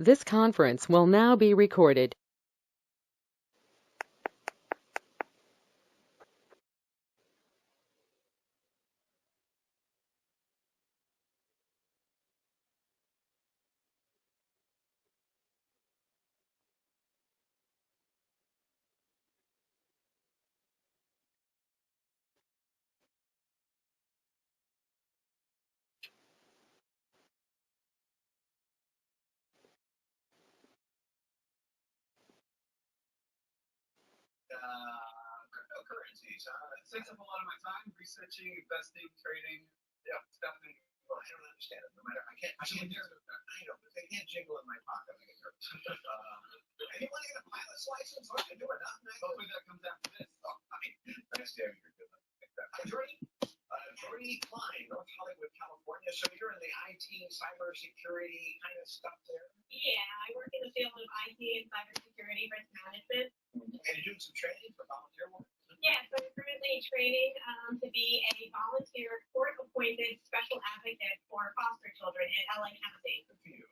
This conference will now be recorded. Cryptocurrencies. It takes up a lot of my time researching, investing, trading. Yeah, it's definitely. Well, I don't understand it. No matter, I can't do it. I know, but they can't jingle in my pocket. I get hurt. Anyone get a pilot's license? I can do it. Hopefully that comes after this. Oh, I mean, nice to have you. Jordy Klein, North Hollywood, California. So you're in the IT and cybersecurity kind of stuff there? Yeah, I work in the field of IT and cybersecurity risk management. And you're doing some training for volunteer work? Yeah, so I'm currently training to be a volunteer court-appointed special advocate for foster children in LA County. Good for you.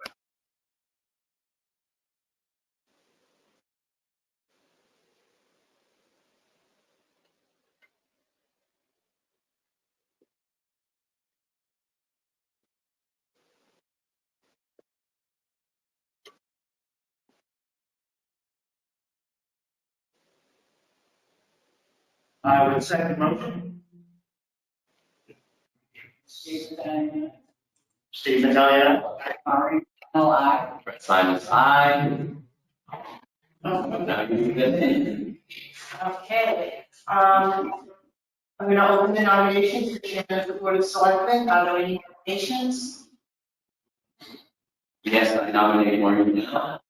I would second the motion. Steve Natalia. Ari, no, I. Brett Simons, aye. Now you get it. Okay, I'm gonna open the nominations for chairman of the board of selectmen. Are there any nominations? Yes, I nominate Maureen Dell.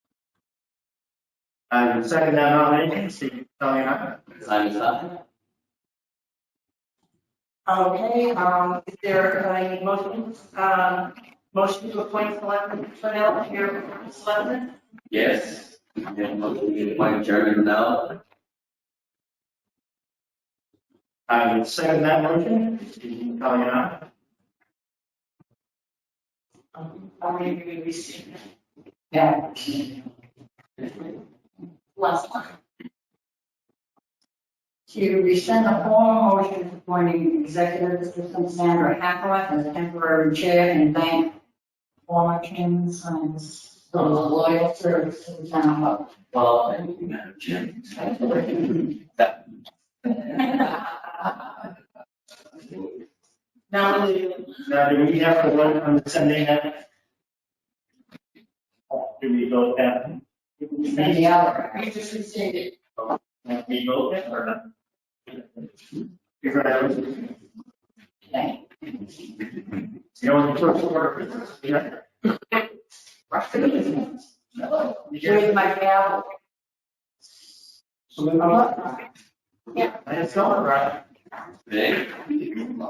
I would second that nomination. Steve Natalia. Brett Simons, aye. Okay, is there a motion, motion to appoint selectmen personnel here for the board of selectmen? Yes. And motion to appoint Chairman Dell. I would second that motion. Steve Natalia. Already we received. Yeah. Last one. To rescind the formal motion appointing executive assistant Sandra Hackworth as temporary chair and thank former Kim Simons for the loyal service to the town of. Well, thank you, Madam Chair. That. Now, Now, do we have to vote on sending that? Do we vote that? and the other, we just received it. We vote that or not? You're gonna have. Okay. You know, the first order. Yeah. Where's my gavel? So we vote. Yeah. Let's go, right? Today.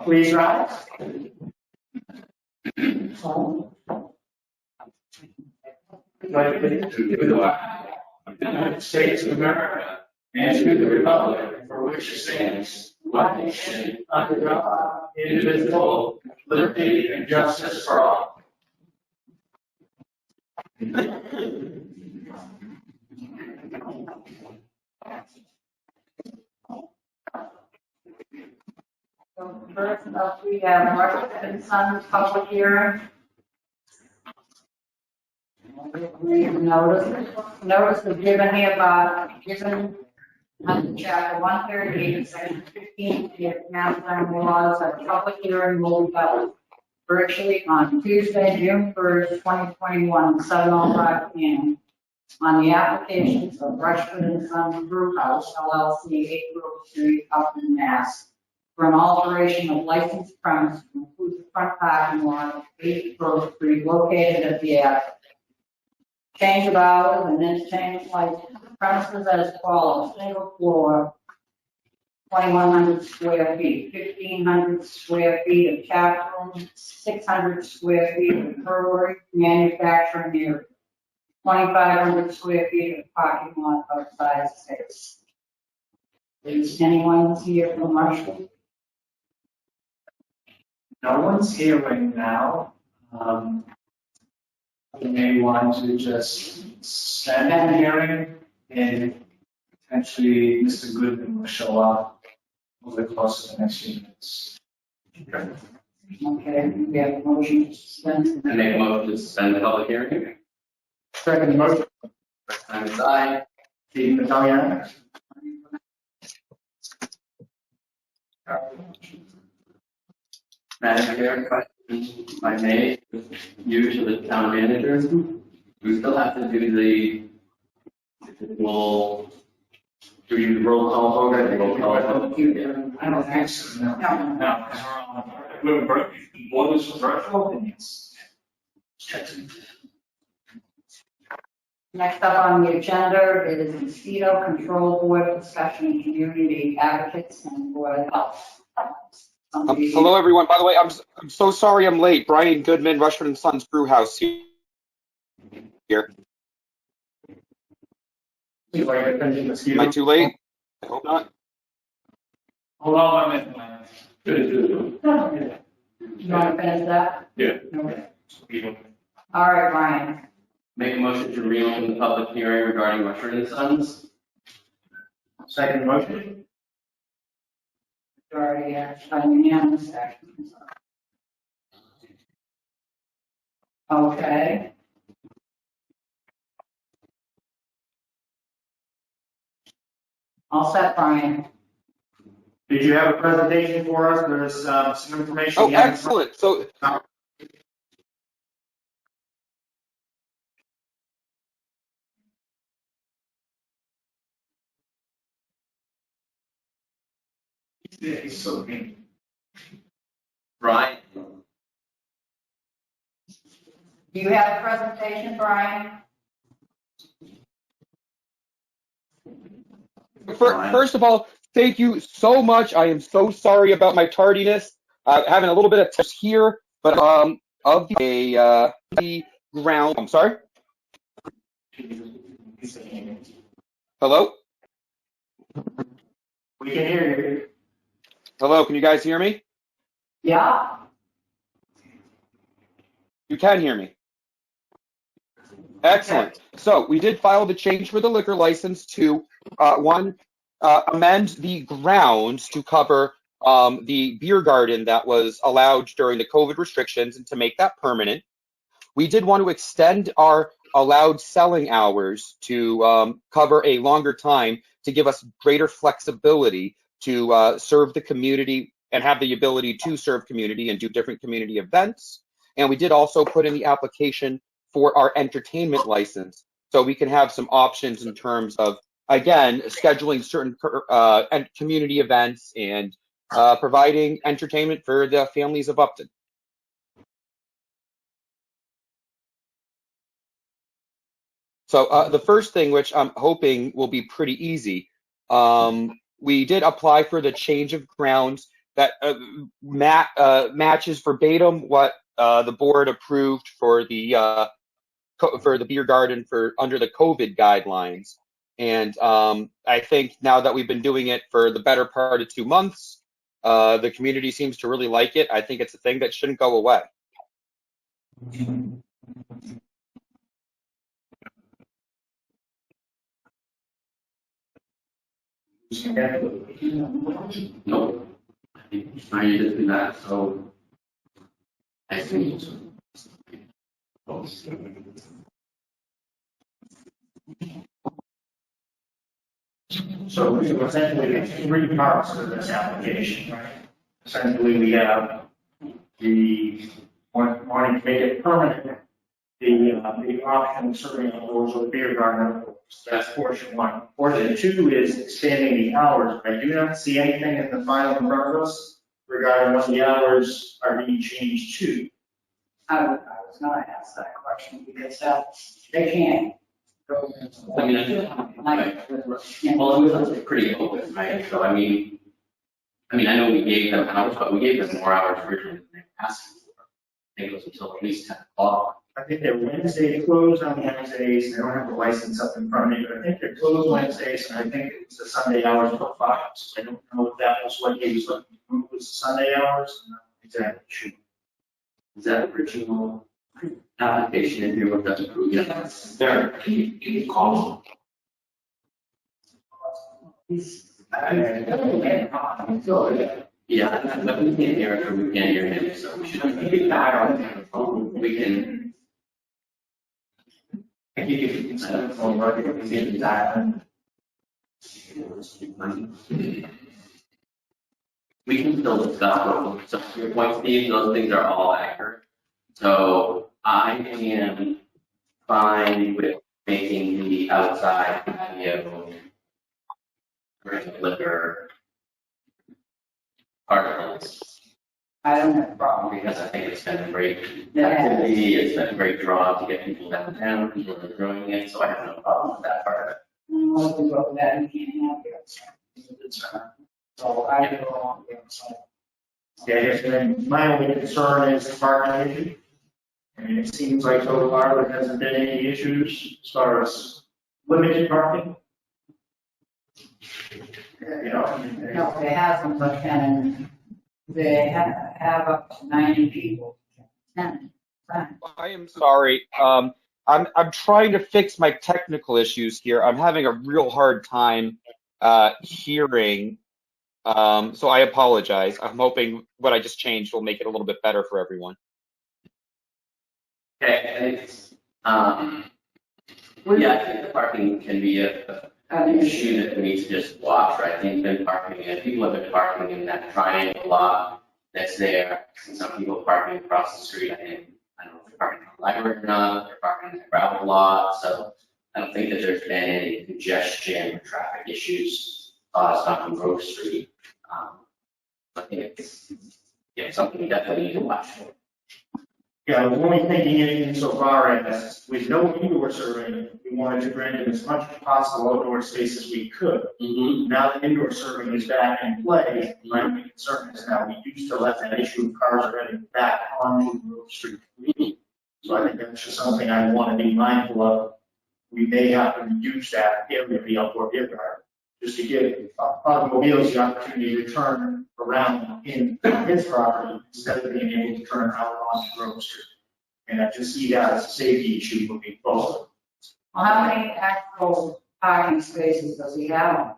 Please rise. United States of America and to the republic for which it stands, one nation, under God, indivisible, with liberty and justice for all. So first up, we have Marshall and Sons public hearing. Notice was given hereby, given under chapter 138, section 15 of the Mass General Laws, that public hearing will be held virtually on Tuesday, June 1st, 2021, 7:05 p.m. on the applications of Rushford and Sons Brew House, LLC, 8 Grove Street, Upton, Mass. For an alteration of licensed premise to include the front parking lot of 8 Grove Street located at the address. Change of hours and interchange license premises as follows: single floor, 2,100 square feet, 1,500 square feet of tap room, 600 square feet of brewery, manufacturing area, 2,500 square feet of parking lot outside space. Is anyone here from Marshall? No one's here right now. You may want to just stand in the hearing and potentially Mr. Goodman will show up over the course of the next few minutes. Okay, we have a motion to suspend. I make a motion to suspend the public hearing. Second motion, First time is aye. Steve Italiano. Madam Chair, question, if I may, you to the town manager. We still have to do the, we'll do you roll call vote? Roll call vote. I don't think so, no. No. No. What was virtual? Yes. Next up on the agenda is mosquito control board discussion, community advocates and board of health. Somebody- Hello, everyone. By the way, I'm so sorry I'm late. Brian Goodman, Rushford and Sons Brew House here. Am I too late? I hope not. Hold on a minute. You want to finish that? Yeah. Okay. All right, Brian. Make a motion to reopen the public hearing regarding Rushford and Sons. Second motion. Majority action, unanimous action. Okay. All set, Brian. Did you have a presentation for us? There's some information. Oh, excellent. So, Yeah, he's so mean. Brian. Do you have a presentation, Brian? first of all, thank you so much. I am so sorry about my tardiness. Having a little bit of test here, but of the ground. I'm sorry. Hello. We can hear you. Hello. Can you guys hear me? Yeah. You can hear me. Excellent. So we did file the change for the liquor license to amend the grounds to cover the beer garden that was allowed during the COVID restrictions and to make that permanent. We did want to extend our allowed selling hours to cover a longer time to give us greater flexibility to serve the community and have the ability to serve community and do different community events. And we did also put in the application for our entertainment license so we can have some options in terms of, again, scheduling certain community events and providing entertainment for the families of Upton. So the first thing, which I'm hoping will be pretty easy, we did apply for the change of grounds that matches verbatim what the board approved for the beer garden for under the COVID guidelines. And I think now that we've been doing it for the better part of 2 months, the community seems to really like it. I think it's a thing that shouldn't go away. No. I think he's trying to just do that, so. I see. So essentially, there's 3 parts to this application, right? Essentially, we have the wanting to make it permanent, the option of serving outdoors with beer garden. That's portion 1. Portion 2 is expanding the hours. I do not see anything in the file in front of us regarding what the hours are being changed to. I was going to ask that question because they can't go. I mean, well, it was pretty open, right? So, I mean, I know we gave them hours, but we gave them more hours originally than they asked for. I think it was until at least 10 o'clock. I think they're Wednesday closed on Wednesdays. They don't have the license up in front of me, but I think they're closed Wednesdays, and I think it's the Sunday hours till 5. So I don't know if that was what he was looking to move was the Sunday hours. I'm not exactly sure. Is that original? application if you were to approve it. There, you call yeah, but we can't hear it or we can't hear him, so we should maybe back on the phone. We can. I think if you can set up a phone, right, we can see that. We can still discuss, so to your point, Steve, those things are all accurate. So I am fine with making the outside patio liquor articles. I don't have a problem. Because I think it's been a great activity, it's been a great draw to get people downtown, people are enjoying it, so I have no problem with that part of it. Most people go that and can't have it. So I don't go on the outside. Yeah, I guess then my only concern is the parking issue. I mean, it seems like so far there hasn't been any issues as far as limited parking. You know, I mean, No, they have them, but then they have up to 90 people. 10. I am sorry. I'm trying to fix my technical issues here. I'm having a real hard time hearing. So I apologize. I'm hoping what I just changed will make it a little bit better for everyone. Okay, I think it's, yeah, I think the parking can be an issue that we need to just watch, right? I think been parking, and people have been parking in that triangle lot that's there. And some people parking across the street, I think, I don't know if they're parking on the library or not, they're parking in the gravel lot, so I don't think that there's been any congestion or traffic issues on Grove Street. I think it's, yeah, something we definitely need to watch for. yeah, we're only thinking insofar as with no indoor serving, we wanted to grant them as much as possible outdoor space as we could. Now that indoor serving is back in play, my only concern is now we used to let that issue of cars already back onto Grove Street. So I think that's just something I want to be mindful of. We may have to reduce that area of the outdoor beer garden, just to give automobiles the opportunity to turn around in his property instead of being able to turn out onto Grove Street. And I just see that as a safety issue moving forward. Well, how many actual parking spaces does he have?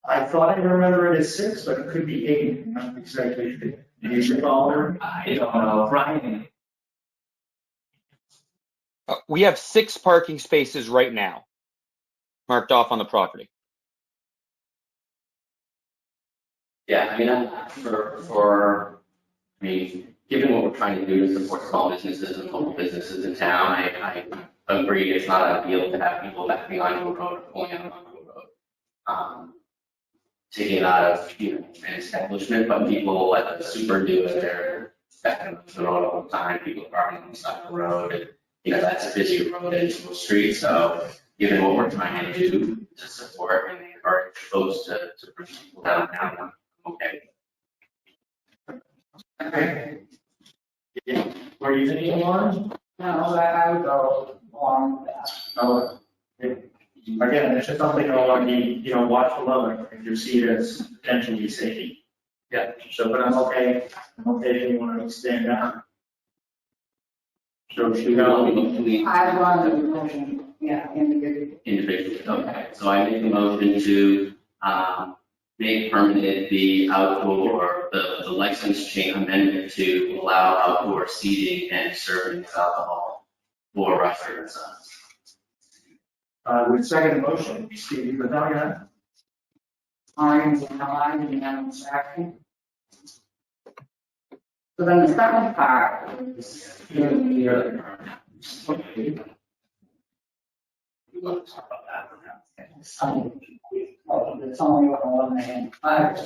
I thought I remember it as 6, but it could be 8, not exactly. Do you recall there? I don't know, Brian. We have 6 parking spaces right now marked off on the property. Yeah, I mean, I mean, given what we're trying to do to support small businesses and local businesses in town, I agree it's not ideal to have people backing onto a road or pulling out onto a road. Taking it out of, an establishment, but people like the super do it, they're backing onto the road all the time, people parking on the side of the road, and, that's a busy road into a street, so given what we're trying to do to support and encourage folks to bring people downtown, okay. Okay. Yeah. Were you thinking, Lauren? No, I would go along with that. Oh, yeah. Again, it's just something I want to be, watchful of, if you see it as potentially safety. Yeah, so, but I'm okay if you want to stand down. So, should we go? I run the motion, yeah, Individually, okay. So I make a motion to make permitted the outdoor, the license change amendment to allow outdoor seating and serving of alcohol for restaurants. With second motion, Steve, you without that? Orange and line and then second. So then the second part is, The other part. We want to talk about that. it's only one and five.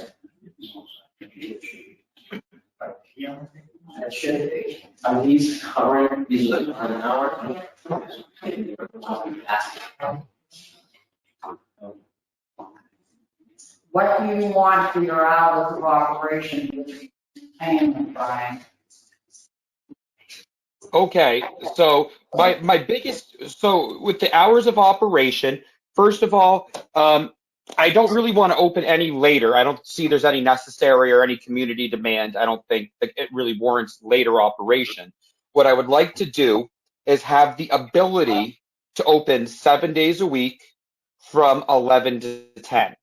That should be. Are these covering, these are like an hour? What do you want for your hours of operation, which payment, Brian? Okay, so my biggest, so with the hours of operation, first of all, I don't really want to open any later. I don't see there's any necessary or any community demand. I don't think that it really warrants later operation. what I would like to do is have the ability to open 7 days a week from 11 to 10.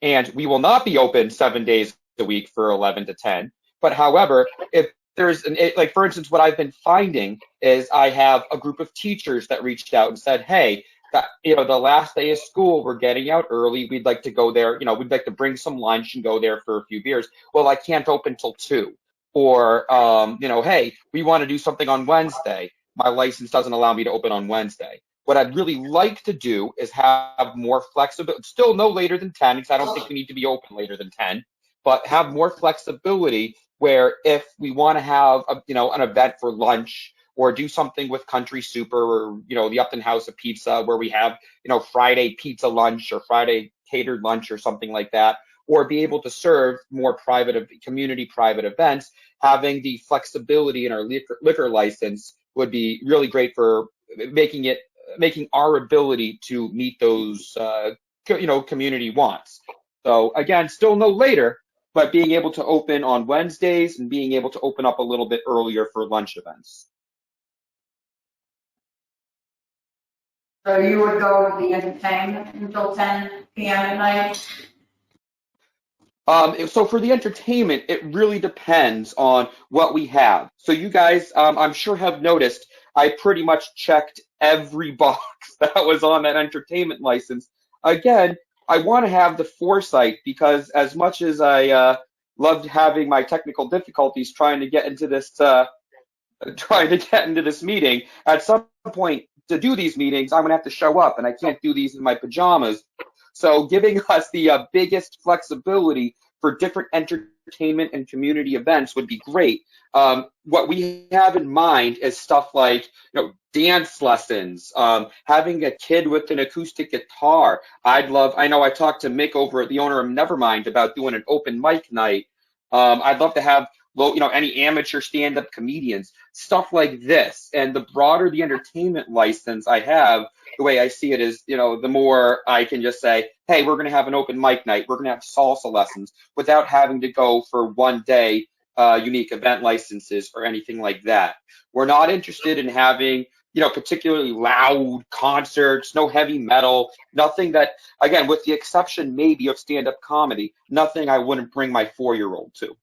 And we will not be open 7 days a week for 11 to 10. But however, if there's like, for instance, what I've been finding is I have a group of teachers that reached out and said, hey, the last day of school, we're getting out early. We'd like to go there. We'd like to bring some lunch and go there for a few beers. Well, I can't open till 2. Or, hey, we want to do something on Wednesday. My license doesn't allow me to open on Wednesday. What I'd really like to do is have more flexibility, still no later than 10, because I don't think we need to be open later than 10, but have more flexibility where if we want to have an event for lunch or do something with Country Super or, the Upton House of Pizza where we have, Friday pizza lunch or Friday catered lunch or something like that, or be able to serve more community private events, having the flexibility in our liquor license would be really great for making our ability to meet those, community wants. So again, still no later, but being able to open on Wednesdays and being able to open up a little bit earlier for lunch events. So you would go with the entertainment until 10 p.m. at night? So for the entertainment, it really depends on what we have. So you guys, I'm sure have noticed, I pretty much checked every box that was on that entertainment license. Again, I want to have the foresight because as much as I loved having my technical difficulties trying to get into this meeting, at some point to do these meetings, I'm going to have to show up, and I can't do these in my pajamas. So giving us the biggest flexibility for different entertainment and community events would be great. What we have in mind is stuff like, dance lessons, having a kid with an acoustic guitar. I know I talked to Mick over at the owner of Nevermind about doing an open mic night. I'd love to have any amateur stand-up comedians, stuff like this. And the broader the entertainment license I have, the way I see it is, the more I can just say, hey, we're going to have an open mic night. We're going to have salsa lessons without having to go for one day unique event licenses or anything like that. We're not interested in having, particularly loud concerts, no heavy metal, nothing that, again, with the exception maybe of stand-up comedy, nothing I wouldn't bring my 4-year-old to.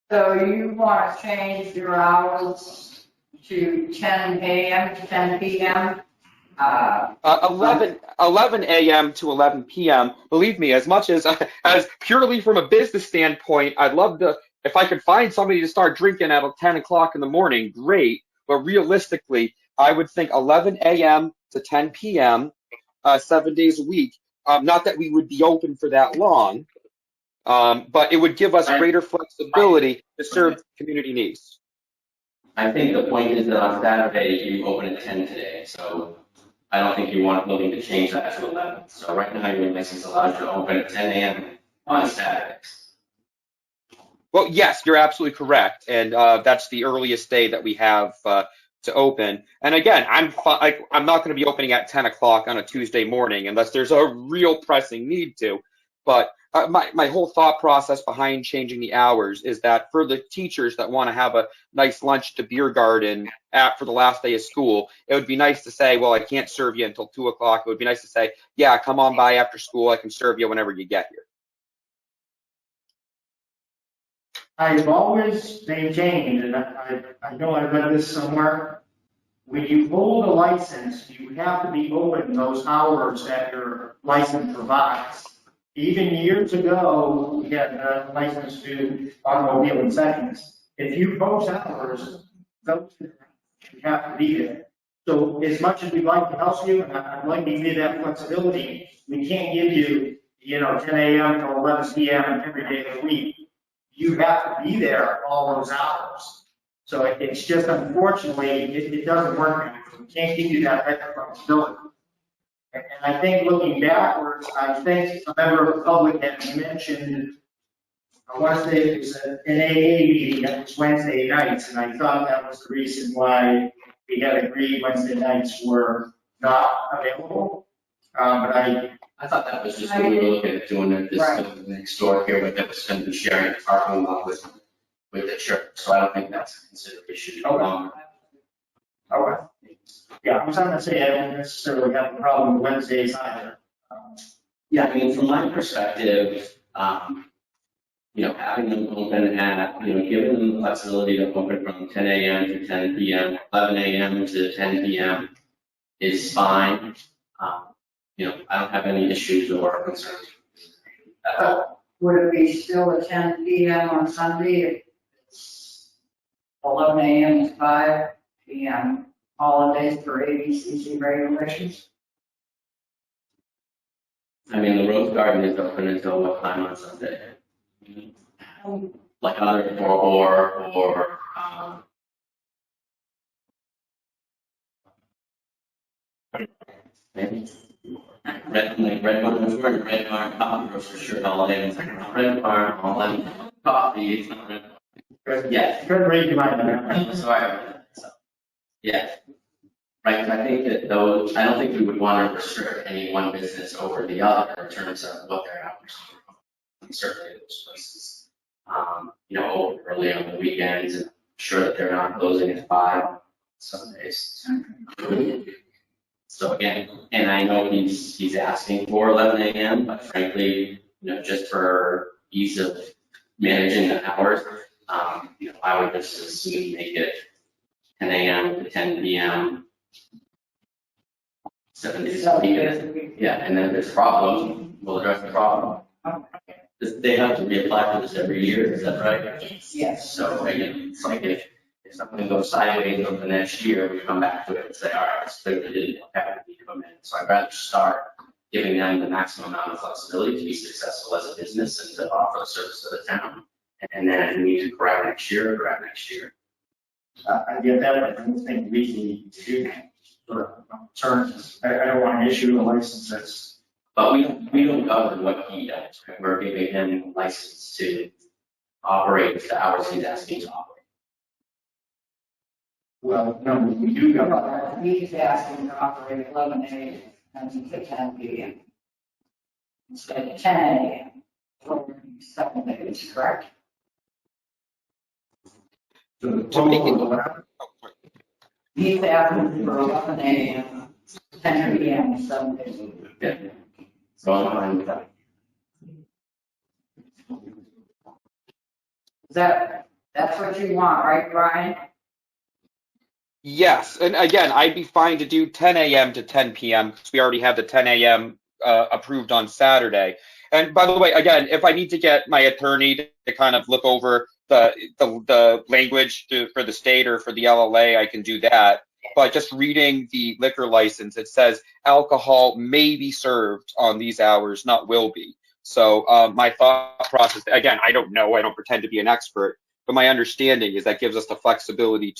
So you want to change your hours to 10 a.m. to 10 p.m.? 11 a.m. to 11 p.m. Believe me, as much as purely from a business standpoint, I'd love to, if I could find somebody to start drinking at 10 o'clock in the morning, great. But realistically, I would think 11 a.m. to 10 p.m., 7 days a week. Not that we would be open for that long, but it would give us greater flexibility to serve community needs. I think the point is that on Saturday, you open at 10 today, so I don't think you want looking to change that to 11. So right now, your license allows you to open at 10 a.m. on Saturdays. Well, yes, you're absolutely correct, and that's the earliest day that we have to open. And again, I'm not going to be opening at 10 o'clock on a Tuesday morning unless there's a real pressing need to. But my whole thought process behind changing the hours is that for the teachers that want to have a nice lunch to beer garden for the last day of school, it would be nice to say, well, I can't serve you until 2 o'clock. It would be nice to say, yeah, come on by after school. I can serve you whenever you get here. I've always maintained, and I know I read this somewhere, when you hold a license, you have to be open those hours that your license provides. Even years ago, we had a license to automobile and seconds. If you post hours, those you have to be there. So as much as we'd like to help you, and I'd like to give you that flexibility, we can't give you, 10 a.m. to 11 p.m. every day of the week. You have to be there all those hours. So it's just, unfortunately, it doesn't work. We can't give you that type of flexibility. And I think looking backwards, I think a member of the public had mentioned, I want to say it was an AA meeting that was Wednesday nights, and I thought that was the reason why we had agreed Wednesday nights were not available. But I thought that was just when we were looking at doing it this next door here, but that was going to be sharing a parking lot with with the church, so I don't think that's a consideration. Okay. Okay. Yeah, I was going to say I don't necessarily have a problem with Wednesdays either. Yeah, I mean, from my perspective, having them open at, giving them the flexibility to open from 10 a.m. to 10 p.m., 11 a.m. to 10 p.m. is fine. I don't have any issues or concerns at all. Would it be still at 10 p.m. on Sunday if it's 11 a.m. to 5 p.m. holidays for ABCC regulations? I mean, the Rose Garden is open until what time on Sunday? Like other, or, maybe. Red Barn, I was wearing Red Barn coffee roaster shirt all day, it's like, Red Barn, all in coffee, it's not Red Barn. Yeah. Good read your mind. So yeah. Right, 'cause I think that those, I don't think we would want to restrict any one business over the other in terms of what their hours are. And certainly those places, open early on the weekends, and sure that they're not closing at 5 on Sundays. So again, and I know he's asking for 11 a.m., but frankly, just for ease of managing the hours, I would just as soon make it 10 a.m. to 10 p.m. 7 days a week. Yeah, and then if there's a problem, we'll address the problem. They have to reapply for this every year, is that right? Yes. So again, it's like if something goes sideways over the next year, we come back to it and say, all right, it's clearly didn't have to come in. So I'd rather start giving them the maximum amount of flexibility to be successful as a business and to offer the service to the town. And then if we need to correct next year, correct next year. I get that, but I don't think legally you do sort of terms. I don't want to issue a license that's. But we don't govern what he does. We're giving him license to operate the hours he's asking to operate. Well, no, we do govern. He's asking to operate 11 a.m. to 10 p.m. instead of 10 a.m. for 7 days, correct? So the To make it- total- He's asking for 11 a.m. to 10 p.m. 7 days a week. Yeah. So I'm fine with that. That's what you want, right, Brian? Yes, and again, I'd be fine to do 10 a.m. to 10 p.m. because we already have the 10 a.m. Approved on Saturday. And by the way, again, if I need to get my attorney to kind of look over the language for the state or for the LLA, I can do that. But just reading the liquor license, it says alcohol may be served on these hours, not will be. So my thought process, again, I don't know, I don't pretend to be an expert, but my understanding is that gives us the flexibility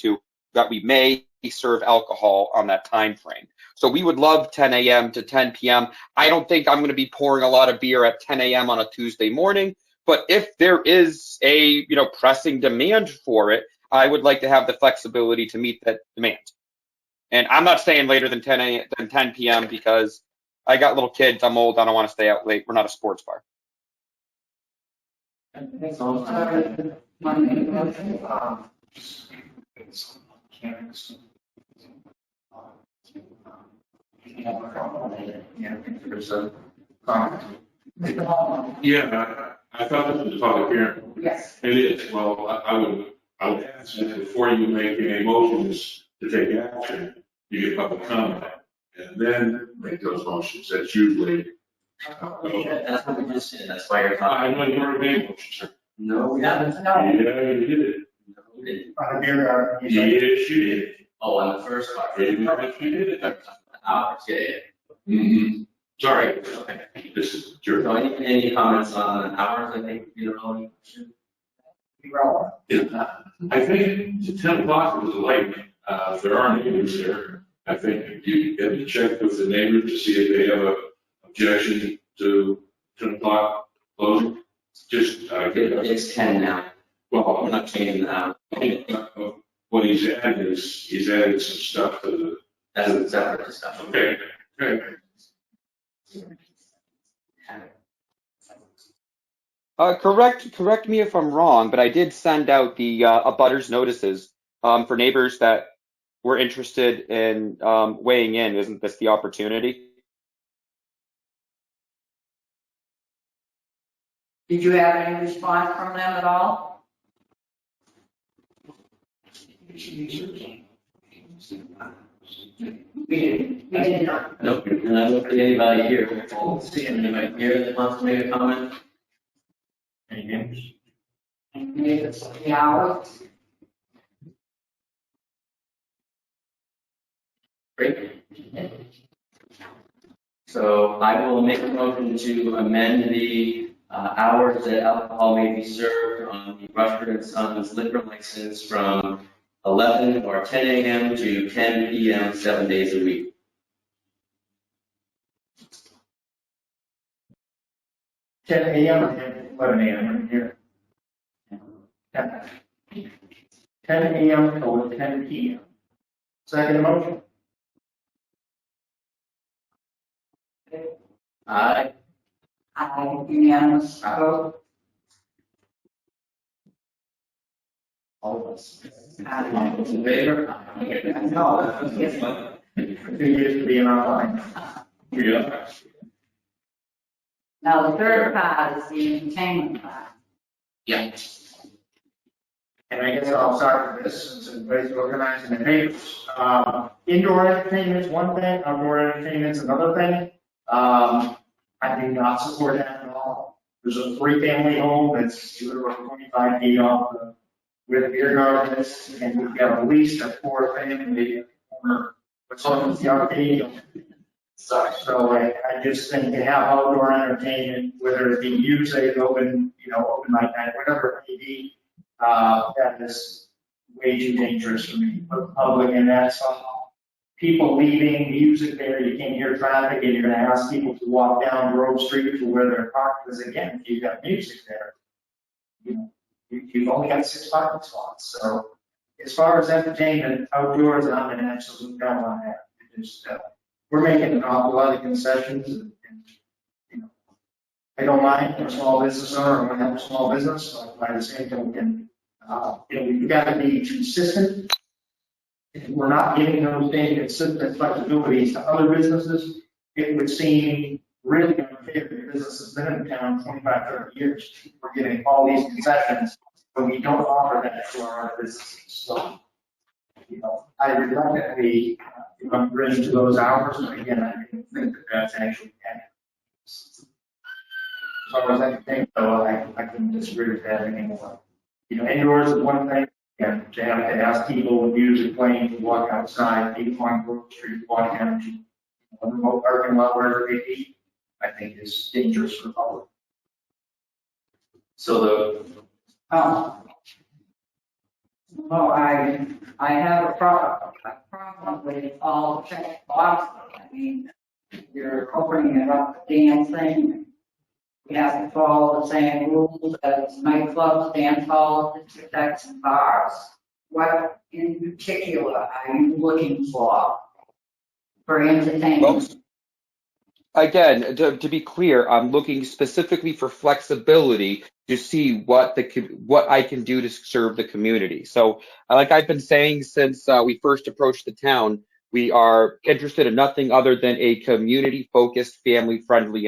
that we may serve alcohol on that time frame. So we would love 10 a.m. to 10 p.m. I don't think I'm going to be pouring a lot of beer at 10 a.m. on a Tuesday morning, but if there is a pressing demand for it, I would like to have the flexibility to meet that demand. And I'm not staying later than 10 p.m. because I got little kids, I'm old, I don't want to stay out late. We're not a sports bar. Yeah, I thought this was a public hearing. Yes. It is. Well, I would ask that before you make any motions to take action, you get public comment and then make those motions. That's usually. That's what we just did. That's why you're I talking. know you already made motions. No, we haven't. No. Yeah, you did it. No, we didn't. On the beer garden, You did, you did. Oh, on the first part. You did it. Hours, yeah. Mm-hmm. Sorry. Okay. This is your. So any comments on hours, I think, really should. I think to 10 o'clock was late. If there are neighbors there, I think you have to check with the neighbors to see if they have a objection to 10 o'clock closing. Just, It's 10 now. well, We're not changing that. what he's added is, he's added some stuff to the. That's a separate discussion. Okay, okay. Correct me if I'm wrong, but I did send out the abutters notices for neighbors that were interested in weighing in. Isn't this the opportunity? Did you have any response from them at all? We did not. Nope, and I don't see anybody here. I don't see anybody here that wants to make a comment. Any Maybe it's 3 hours. Great. So I will make a motion to amend the hours that alcohol may be served on the Rushford and Sons liquor license from 11 or 10 a.m. to 10 p.m. 7 days a week. Ten AM and 11 AM right here. 10 AM or 10 PM. Second motion. Aye. I unanimous vote. All of us. All those in favor? No. It used to be an online. Yeah. Now, the third part is the entertainment part. Yeah. And I guess I'll start with this, since everybody's organizing the papers. Indoor entertainment is one thing, outdoor entertainment is another thing. I do not support that at all. There's a 3-family home that's literally 25 feet off where the beer garden is, and we've got at least a 4-family, what's on the arcade. So I just think to have outdoor entertainment, whether it be music, open mic night, whatever it may be, that is way too dangerous for me, for the public, and that's people leaving music there, you can't hear traffic, and you're gonna ask people to walk down Grove Street to where they're parked, because again, if you've got music there, you've only got 6 parking spots, so as far as entertainment, outdoors, I'm an absolute no on that. We're making an awful lot of concessions, and I don't mind, I'm a small business owner, I want to have a small business, but by the same token, we've got to be consistent. If we're not giving those same consistent flexibilities to other businesses, it would seem really unfair. The business has been in town 25, 30 years. We're getting all these concessions, but we don't offer that to our other businesses. So, I reluctantly agree to those hours, but again, I don't think that that's actually accurate. As far as I think, though, I couldn't disagree with that anymore. Indoors is one thing, and to have to ask people with music playing to walk outside, people on Grove Street, walk down to a remote parking lot, wherever it may be, I think is dangerous for the public. So Well, I have a problem with all the check boxes. I mean, you're opening it up to dancing. We have to follow the same rules as nightclubs, dance halls, discotheques, and bars. What in particular are you looking for entertainment? Well, again, to be clear, I'm looking specifically for flexibility to see what I can do to serve the community. So, like I've been saying since we first approached the town, we are interested in nothing other than a community-focused, family-friendly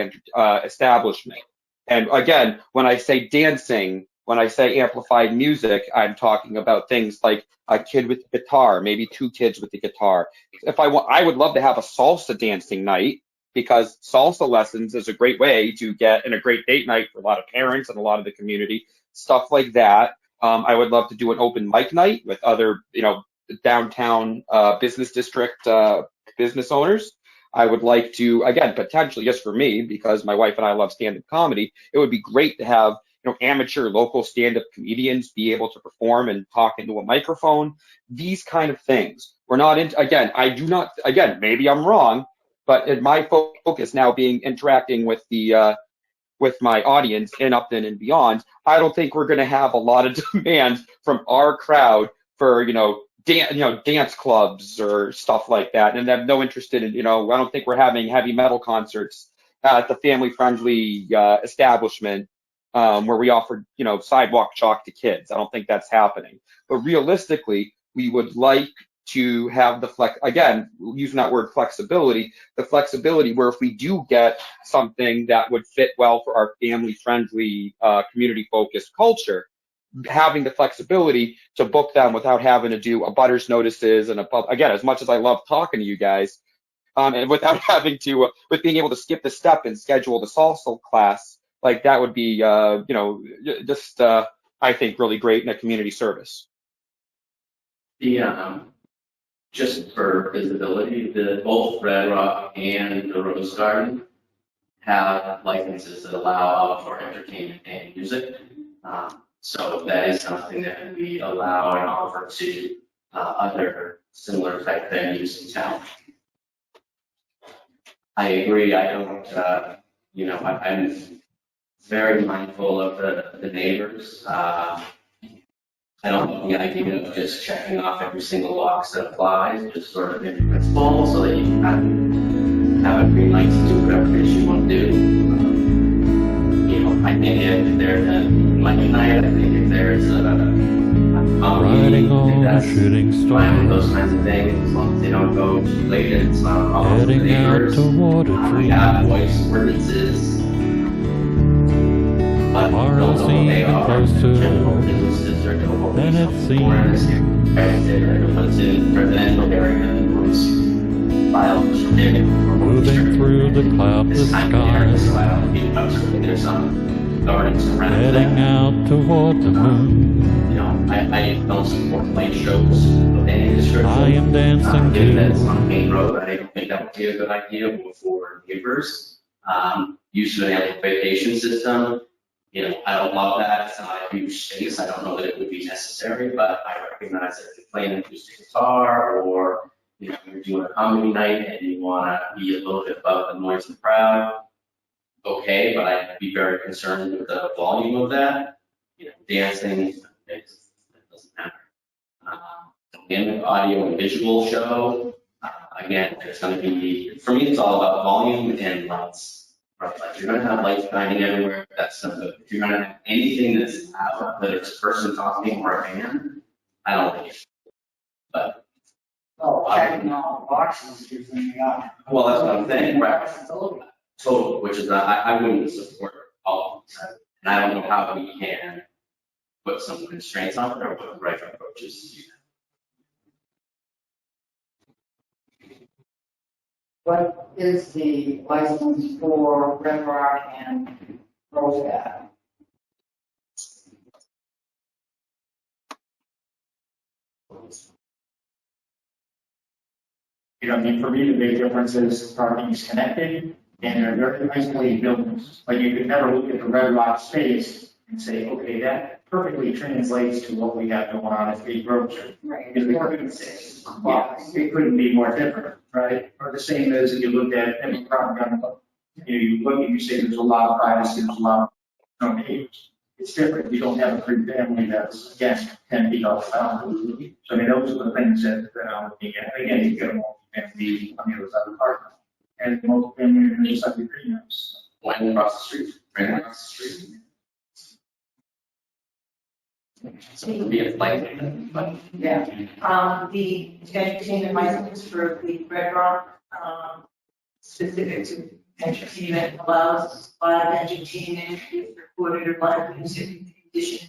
establishment. And again, when I say dancing, when I say amplified music, I'm talking about things like a kid with a guitar, maybe 2 kids with a guitar. I would love to have a salsa dancing night, because salsa lessons is a great way to get in a great date night for a lot of parents and a lot of the community, stuff like that. I would love to do an open mic night with other, downtown business district business owners. I would like to, again, potentially just for me, because my wife and I love stand-up comedy, it would be great to have, amateur local stand-up comedians be able to perform and talk into a microphone, these kind of things. We're not again, maybe I'm wrong, but in my focus now being interacting with with my audience in Upton and beyond, I don't think we're going to have a lot of demand from our crowd for dance clubs or stuff like that. And I'm no interested in I don't think we're having heavy metal concerts at the family friendly establishment where we offered, sidewalk chalk to kids. I don't think that's happening. But realistically, we would like to have again, using that word flexibility, the flexibility where if we do get something that would fit well for our family-friendly, community-focused culture, having the flexibility to book them without having to do a butters notices and again, as much as I love talking to you guys, and without having to, with being able to skip the step and schedule the salsa class, like that would be, just, I think really great in a community service. Just for visibility, both Red Rock and the Rose Garden have licenses that allow outdoor entertainment and music. So that is something that we allow and offer to other similar type venues in town. I agree. I don't, I'm very mindful of the neighbors. I don't like the idea of just checking off every single box that applies, just sort of in principle, so that you can have a green light to do whatever it is you want to do. I think if there's a Monday night, I think if there's a Riding on a shooting star, fine, those kinds of things, as long as they don't go too late, it's not a problem for the heading out neighbors. toward a We tree. have voice ordinances. But Far don't know as what they even are. closer General businesses are doing than it awareness. seems. What's in residential area, was filed for certificate. Moving through the cloudless This time of year, skies, so I don't think absolutely there's some governance around heading that. out toward the moon. I don't support lane shows of any description. I am dancing Given that it's too. on a main road, I don't think that would be a good idea for neighbors. Use of an amplification system, I don't love that. It's not a huge space. I don't know that it would be necessary, but I recognize that if you're playing an acoustic guitar or, you're doing a comedy night and you want to be a little bit above the noise in the crowd, okay, but I'd be very concerned with the volume of that. Dancing, it doesn't matter. Dynamic audio and visual show, again, there's going to be, for me, it's all about volume and lights. Right, like you're going to have lights shining everywhere, that's not good. If you're going to have anything that's out, whether it's a person talking or a band, I don't like it. But, Checking all the boxes, using the. well, that's what I'm saying, right? Total, which is, I wouldn't support all of them. And I don't know how we can put some constraints on it or what the right approach is to do that. What is the license for Red Rock and Rose Garden? For me, the big difference is parking is connected and they're very isolated buildings. Like you could never look at the Red Rock space and say, okay, that perfectly translates to what we have going on at Big Grocery. Right. Because we couldn't say, well, it couldn't be more different, right? Or the same as if you looked at every property, you look and you say there's a lot of privacy, there's a lot of neighbors. It's different. You don't have a free family that's, again, 10 feet off the boundary. So those are the things that I'm looking at. Again, you get a multi-family on the other side of the park. And multi-family on the other side of the greenhouse. Right across the street, right across the street. So it would be a flight, but Yeah. The entertainment license for the Red Rock, specific to entertainment allows live entertainment, recorded or live music in condition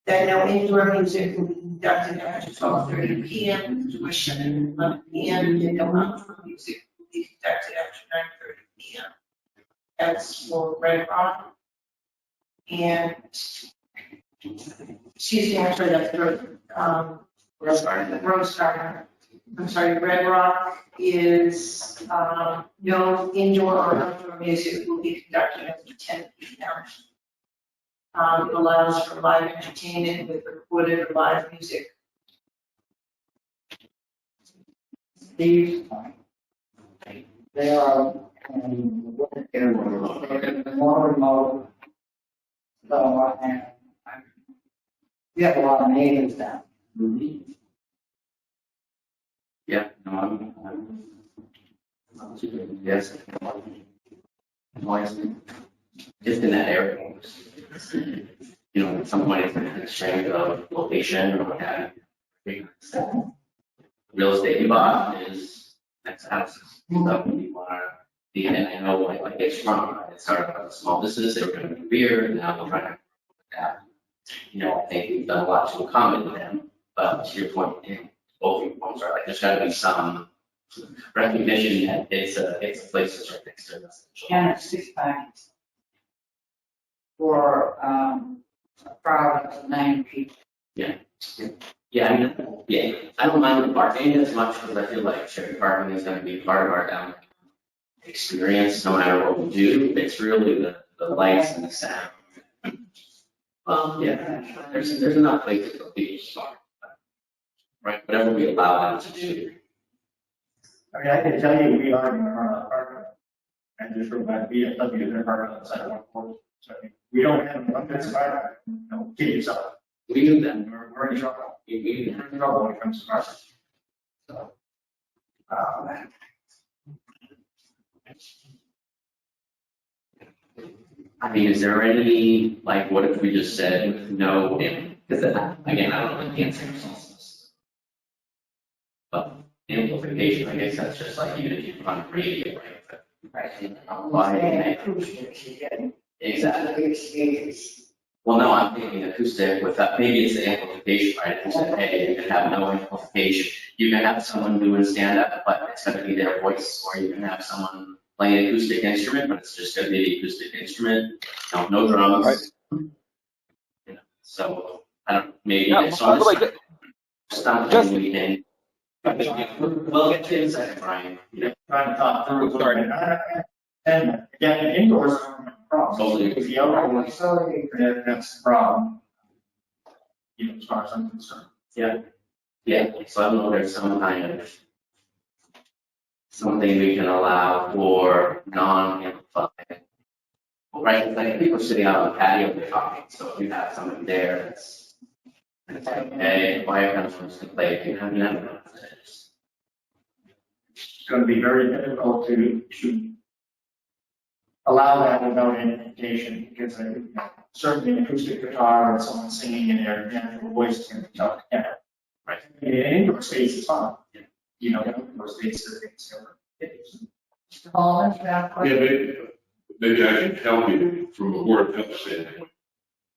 that no indoor music will be conducted after 12:30 p.m. to 11 p.m. and no outdoor music will be conducted after 9:30 p.m. That's for Red Rock. And, excuse me, I'm sorry, that's Rose Garden. Rose Garden. I'm sorry, Red Rock is, no indoor or outdoor music will be conducted after 10 p.m. It allows for live entertainment with recorded or live music. Steve, they are, more remote. So, we have a lot of neighbors down. Yeah, no, yes. Just in that area. You know, at some point it's going to constrain the location or what have you. Real estate you bought is next houses. So you want to be, and I know like it's wrong. It started as a small business, they were going to do beer, and now they're trying to that. You know, I think we've done a lot to accommodate them, but to your point, both your points are like, there's got to be some recognition that it's a place that's right next to residential. And it's 6 times for, a crowd of 9 people. Yeah, I mean, yeah, I don't mind the parking as much because I feel like shared parking is going to be part of our downtown experience, no matter what we do. It's really the lights and the sound. Yeah, there's enough places for people to park, right? Whatever we allow them to do. I mean, I can tell you, we are in our apartment, and just real back, VFW, they're parking on the side of 140. So we don't have one that's fire, no, get yourself. We do that. We're in trouble. We're in trouble when it comes to parking. So, I mean, is there any, like, what if we just said no, because again, I don't know the answer to this. But amplification, I guess that's just like even if you run radio, right? Why? Exactly. Well, no, I'm thinking acoustic with that, maybe it's the amplification, right? If you said, hey, you can have no amplification, you can have someone doing stand-up, but it's gonna be their voice, or you can have someone playing an acoustic instrument, but it's just gonna be the acoustic instrument, no drums. Right. You know, so, I don't, maybe Yeah, it's by the way, something we can. We'll get to it in a second, Brian. Yeah. trying to talk through. Sorry. And again, indoors are a problem. Totally. If the outdoor is that's the problem. You know, as far as I'm concerned. Yeah, so I don't know if there's some kind of, something we can allow for non-amplified. Right, like people sitting out on the patio, they're talking, so if you have somebody there, and it's like, hey, why are you supposed to play? You have nothing. It's going to be very difficult to allow that without amplification, because certainly an acoustic guitar and someone singing in their natural voice is going to be tough to get. Right. In an indoor space, it's fine. You know, indoor space is Mr. Holland, you have a Yeah, question? maybe I can help you from a board of health standpoint.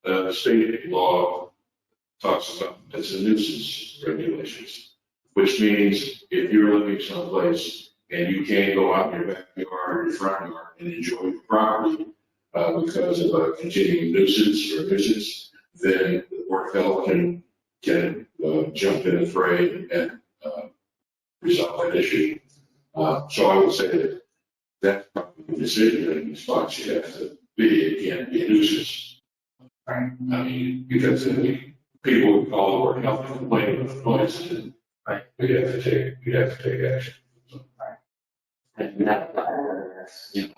The state law talks about, it's a nuisance regulations, which means if you're living someplace and you can't go out in your backyard or your front yard and enjoy your property because of a continuing nuisance or nuisance, then the board of health can jump in the fray and resolve that issue. So I would say that that's probably the decision in spot she has to be, it can't be a nuisance. Right. I mean, because people would call the board of health and complain about noise, and Right. you'd have to take action. And that, you know,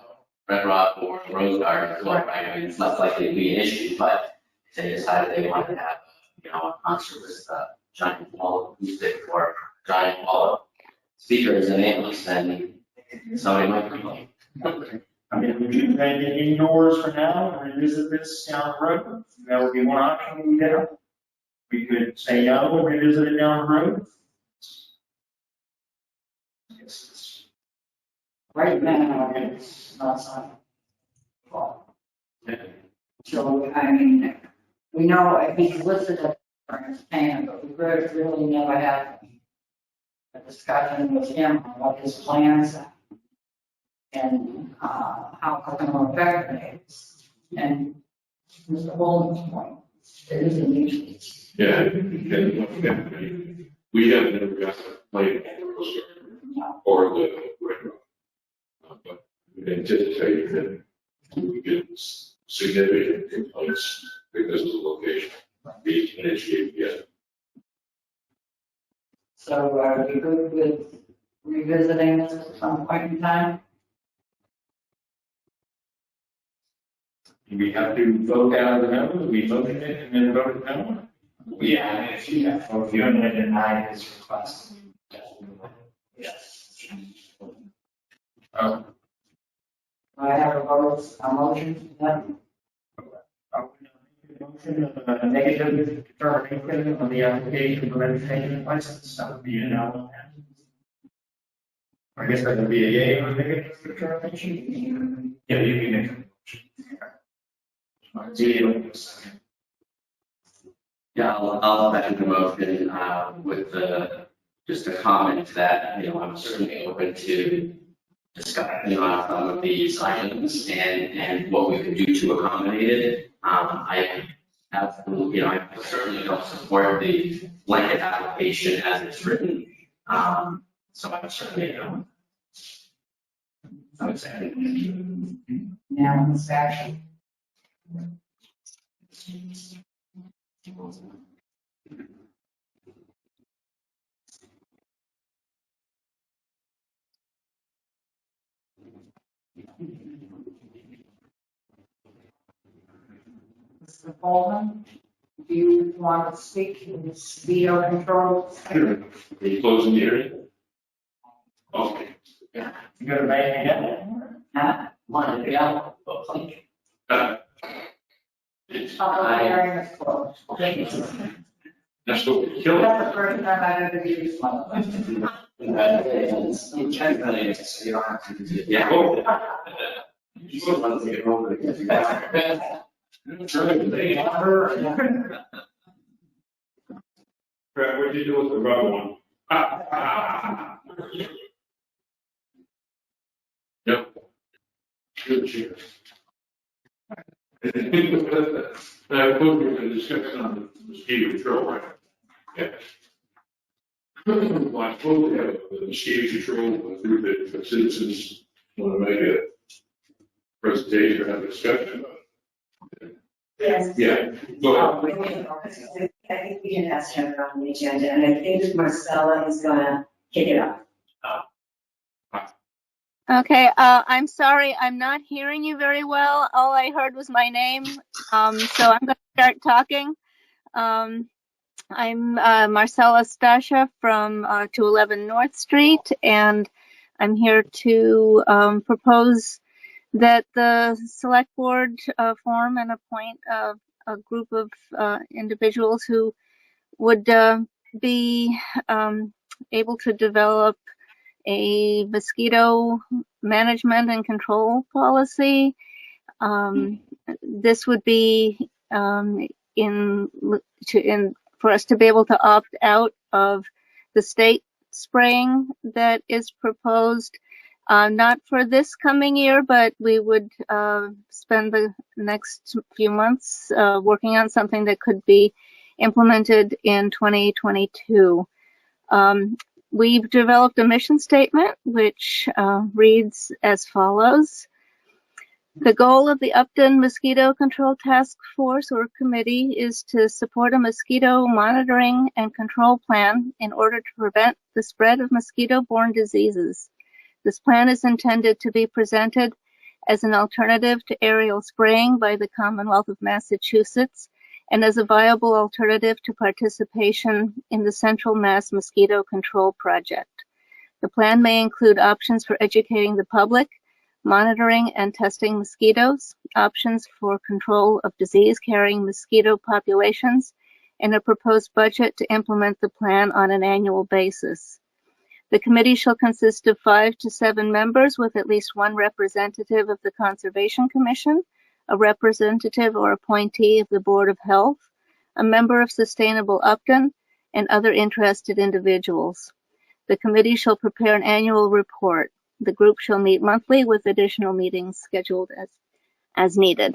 Red Rock or Rose Garden, as well, right? I mean, it's less likely to be an issue, but if they decided they wanted to have, you know, a concert with a giant wall of acoustic or giant wall of speakers and amps, then somebody might complain. I mean, we can make it indoors for now and revisit this down the road. That would be one option we have. We could say no and revisit it down the road. Right now, it's not something. So, I mean, we know, I think listed it for his payment, but we really never had a discussion with him on what his plans are and how it's going to affect things. And Mr. Holden's point, it is an issue. Yeah, and we have never got to play on the Rose Garden or the Red Rock. But we anticipate that we get significant complaints because of the location. Be initiated yet. So are we good with revisiting this at some point in time? We have to vote out of the no, we voted it and then voted no. Yeah, if you haven't denied his request. Yes. Do I have a motion? Yeah. motion of a negative determination on the application for entertainment license, that would be a no. I guess that would be a yay or negative determination. Yeah, you can make a motion. Yeah, I'll second the motion, with just a comment that, I'm certainly open to discussing on some of these items and what we could do to accommodate it. I absolutely, I certainly don't support the blanket application as it's written. So I'm certainly, I would say. Now, Ms. Action. Mr. Coleman, do you want to speak to the veto control? Sure. Are you closing the hearing? Okay. You got a man again? One, yeah. It's, Public hearing is closed. that's what we killed. That's the first time I've ever used one. You can, but you don't have to do it. Yeah. You still want to take it over because you got. Brad, what'd you do with the rubber one? Yep. Good cheers. I put you in discussion on the mosquito control, right? Yeah. Well, I suppose we have the mosquito control, a group that citizens want to make a presentation or have a discussion about. Yes. Yeah, go ahead. I think we can ask him on the agenda, and I think Marcella is gonna kick it off. Okay, I'm sorry, I'm not hearing you very well. All I heard was my name, so I'm going to start talking. I'm Marcella Stasha from 211 North Street, and I'm here to propose that the select board form and appoint a group of individuals who would be able to develop a mosquito management and control policy. This would be for us to be able to opt out of the state spraying that is proposed, not for this coming year, but we would spend the next few months working on something that could be implemented in 2022. We've developed a mission statement, which reads as follows. The goal of the Upton Mosquito Control Task Force or Committee is to support a mosquito monitoring and control plan in order to prevent the spread of mosquito-borne diseases. This plan is intended to be presented as an alternative to aerial spraying by the Commonwealth of Massachusetts and as a viable alternative to participation in the Central Mass Mosquito Control Project. The plan may include options for educating the public, monitoring and testing mosquitoes, options for control of disease-carrying mosquito populations, and a proposed budget to implement the plan on an annual basis. The committee shall consist of 5 to 7 members with at least one representative of the Conservation Commission, a representative or appointee of the Board of Health, a member of Sustainable Upton, and other interested individuals. The committee shall prepare an annual report. The group shall meet monthly with additional meetings scheduled as needed.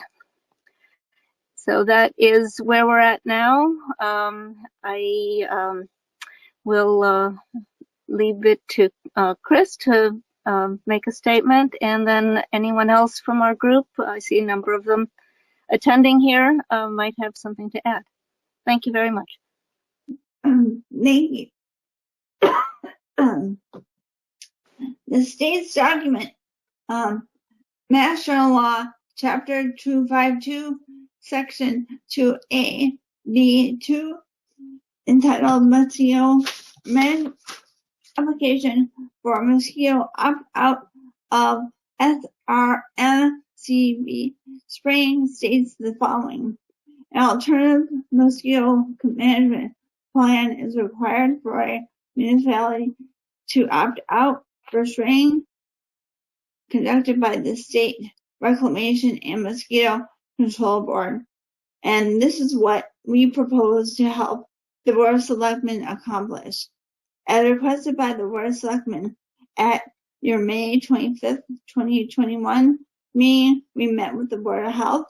So that is where we're at now. I will leave it to Chris to make a statement, and then anyone else from our group, I see a number of them attending here, might have something to add. Thank you very much. Thank you. The state's document, Mass General Law, Chapter 252, Section 2A, D2, entitled Mosquito Application for Mosquito Opt-out of SRMCB spraying, states the following. An alternative mosquito management plan is required for a municipality to opt out for spraying conducted by the State Reclamation and Mosquito Control Board. And this is what we propose to help the Board of Selectmen accomplish. As requested by the Board of Selectmen at your May 25th, 2021 meeting, we met with the Board of Health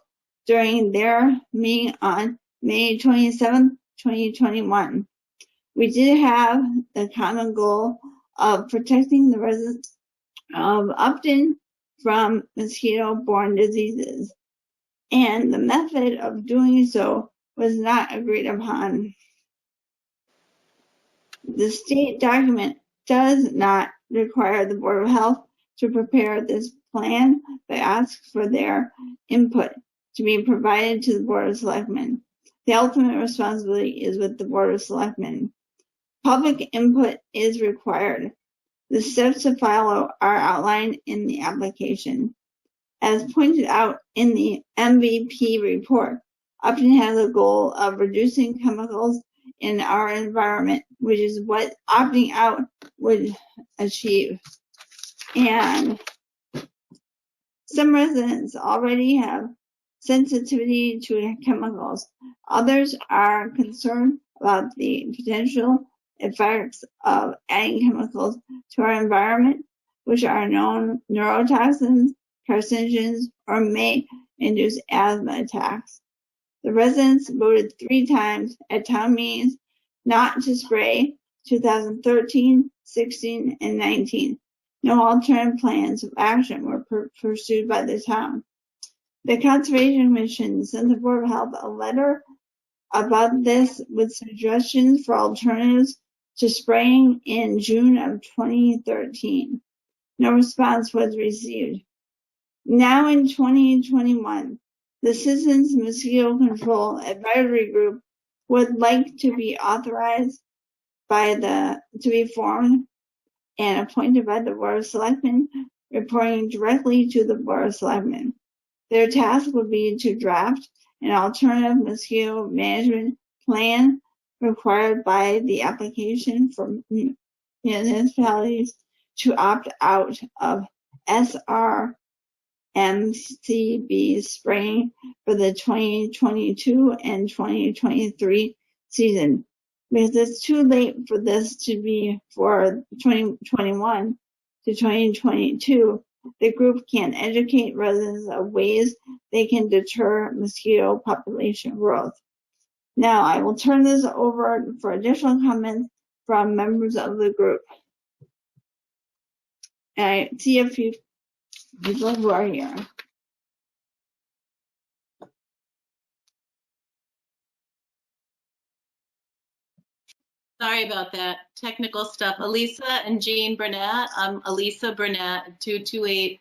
during their meeting on May 27th, 2021. We did have the common goal of protecting the residents of Upton from mosquito-borne diseases, and the method of doing so was not agreed upon. The state document does not require the Board of Health to prepare this plan, but asks for their input to be provided to the Board of Selectmen. The ultimate responsibility is with the Board of Selectmen. Public input is required. The steps to follow are outlined in the application. As pointed out in the MVP report, Upton has a goal of reducing chemicals in our environment, which is what opting out would achieve. And some residents already have sensitivity to chemicals. Others are concerned about the potential effects of adding chemicals to our environment, which are known neurotoxins, carcinogens, or may induce asthma attacks. The residents voted 3 times at town meetings not to spray 2013, 16, and 19. No alternative plans of action were pursued by the town. The Conservation Commission sent the Board of Health a letter about this with suggestions for alternatives to spraying in June of 2013. No response was received. Now in 2021, the Citizens Mosquito Control Advisory Group would like to be authorized to be formed and appointed by the Board of Selectmen, reporting directly to the Board of Selectmen. Their task would be to draft an alternative mosquito management plan required by the application for municipalities to opt out of SRMCB spraying for the 2022 and 2023 season. Because it's too late for this to be for 2021 to 2022, the group can educate residents of ways they can deter mosquito population growth. Now I will turn this over for additional comments from members of the group. And I see a few people who are here. Sorry about that. Technical stuff. Elisa and Jean Burnett. I'm Elisa Burnett, 228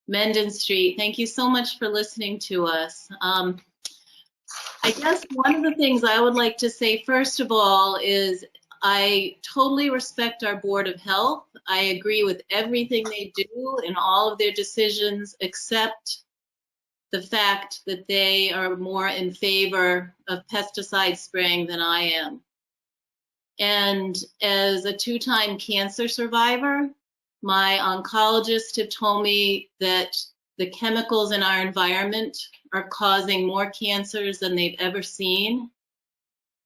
Mendon Street. Thank you so much for listening to us. I guess one of the things I would like to say, first of all, is I totally respect our Board of Health. I agree with everything they do and all of their decisions, except the fact that they are more in favor of pesticide spraying than I am. And as a 2-time cancer survivor, my oncologists have told me that the chemicals in our environment are causing more cancers than they've ever seen.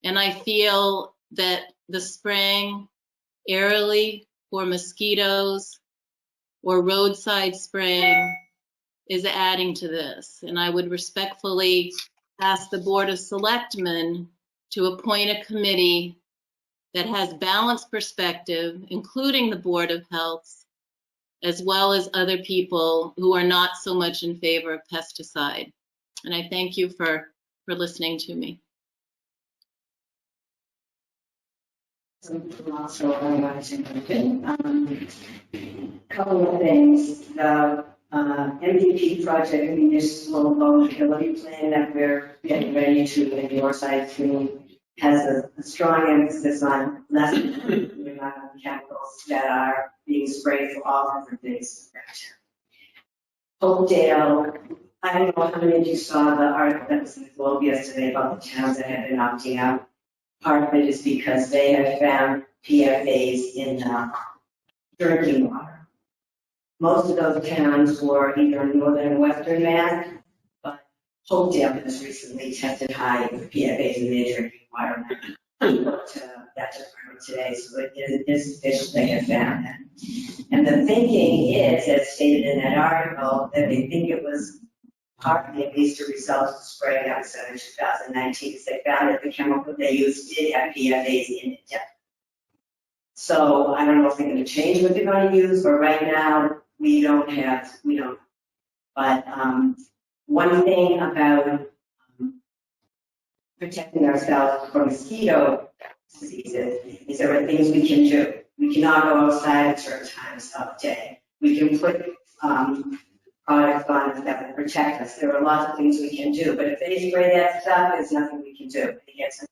And I feel that the spraying aerially for mosquitoes or roadside spraying is adding to this. And I would respectfully ask the Board of Selectmen to appoint a committee that has balanced perspective, including the Board of Health, as well as other people who are not so much in favor of pesticide. And I thank you for listening to me. Also, I want to mention couple of things. The MVP project, municipal vulnerability plan that we're getting ready to endorse, I think, has a strong emphasis on lessening the amount of chemicals that are being sprayed for all different things. Hopedale I don't know how many of you saw the article that was in the Globe yesterday about the towns that have been opting out. Part of it is because they have found PFAs in drinking water. Most of those towns were either northern and western Mass, but Hopedale has recently tested high with PFAs in their drinking water. That just heard today, so it is official, they have found that. And the thinking is, as stated in that article, that they think it was partly at least a result of spraying episode in 2019, because they found that the chemical they used did have PFAs in it. So I don't know if they're going to change what they're going to use, but right now we don't. But one thing about protecting ourselves from mosquito diseases is there are things we can do. We cannot go outside at certain times of day. We can put products on us that will protect us. There are lots of things we can do, but if they spray that stuff, there's nothing we can do. It gets the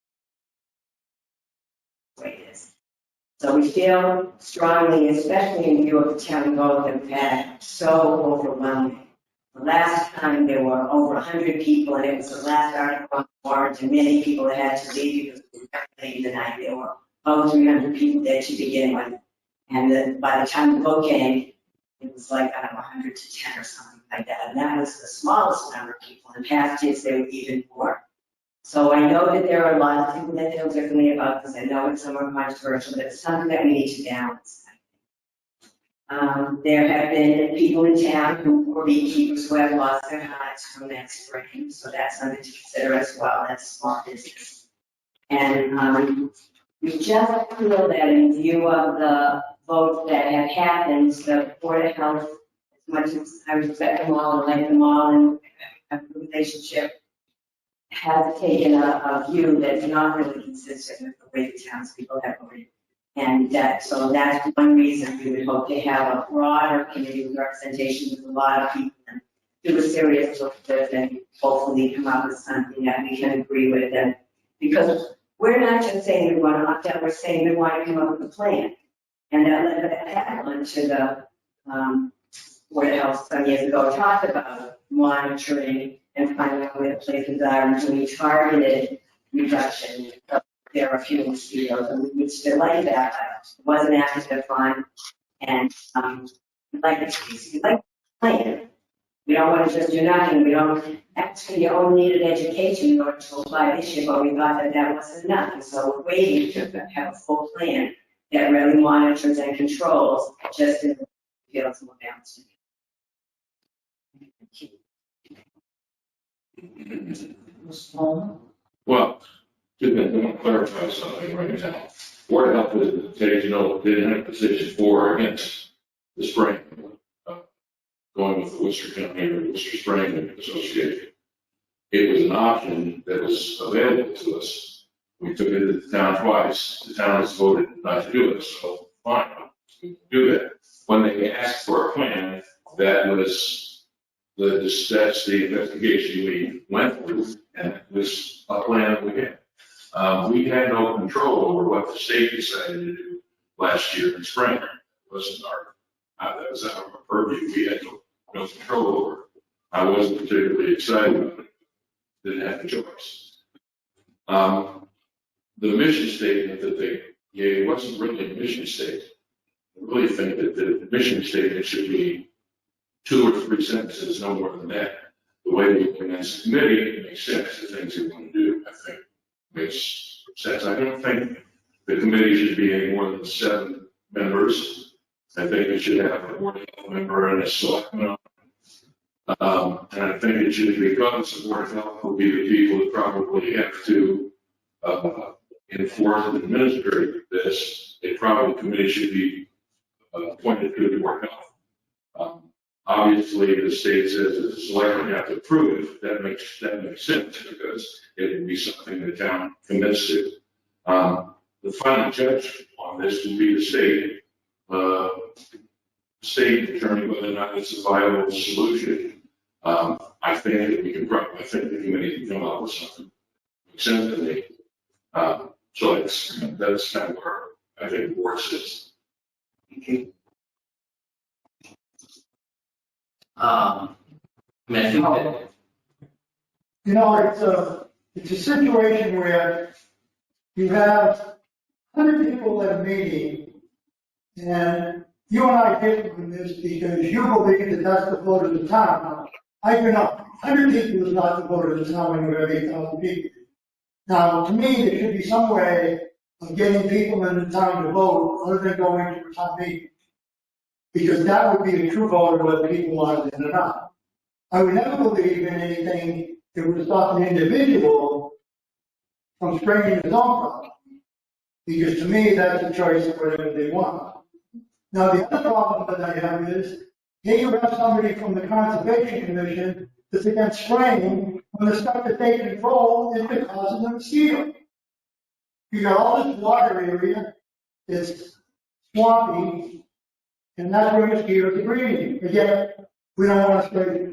way it is. So we feel strongly, especially in view of the town vote that we've had, so overwhelming. The last time there were over 100 people, and it was the last article on the warrant, and many people had to leave because we were late the night. There were over 300 people there to begin with. And then by the time the vote came, it was like, I don't know, 100 to 10 or something like that. And that was the smallest number of people. In past years, there were even more. So I know that there are a lot of people that feel differently about this. I know it's somewhat controversial, but it's something that we need to balance. There have been people in town who were beekeepers who have lost their hives from that spraying. So that's something to consider as well. That's small business. And we just feel that in view of the votes that have happened, the Board of Health, as much as I respect them all and like them all and have a relationship, has taken a view that's not really consistent with the way the townspeople have voted. And so that's one reason we would hope to have a broader community representation with a lot of people and do a serious look at it and hopefully come up with something that we can agree with. And because we're not just saying we want to opt out, we're saying we want to come up with a plan. And that happened to the Board of Health some years ago, talked about monitoring and finding out where the places are and doing targeted reduction of therapeutic mosquitoes, and we would still like that. It wasn't active on, and we'd like to plan. We don't want to just do nothing. We don't actually, you only needed education in order to apply this year, but we thought that that wasn't enough. And so we're waiting to have a full plan that really monitors and controls just in the fields more balanced. Well, to clarify something right now, Board of Health is saying, didn't have a position for or against the spraying, going with the Worcester County or Worcester Spraying Association. It was an option that was available to us. We took it to the town twice. The town has voted not to do it, so fine, do that. When they asked for a plan, that was that's the investigation we went through, and it was a plan that we had. We had no control over what the state decided to do last year in spring. It wasn't that was out of our purview. We had no control over it. I wasn't particularly excited about it. Didn't have a choice. The mission statement that they gave wasn't really a mission statement. I really think that the mission statement should be 2 or 3 sentences, no more than that. The way we commence the committee, it makes sense. The things we want to do, I think, makes sense. I don't think the committee should be any more than 7 members. I think it should have a board health member and a selectman. And I think it should be, because the Board of Health will be the people that probably have to enforce and administer this. A probably committee should be appointed to the Board of Health. Obviously, the state says that the selectmen have to approve it. That makes sense, because it would be something the town commits to. The final judge on this will be the state. State determining whether or not it's a viable solution. I think that we can probably, I think the committee can come up with something. Makes sense to me. So that's kind of where I think the board sits. Okay. I mean, I think that, You know, it's a situation where you have 100 people at a meeting, and you and I get on this because you believe that that's the vote of the town. I do not. 100 people is not the vote of the town when you have 8,000 people. Now, to me, there should be some way of getting people in the town to vote other than going to a town meeting. Because that would be a true vote of whether people are in or not. I would never believe in anything that would stop an individual from springing his own problem. Because to me, that's a choice of whatever they want. Now, the other problem that I have is, here you have somebody from the Conservation Commission that's against spraying when the stuff that they control is the cause of the mosquito. You got all this water area that's swampy, and that's where mosquitoes are breeding. And yet, we don't want to spray it.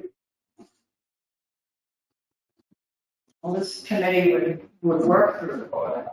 Well, this committee would work through the board.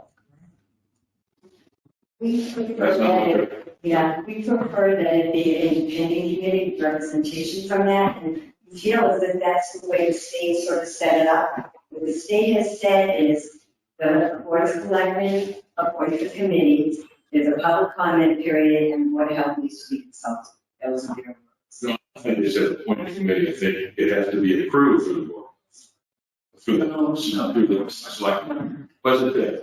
We prefer that, yeah, we prefer that it be an independent committee with representation from that, and we feel as if that's the way the state sort of set it up. What the state has said is the Board of Selectmen appoints the committees, there's a public comment period, and the Board of Health needs to be consulted. That was their words. No, I think it's a point of committee, I think it has to be approved through the board. Through the selectmen. Was it there?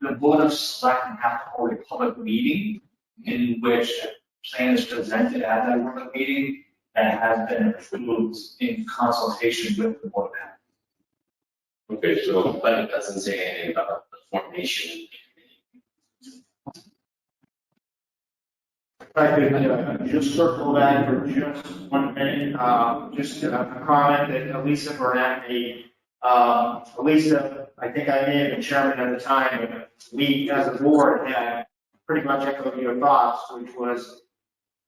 The Board of Selectmen have to hold a public meeting in which a plan is presented at that public meeting that has been approved in consultation with the Board of Health. Okay, so. but it doesn't say anything about the formation. If I could just circle back for just 1 minute, just a comment that Elisa Burnett made. Elisa, I think I may have been chairman at the time, but we as a board had pretty much echoed your thoughts, which was,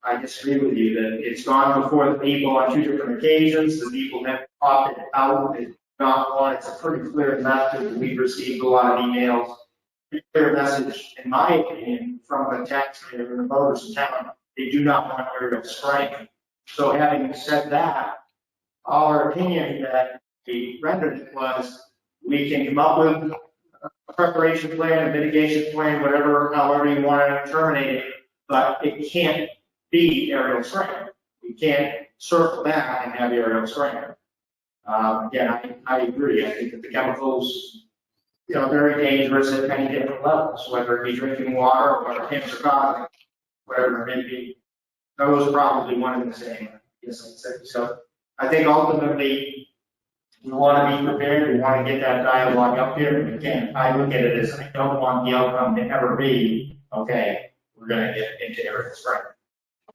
I disagree with you, that it's gone before the people on 2 different occasions, the people have opted out, it's not one, it's a pretty clear message, we've received a lot of emails. Clear message, in my opinion, from the taxpayer and the voters in town, they do not want aerial spraying. So having said that, our opinion that we rendered was, we can come up with a preparation plan, a mitigation plan, whatever, however you want to terminate it, but it can't be aerial spraying. We can't circle back and have aerial spraying. Again, I agree. I think that the chemicals, very dangerous at many different levels, whether it be drinking water or cancer causing, whatever it may be. Those are probably one and the same. Yes, I'd say. So I think ultimately we want to be prepared. We want to get that dialogue up here. And again, I look at it as I don't want the outcome to ever be, okay, we're going to get into aerial spraying.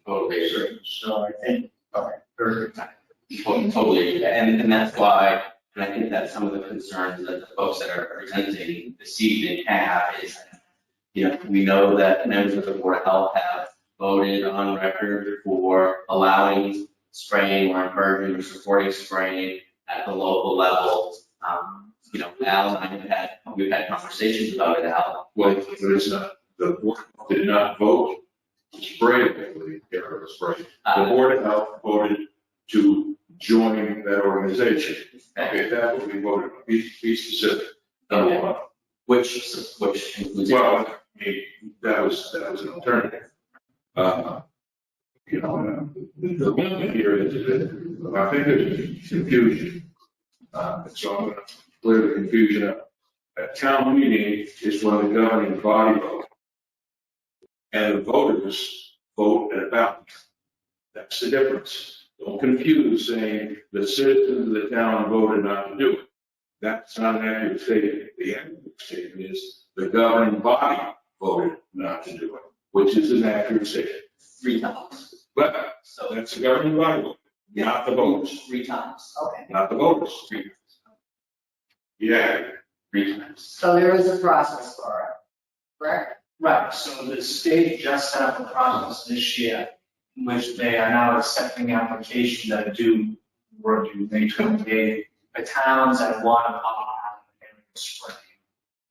Totally agree. So I think, okay, very good time. Totally, and that's why, and I think that some of the concerns that the folks that are presenting this evening have is, we know that members of the Board of Health have voted on record for allowing spraying or encouraging or supporting spraying at the local level. Al and I we've had conversations about it, Al. Well, it's not, the board did not vote to spray the aerial spray. The Board of Health voted to join that organization. Okay, that's what we voted on. Be specific. Okay. Which includes. Well, I mean, that was an alternative. The one thing here is that I think there's confusion. So I'm going to clear the confusion up. A town meeting is when the governing body votes. And the voters vote at a ballot. That's the difference. Don't confuse saying the citizens of the town voted not to do it. That's not an accurate statement. The accurate statement is the governing body voted not to do it, which is an accurate statement. 3 times. But so that's the governing body vote, not the voters. 3 times. Okay. Not the voters. 3 times. Yeah. 3 times. So there is a process for it, correct? Right, so the state just set up a process this year in which they are now accepting applications that do work. They took the towns that want to have aerial spraying.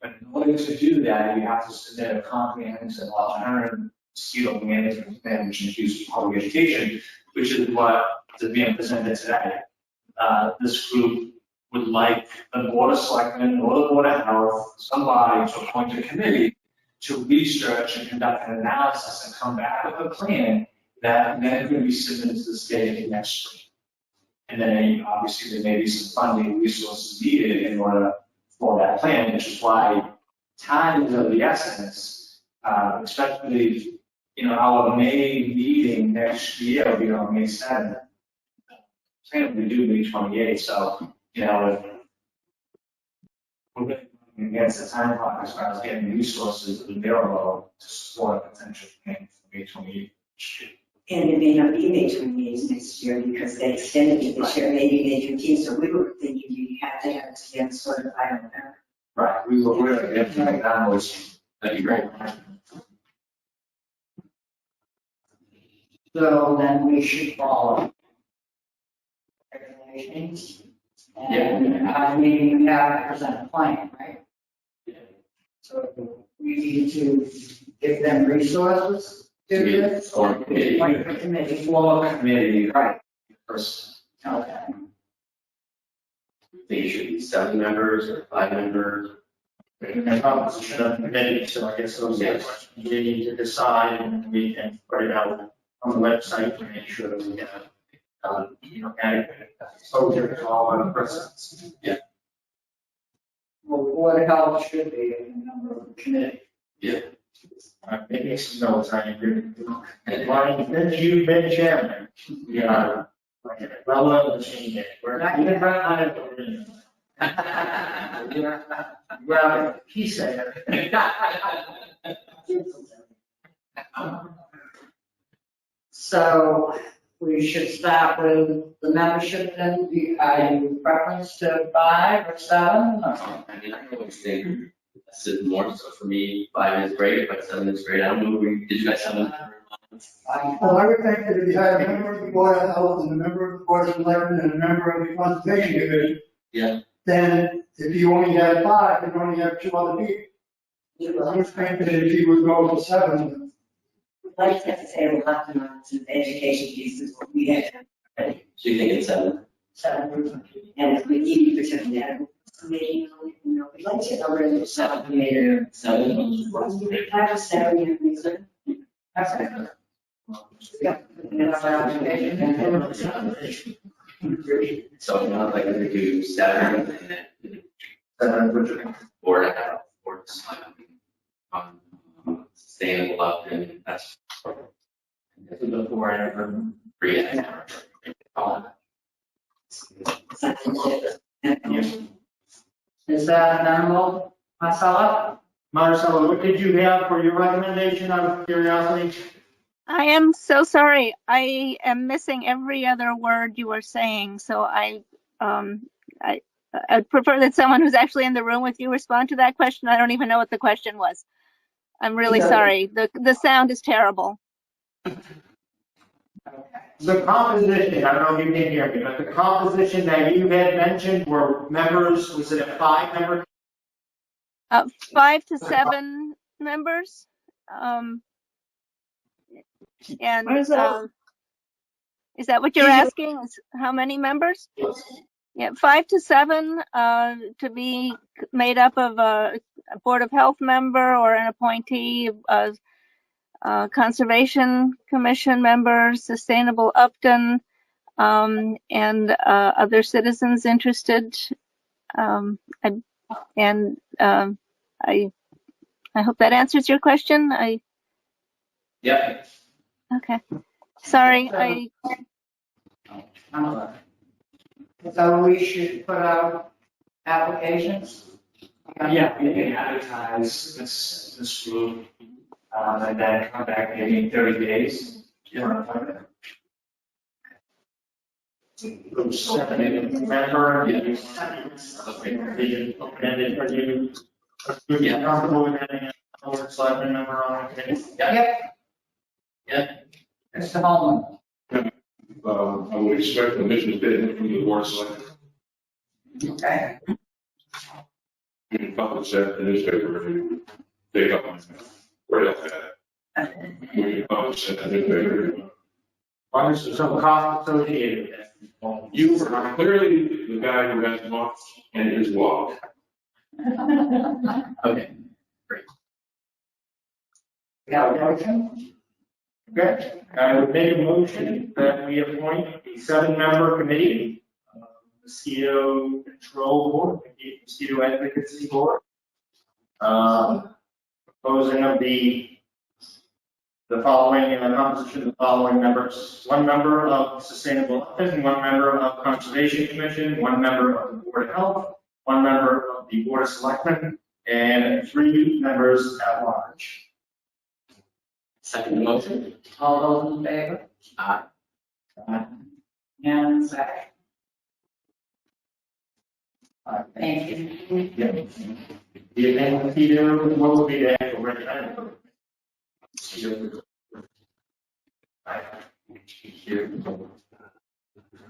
But in order to do that, you have to submit a comprehensive alternative mosquito management plan, which includes public education, which is what to being presented today. This group would like the Board of Selectmen or the Board of Health, somebody to appoint a committee to research and conduct an analysis and come back with a plan that then can be submitted to the state next spring. And then obviously there may be some funding resources needed in order for that plan, which is why time is of the essence, especially, our May meeting next year will be on May 7th. Plan we do May 28th, so, if we're going against the time clock as far as getting resources available to support a potential plan for May 28th. And it may not be May 28th next year because they extended it this year, maybe May 15th, so we were thinking you have to have it together sort of, I don't know. Right, we will really have to make that motion. That'd be great. So then we should follow regulations. And our meeting, we have to present a plan, right? So we need to give them resources to do this? Or committee. Like a committee. Form a committee, Right. first. Okay. I think it should be 7 members or 5 members. And composition of committee, so I guess those are the questions you need to decide, and we can put it out on the website to make sure that we have, adequate exposure to all of the persons. Well, Board of Health should be a member of the committee. Yeah. Maybe some notes, I agree with you. Martin, since you've been chairman, well, change it. We're not even running out of it. Well, he said. So we should start with the membership then. Are you preference to 5 or 7? I mean, I always think that's it more, so for me, 5 is great, but 7 is great. I don't know, did you guys have a? Well, I would think that if you had a member of the Board of Health and a member of the Board of Selectmen and a member of the Conservation Commission, Yeah. then if you only had 5, you'd only have 2 other people. I would think that if you would go to 7, I'd like to say we'll have to know some education pieces, what we have. So you think it's 7? 7, and if we keep it to that, maybe, we'd like to know where 7 maybe. 7? 5 or 7, reason. Okay. Yeah. So not like we do 7 or on sustainable up, and that's before I ever breathe. Is that amenable, Marcella? Marcella, what did you have for your recommendation out of curiosity? I am so sorry. I am missing every other word you are saying. So I'd prefer that someone who's actually in the room with you respond to that question. I don't even know what the question was. I'm really sorry. The sound is terrible. The composition, I don't know if you can hear me, but the composition that you had mentioned were members, was it a 5-member? 5 to 7 members. And is that what you're asking? Is how many members? Yeah, 5 to 7 to be made up of a Board of Health member or an appointee, Conservation Commission member, Sustainable Upton, and other citizens interested. I hope that answers your question. Yeah. Okay. Sorry, So we should put out applications? Yeah, we can advertise this group, and then come back maybe in 30 days. Member, you comfortable with having a Board of Selectmen member on the committee? Yeah. Mr. Holman? I would expect a mission statement from the Board of Selectmen. Okay. Publish that in the newspaper. Take up on that. Right off that. We can publish that in the newspaper. long as there's some cost associated with it. You are clearly the guy who has mocked and his walk. Okay. Got a motion? Okay, I would make a motion that we appoint a 7-member committee, mosquito control board, mosquito advocacy board. Proposing of the following, composition of the following members: 1 member of Sustainable Office, 1 member of Conservation Commission, 1 member of the Board of Health, 1 member of the Board of Selectmen, and 3 members at large. Second motion. All those in favor? Aye. And second. Thank you. Yeah. Do you think Peter, what would be the actual recommendation?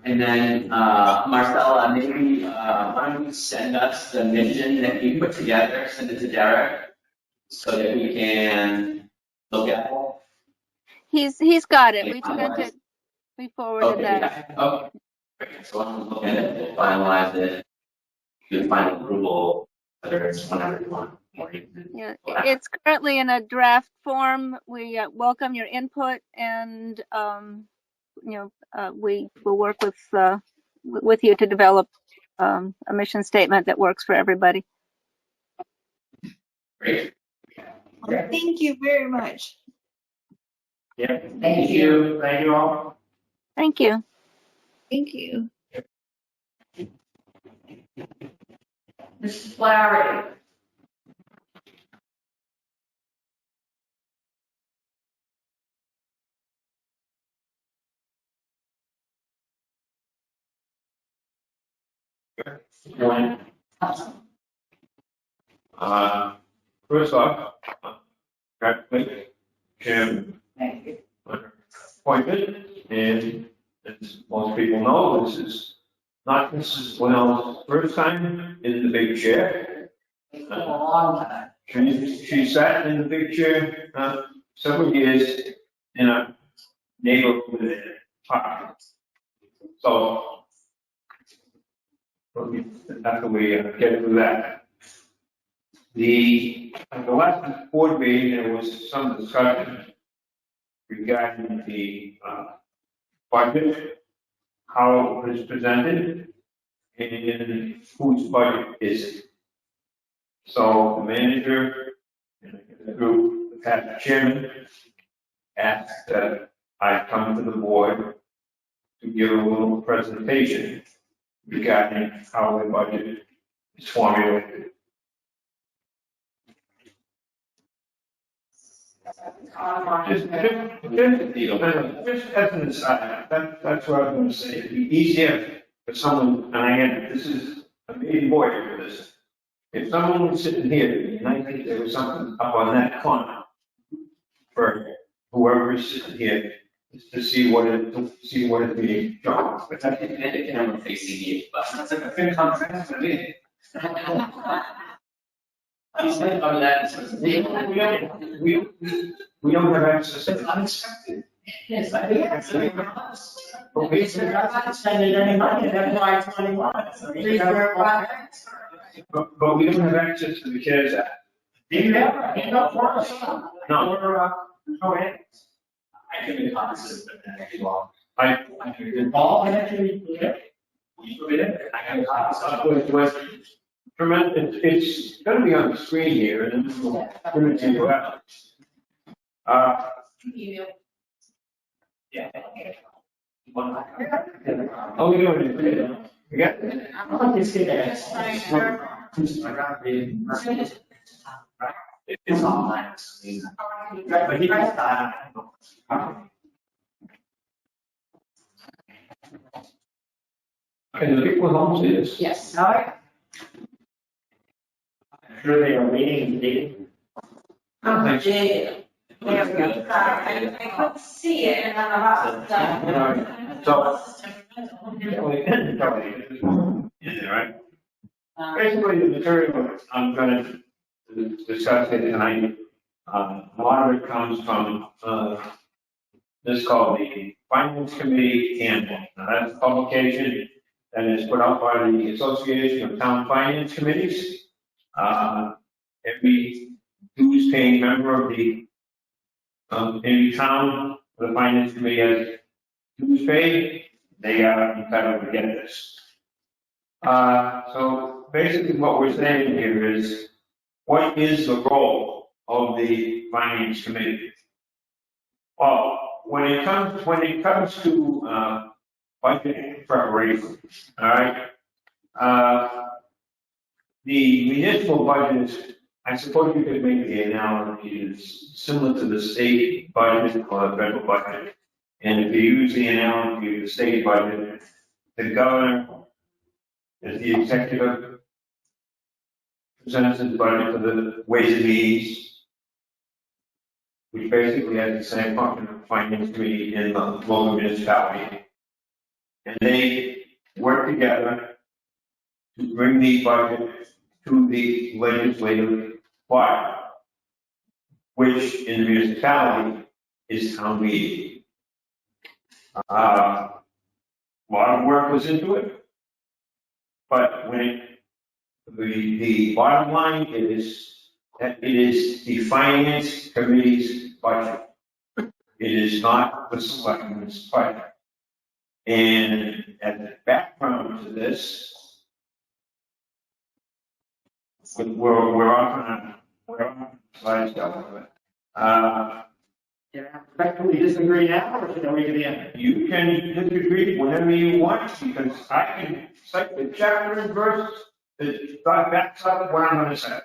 And then, Marcella, maybe, why don't you send us the mission that you put together, send it to Derek, so that we can look at it? He's got it. We sent it. We forwarded Okay, that. yeah. Okay. So I'm looking at it, we'll finalize it, do final approval, whether it's whenever you want. Yeah, it's currently in a draft form. We welcome your input, and we will work with you to develop a mission statement that works for everybody. Great. Thank you very much. Yeah, thank you. Thank you all. Thank you. Thank you. Mrs. Flaherty. First off, congratulations, Jim. Thank you. Appointment, and as most people know, this is Mrs. Winnell's first time in the big chair. It's been a long time. She sat in the big chair several years in a neighborhood park. So after we get through that. At the last board meeting, there was some discussion regarding the budget, how it was presented, and whose budget is it. So the manager and the group, the chairman, asked that I come to the board to give a little presentation regarding how the budget is formulated. Just as an aside, that's what I was going to say. It'd be easier for someone, and again, this is a big boy for this. If someone was sitting here, and I think there was something up on that corner for whoever is sitting here, is to see what it being shown. But I think the camera facing you, but it's like a FinCom transfer meeting. We don't have access. It's unexpected. Yes, I think it's but we said, I'm not spending any money in FY21. So please verify. But we don't have access to the CARES Act. Do you have? No, No. no hands. I can be conscious of that as well. I All actually, yeah. We put it in. I got tremendous. It's going to be on the screen here, and then we'll bring it to you out. Yeah. Oh, we don't need to. We got it. I'm going to say that. It's online. But he And the big one almost is. Yes. All right. Sure they are meeting. I don't think so. Yeah. There we go. I couldn't see it and Right. Basically, the material I'm going to discuss it tonight, a lot of it comes from this called the Finance Committee handbook. Now, that's a publication that is put out by the Association of Town Finance Committees. Every dues-paying member of the any town, the Finance Committee has dues paid, they are entitled to get this. So basically what we're saying here is, what is the role of the Finance Committee? Well, when it comes to budget preparation, all right, the municipal budget, I suppose you could make the analogy, is similar to the state budget or the federal budget. And if you use the analogy of the state budget, the governor is the executive, presents his budget to the Ways and Means, which basically has the same function of Finance Committee in the local municipality. And they work together to bring the budget to the legislative body, which in the municipality is town meeting. A lot of work was into it, but when the bottom line is that it is the Finance Committee's budget. It is not the Selectmen's budget. And as a background to this, we're on slide stuff. Can I respectfully disagree now, or should we get in? You can disagree whenever you want, because I can cite the chapter and verse that backs up what I'm going to say.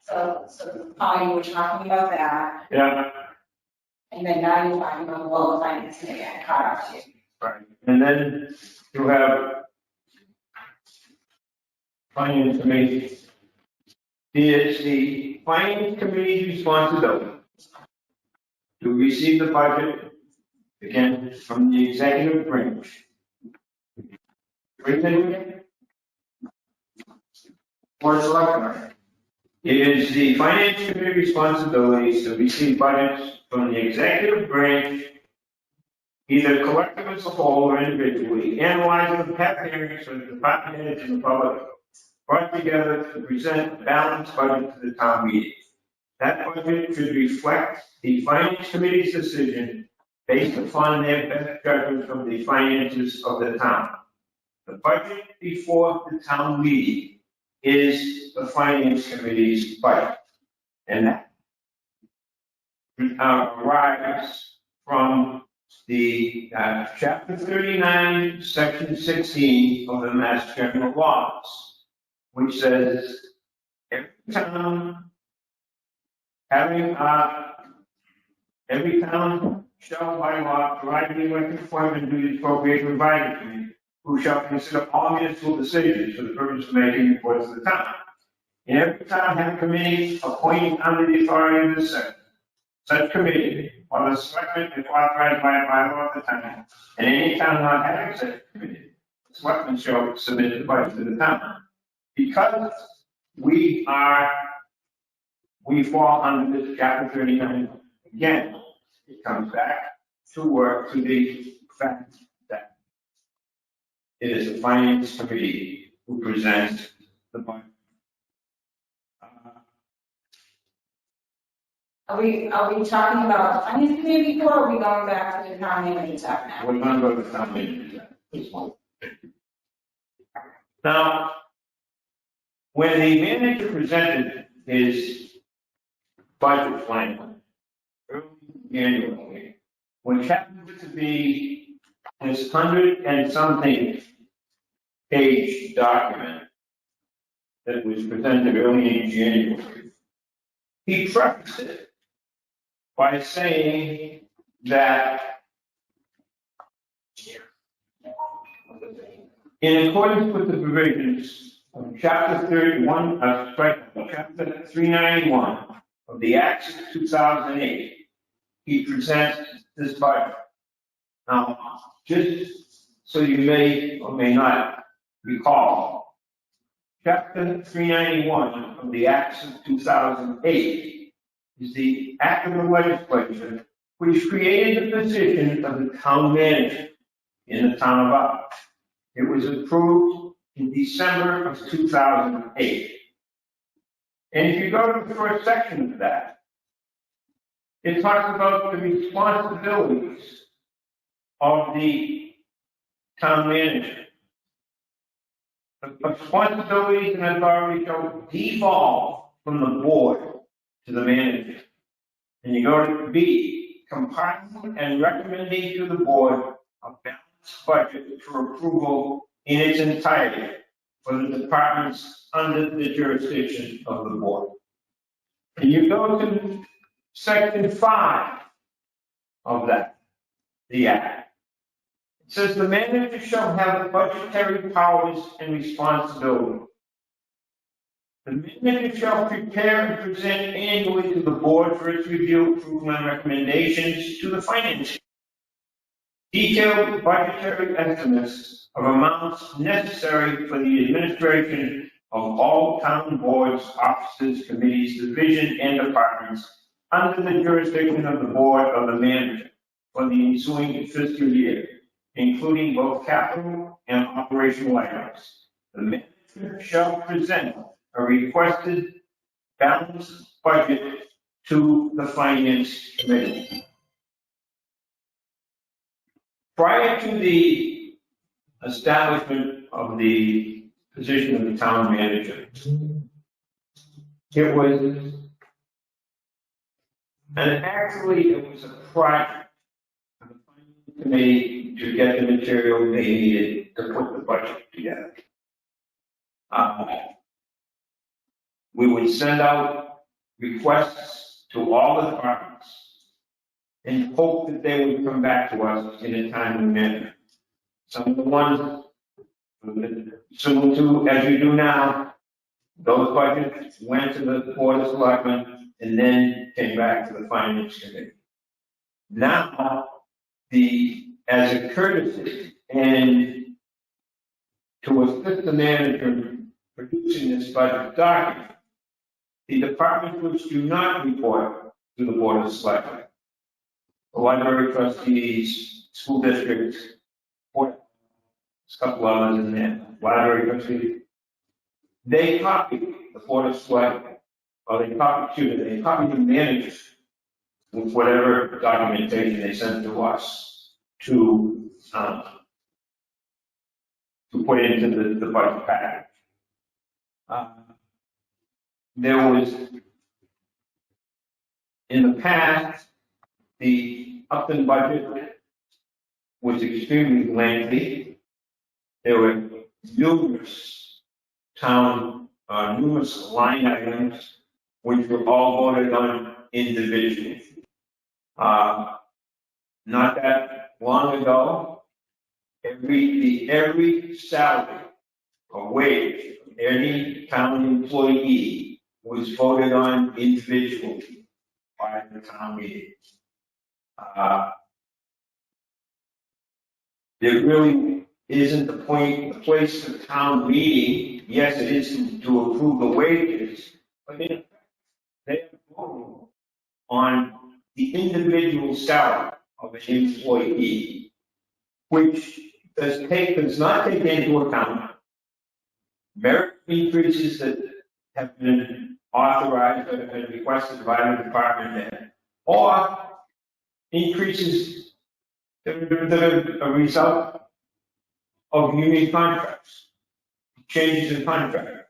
So Paul, you were talking about that, Yeah, and then now you're talking about the local finance committee. I caught up to you. right. And then you have Finance Committee. It's the Finance Committee's responsibility to receive the budget, again, from the executive branch. Or Selectmen. It is the Finance Committee responsibility to receive budgets from the executive branch, either collective as a whole or individually, analyze them, have hearings with the department heads and the public, brought together to present a balanced budget to the town meeting. That budget should reflect the Finance Committee's decision based upon their best judgment from the finances of the town. The budget before the town meeting is the Finance Committee's budget. And that arrives from the Chapter 39, Section 16 of the Mass General Laws, which says every town shall by law provide the elected appointment duties appropriate provided to me, who shall consider all municipal decisions for the purpose of making reports to the town. And every town have a committee appointed under the authority of the section. Such committee, or the selectmen, if authorized by a bylaw of the town, and any town not having such a committee, the selectmen shall submit the budget to the town. Because we fall under this Chapter 39, again, it comes back to work to the fact that it is the Finance Committee who presents the budget. Are we talking about the finance committee before, or are we going back to the town manager's act now? We're going to go to the town manager. Now, when the manager presented his budget plan early January, which happened to be this 100 and something page document that was presented early in January, he prefaced it by saying that in accordance with the provisions of Chapter 391 of the Acts of 2008, he presents this budget. Now, just so you may or may not recall, Chapter 391 of the Acts of 2008 is the act of the legislature which created the position of the town manager in the town of Upton. It was approved in December of 2008. And if you go to the first section of that, it talks about the responsibilities of the town manager. The responsibilities and authority shall devolve from the board to the manager. And you go to B, compiling and recommending to the board a balanced budget for approval in its entirety for the departments under the jurisdiction of the board. And you go to section 5 of that, the act. It says the manager shall have budgetary powers and responsibility. The manager shall prepare and present annually to the board for its review, approval, and recommendations to the finance. Detailed budgetary estimates of amounts necessary for the administration of all town boards, offices, committees, divisions, and departments under the jurisdiction of the board of the manager for the ensuing fiscal year, including both capital and operational items. The manager shall present a requested balanced budget to the finance committee. Prior to the establishment of the position of the town manager, it was, and actually it was a project of the finance committee to get the material they needed to put the budget together. We would send out requests to all the departments and hope that they would come back to us in a timely manner. Some of the ones, similar to as you do now, those budgets went to the Board of Selectmen and then came back to the Finance Committee. Now, as a courtesy and to assist the manager in producing this budget document, the departments which do not report to the Board of Selectmen, the library trustees, school districts, there's a couple others in there, library trustees, they copy the Board of Selectmen, or they copy the managers with whatever documentation they send to us to put into the budget package. There was, in the past, the Upton budget was extremely lengthy. There were numerous numerous line items which were all voted on individually. Not that long ago, every salary or wage of any town employee was voted on individually by the town meeting. There really isn't the place of town meeting. Yes, it is to approve the wages, but in effect, they have voted on the individual salary of an employee, which does not take into account merit increases that have been authorized, that have been requested by the department head, or increases that are a result of union contracts, changes in contract.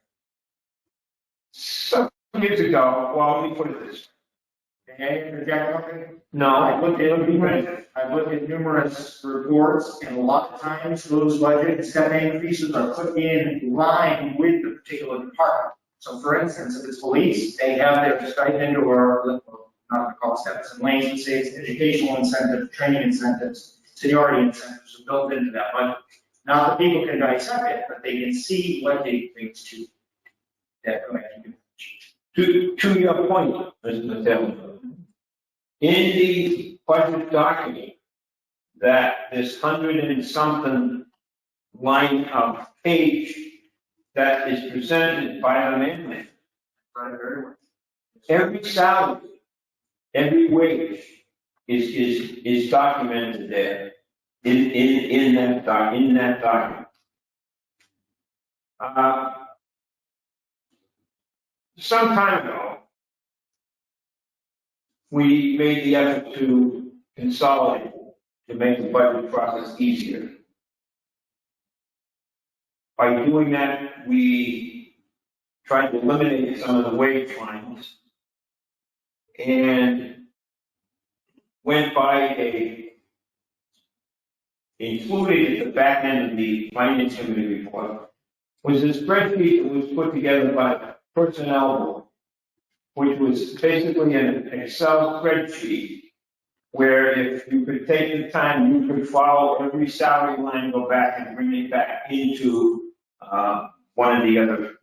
Some years ago, well, let me put it this way. No, I've looked at numerous reports, and a lot of times those budget step increases are put in line with the particular department. So for instance, if it's police, they have their stipend or not the cost steps and lanes, and say it's educational incentives, training incentives, seniority incentives are built into that budget. Not that people can dissect it, but they can see what they bring to that. To your point, Mr. Taylor, in the budget document, that this 100 and something line of page that is presented by the manager, every salary every wage is documented there in that document. Some time ago, we made the effort to consolidate to make the budget process easier. By doing that, we tried to eliminate some of the wage lines and went by included at the back end of the finance committee report was a spreadsheet that was put together by personnel board, which was basically an Excel spreadsheet where if you could take the time, you could follow every salary line, go back and bring it back into one of the other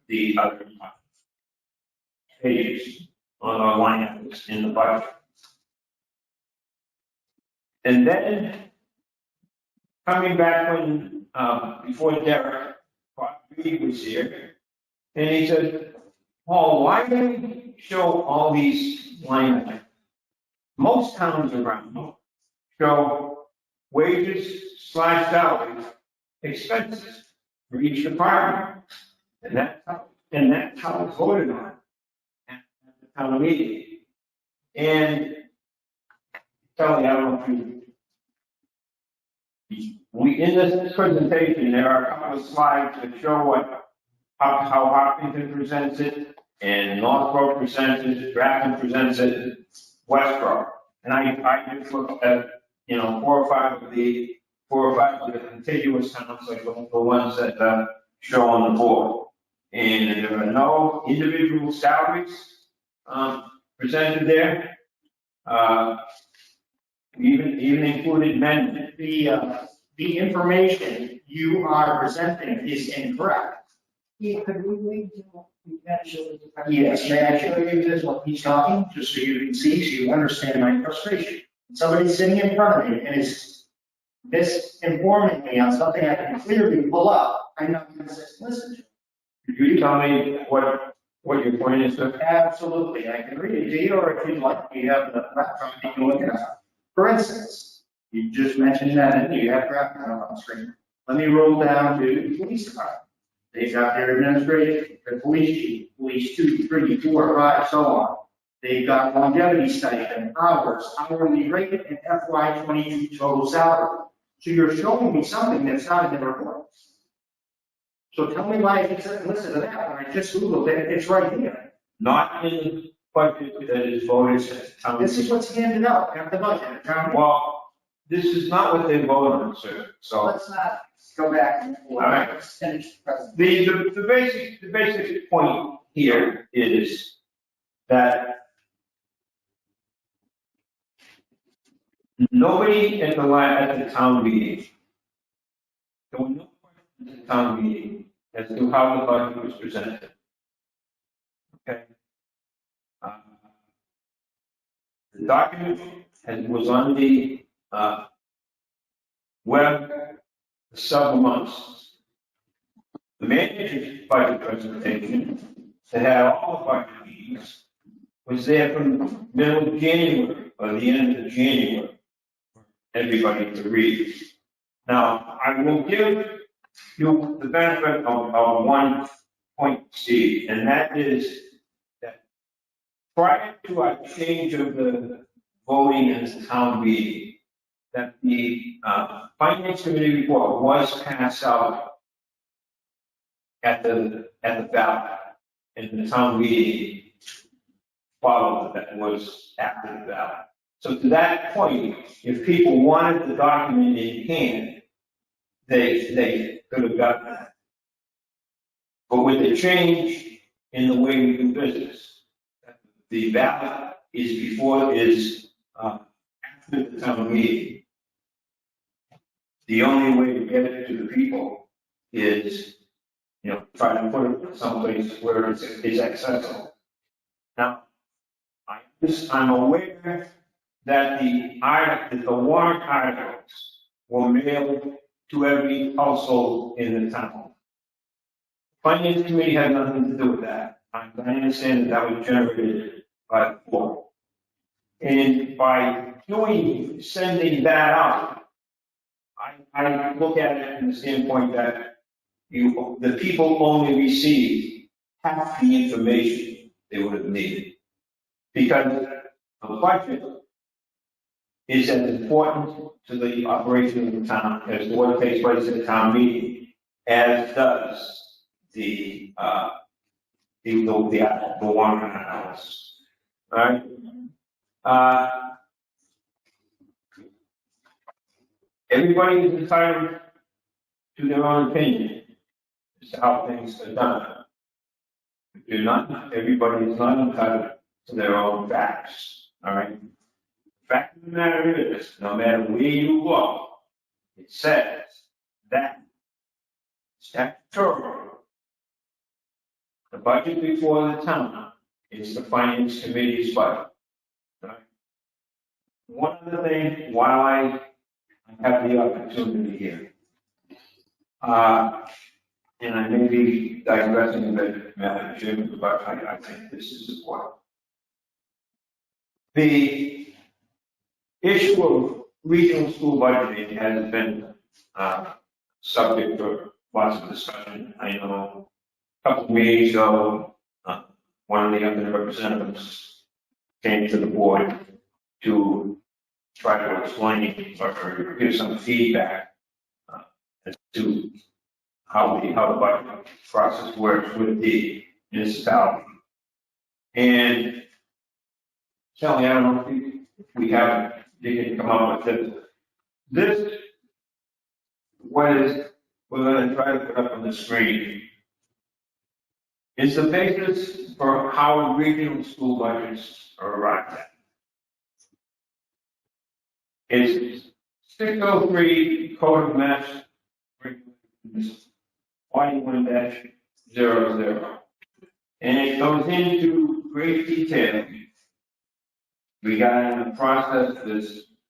pages on our line items in the budget. And then coming back when before Derek Reed was here, and he said, "Paul, why do we show all these line items? Most towns around show wages, salaries, expenses for each department, and that's how it's voted on at the town meeting." And Kelly, I don't know if in this presentation, there are a couple of slides that show how Hopkinton presents it, and Northbrook presents it, Grafton presents it, Westbrook. And I just looked at, 4 or 5 of the contiguous towns, like the ones that show on the board. And there are no individual salaries presented there. Even included men. The information you are presenting is incorrect. Yeah, could we wait till we actually? Yes, may I show you this, what he's talking, just so you can see, so you understand my frustration. Somebody's sitting in front of me and is misinforming me on something I can clearly pull up. I'm not going to listen to. Could you tell me what your point is, sir? Absolutely, I can read it to you, or if you'd like, we have the laptop, you can look it up. For instance, you just mentioned that, and you have graphics on the screen. Let me roll down to the police department. They've got their administrative, the police chief, police 2, 3, 4, 5, so on. They've got longevity stipend, hours, hourly rate, and FY22 total salary. So you're showing me something that's not in the report. So tell me why it's listed to that when I just Googled it, it's right here. Not in the budget that is voted at town. This is what's handed out at the budget. Well, this is not what they voted on, sir. So Let's not go back and forth. All right. Let's finish the presentation. the basic point here is that nobody at the town meeting, there were no questions at the town meeting as to how the budget was presented. Okay. The document was on the web for several months. The manager's budget presentation that had all the budget meetings was there from middle of January or the end of January for everybody to read. Now, I will give you the benefit of one point, Steve, and that is that prior to our change of the voting in the town meeting, that the finance committee report was passed out at the ballot, and the town meeting followed that was after the ballot. So to that point, if people wanted the document in hand, they could have gotten that. But with the change in the way we do business, the ballot is after the town meeting. The only way to get it to the people is, try to put it someplace where it's accessible. Now, I'm aware that the warrant articles were mailed to every household in the town. Finance committee had nothing to do with that. I understand that was generated by the board. And by sending that out, I look at it from the standpoint that the people only receive half the information they would have needed. Because the budget is as important to the operation of the town as what takes place at the town meeting, as does the warrant analysis. All right? Everybody is entitled to their own opinion as to how things are done. Everybody is not entitled to their own facts. All right? The fact of the matter is, no matter where you look, it says that statutorily, the budget before the town is the finance committee's budget. Right? One other thing, while I have the opportunity here, and I may be digressing a bit, Madam Chairman, but I think this is important. The issue of regional school budgeting has been subject for lots of discussion. I know a couple of meetings ago, one of the other representatives came to the board to try to explain or give some feedback as to how the budget process works with the municipality. And Kelly, I don't know if we haven't, you can come up with this. This, what is, we're going to try to put up on the screen, is the basis for how regional school budgets are arrived at. It's 603 Code of Mass Regulations 41-00. And it goes into great detail regarding the process of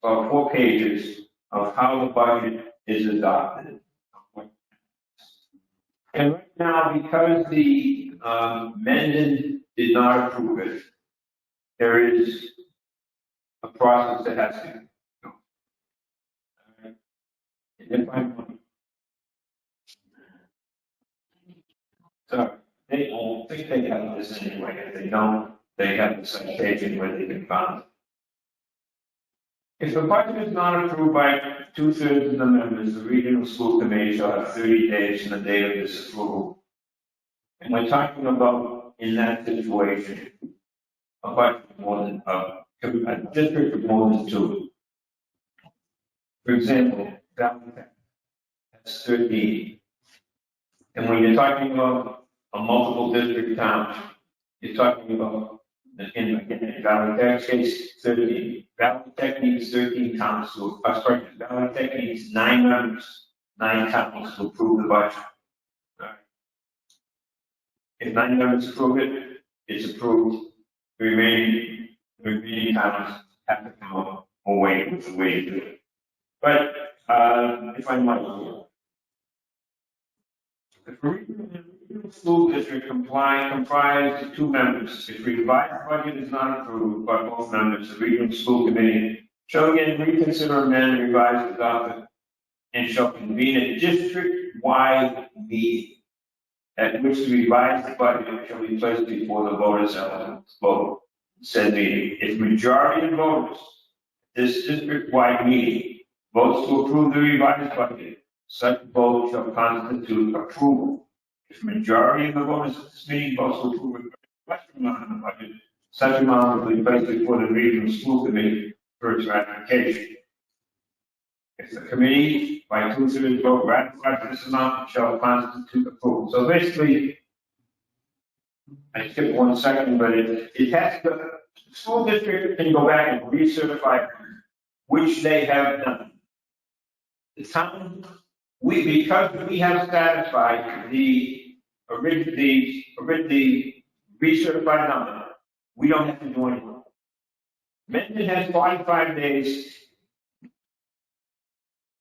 about 4 pages of how the budget is adopted. And right now, because the Mendon did not approve it, there is a process that has to go. And if I'm, so they all think they have this anyway. If they don't, they have the citation where they can find it. If the budget is not approved by 2/3 of the members, the regional school committee shall have 30 days from the date of disapproval. And we're talking about, in that situation, a budget more than a district of more than 2. For example, that's 13. And when you're talking about a multiple district town, you're talking about, in Valley Tech's case, 13. Valley Tech needs 13 towns to, Valley Tech needs 9 members, 9 towns to approve the budget. Right. If 9 members approve it, it's approved. The remaining towns have to come up away with the way to do it. But if I might, the regional school district comprised of 2 members. If the revised budget is not approved by both members, the regional school committee shall again reconsider, amend, revise, adopt, and shall convene a district-wide meeting at which the revised budget shall be placed before the voters vote. Said meeting. If majority of voters, this district-wide meeting votes to approve the revised budget, such vote shall constitute approval. If majority of the voters at this meeting votes to approve a lesser amount of the budget, such amount will be placed before the regional school committee for its ratification. If the committee by 2/3 vote ratifies this amount, it shall constitute approval. So basically, I skipped 1 second, but it has to, the school district can go back and recertify, which they have done. The town, because we have satisfied the recertified number, we don't have to do anything. Mendon has 45 days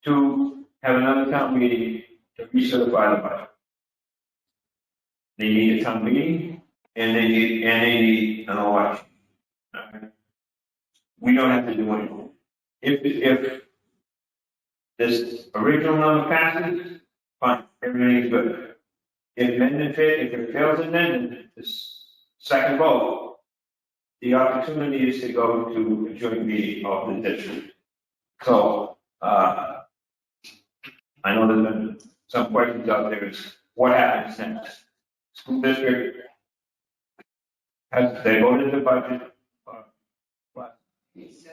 to have another town meeting to recertify the budget. They need a town meeting and they need an election. we don't have to do anything. If this original number passes, fine, everything's good. If it fails amendment, this second vote, the opportunity is to go to a joint meeting of the district. So, I know there's been some questions out there, is what happens next? School district they voted the budget,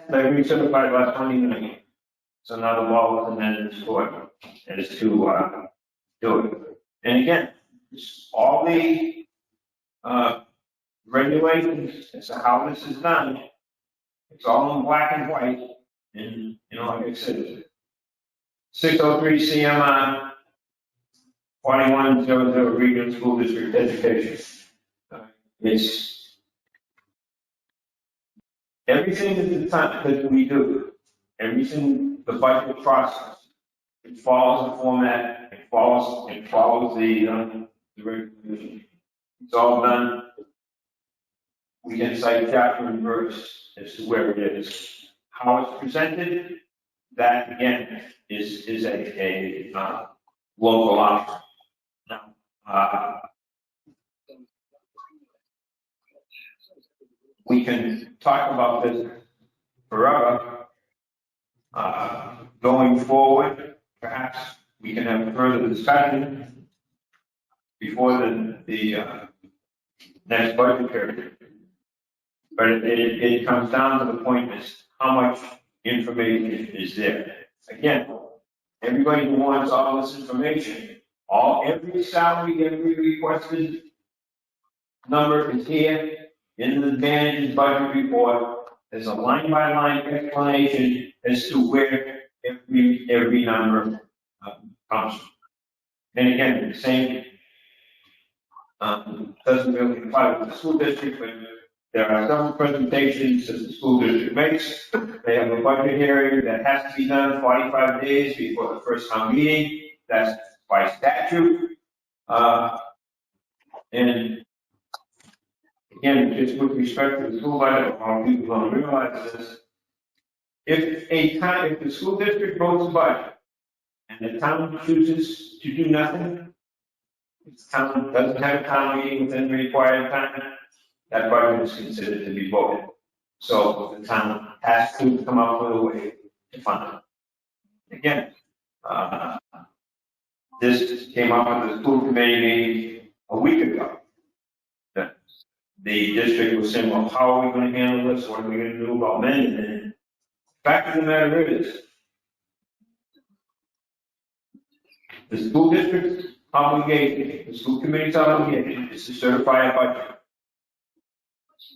they recertified last Monday night. So now the ball is in the court, and it's to do it. And again, all the regulations as to how this is done, it's all in black and white. And, like I said, 603 CMR 4100 Regional School District Education. It's everything that we do, everything, the budget process, it follows the format, it follows the regulation. It's all done. We can cite chapter and verse as to where it is. How it's presented, that again is a local option. Now, we can talk about this forever. Going forward, perhaps we can have further discussion before the next budget period. But it comes down to the point is how much information is there. Again, everybody who wants all this information, every salary, every requested number is here in the manager's budget report. There's a line-by-line explanation as to where every number comes from. And again, the same doesn't really apply with the school district, but there are several presentations that the school district makes. They have a budget hearing that has to be done 45 days before the first town meeting. That's by statute. And again, just with respect to the school budget, all people don't realize this. If the school district votes a budget and the town chooses to do nothing, if the town doesn't have a town meeting within the required time, that budget is considered to be voted. So the town has to come up with a way to fund it. Again, this came up at the school committee meeting a week ago. The district was saying, well, how are we going to handle this? What are we going to do about men? And the fact of the matter is, the school district's obligation, the school committee's obligation is to certify a budget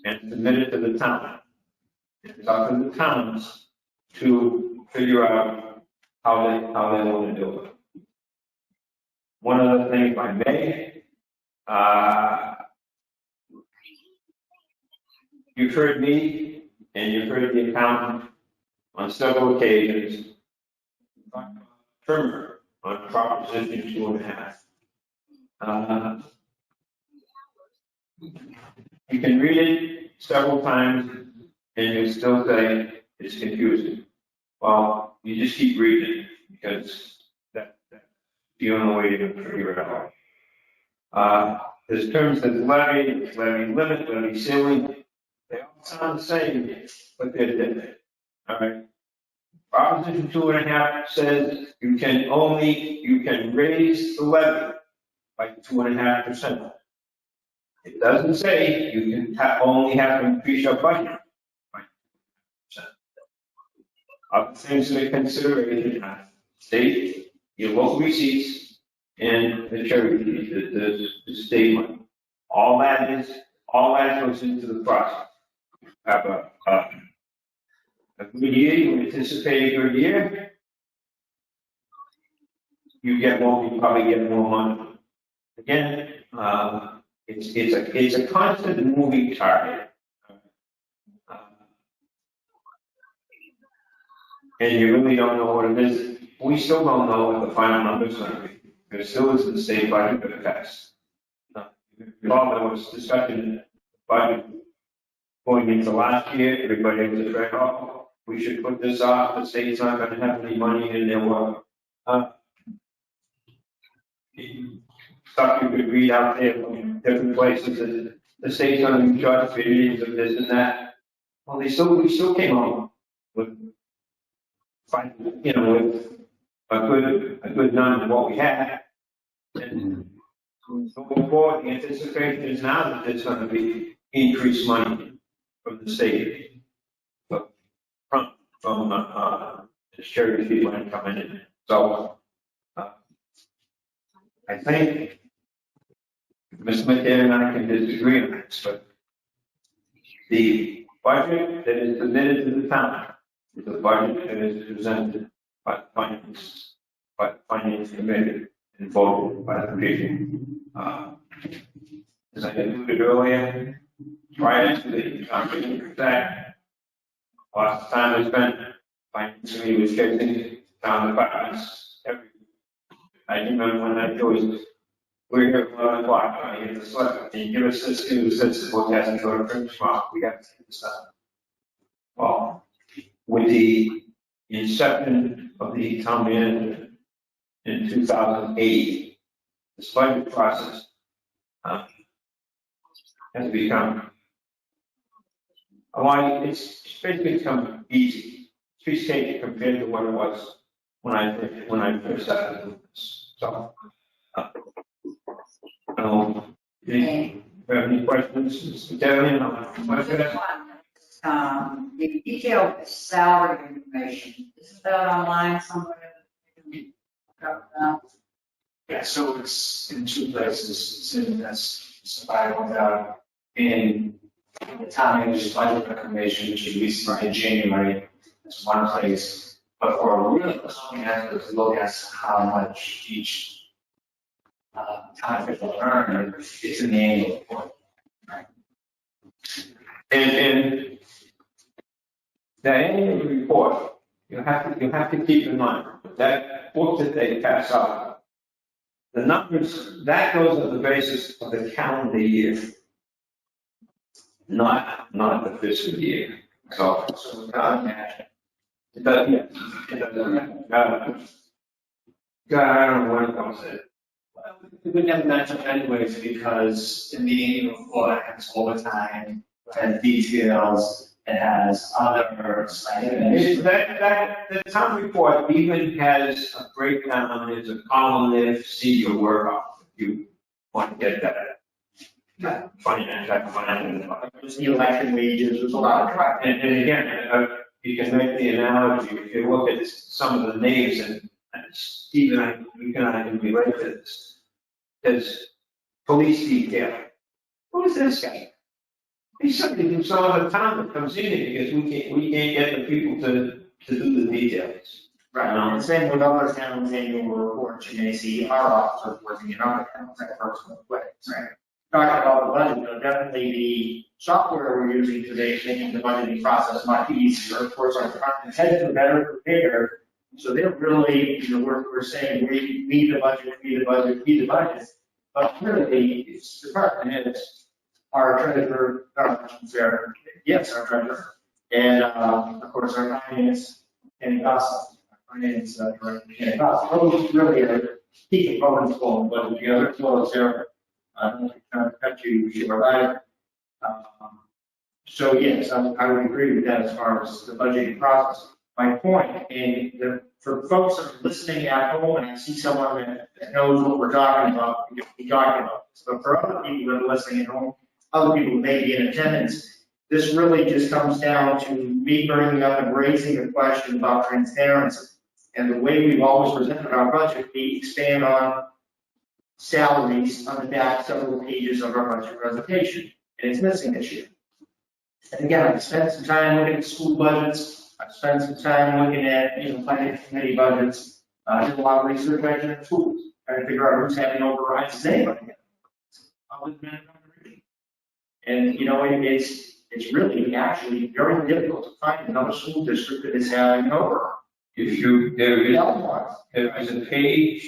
and submit it to the town. It's up to the towns to figure out how they want to do it. One other thing, if I may, you've heard me and you've heard the accountant on several occasions firmer on Proposition 2.5. You can read it several times and you still say it's confusing. Well, you just keep reading because that's the only way to figure it out. There's terms that levy limit, levy ceiling. They all sound the same, but they're different. All right. Proposition 2.5 says you can raise the levy by 2.5%. It doesn't say you can only have to increase your budget by 2%. Other things to consideration are state, your local receipts, and the charity, the state money. All that goes into the process. Have a good year, you anticipate a good year, you probably get more money. Again, it's a constant moving target. And you really don't know what it is. We still don't know what the final number is going to be. There still isn't the state budget that passed. There was discussion budget going into last year, everybody was afraid, oh, we should put this off, the state's not gonna have any money in their work. Stuff you could read out there from different places, that the state's gonna be charged billions of this and that. Well, we still came up with, with a good number of what we had. And going forward, the anticipation is now that there's gonna be increased money from the state. From the charity fee money coming in. So, I think Ms. McCann and I can disagree on this, but the budget that is submitted to the town is a budget that is presented by the finance committee and voted by the people. As I alluded earlier, prior to the Comprehensive Act, lots of time was spent finance committee was fixing town departments. I remember when I was, we were here at 11 o'clock, I hit the select, and give us this, give us this, we'll have to go to print tomorrow, we got to take this up. Well, with the inception of the town manager in 2008, this budget process has become a lot, it's basically become easy, piece of cake compared to what it was when I first started doing this. So, do you have any questions, Mr. Devian? The detailed salary information, isn't that online somewhere? Yeah, so it's in two places. It's in this file in the town manager's budget recommendation, which is released in January. It's one place. But for a real comprehensive look at how much each town official earned, it's in the annual report. Right? And the annual report, you have to keep in mind that book that they pass out, the numbers that goes on the basis of the calendar year, not the fiscal year. So it doesn't, I don't know what it comes in. We never mentioned anyways because in the annual report it has overtime, it has details, it has other stipends. The town report even has a breakdown, there's a column there, see your work off, if you want to get that. Finance, The election wages, there's a lot of crap. And again, you can make the analogy, if you look at some of the names, and Steve and I, we can relate to this. There's police detail. Who is this guy? He's somebody from some other town that comes in here because we can't get the people to do the details. Right, and same with other towns' annual reports, you may see our officers working in other towns, that works both ways, right? Talking about the budget, though, definitely the software we're using today is making the budgeting process much easier. Of course, our department heads are better prepared, so they're really, we're saying we need the budget, but really, it's department heads, our treasurer, yes, our treasurer, and of course, our finance and finance director and those really are key components of the budget together, as well as their cut you, you're right. So yes, I would agree with that as far as the budgeting process. My point, and for folks that are listening at home, and I see someone that knows what we're talking about, we talking about this. But for other people that are listening at home, other people who may be in attendance, this really just comes down to me bringing up and raising a question about transparency. And the way we've always presented our budget, we expand on salaries on the back several pages of our budget presentation, and it's missing this year. And again, I've spent some time looking at school budgets. I've spent some time looking at, finance committee budgets. I did a lot of research actually in schools, trying to figure out who's having overrides as anybody. And, it's really actually very difficult to find another school district that is having an override. There is a page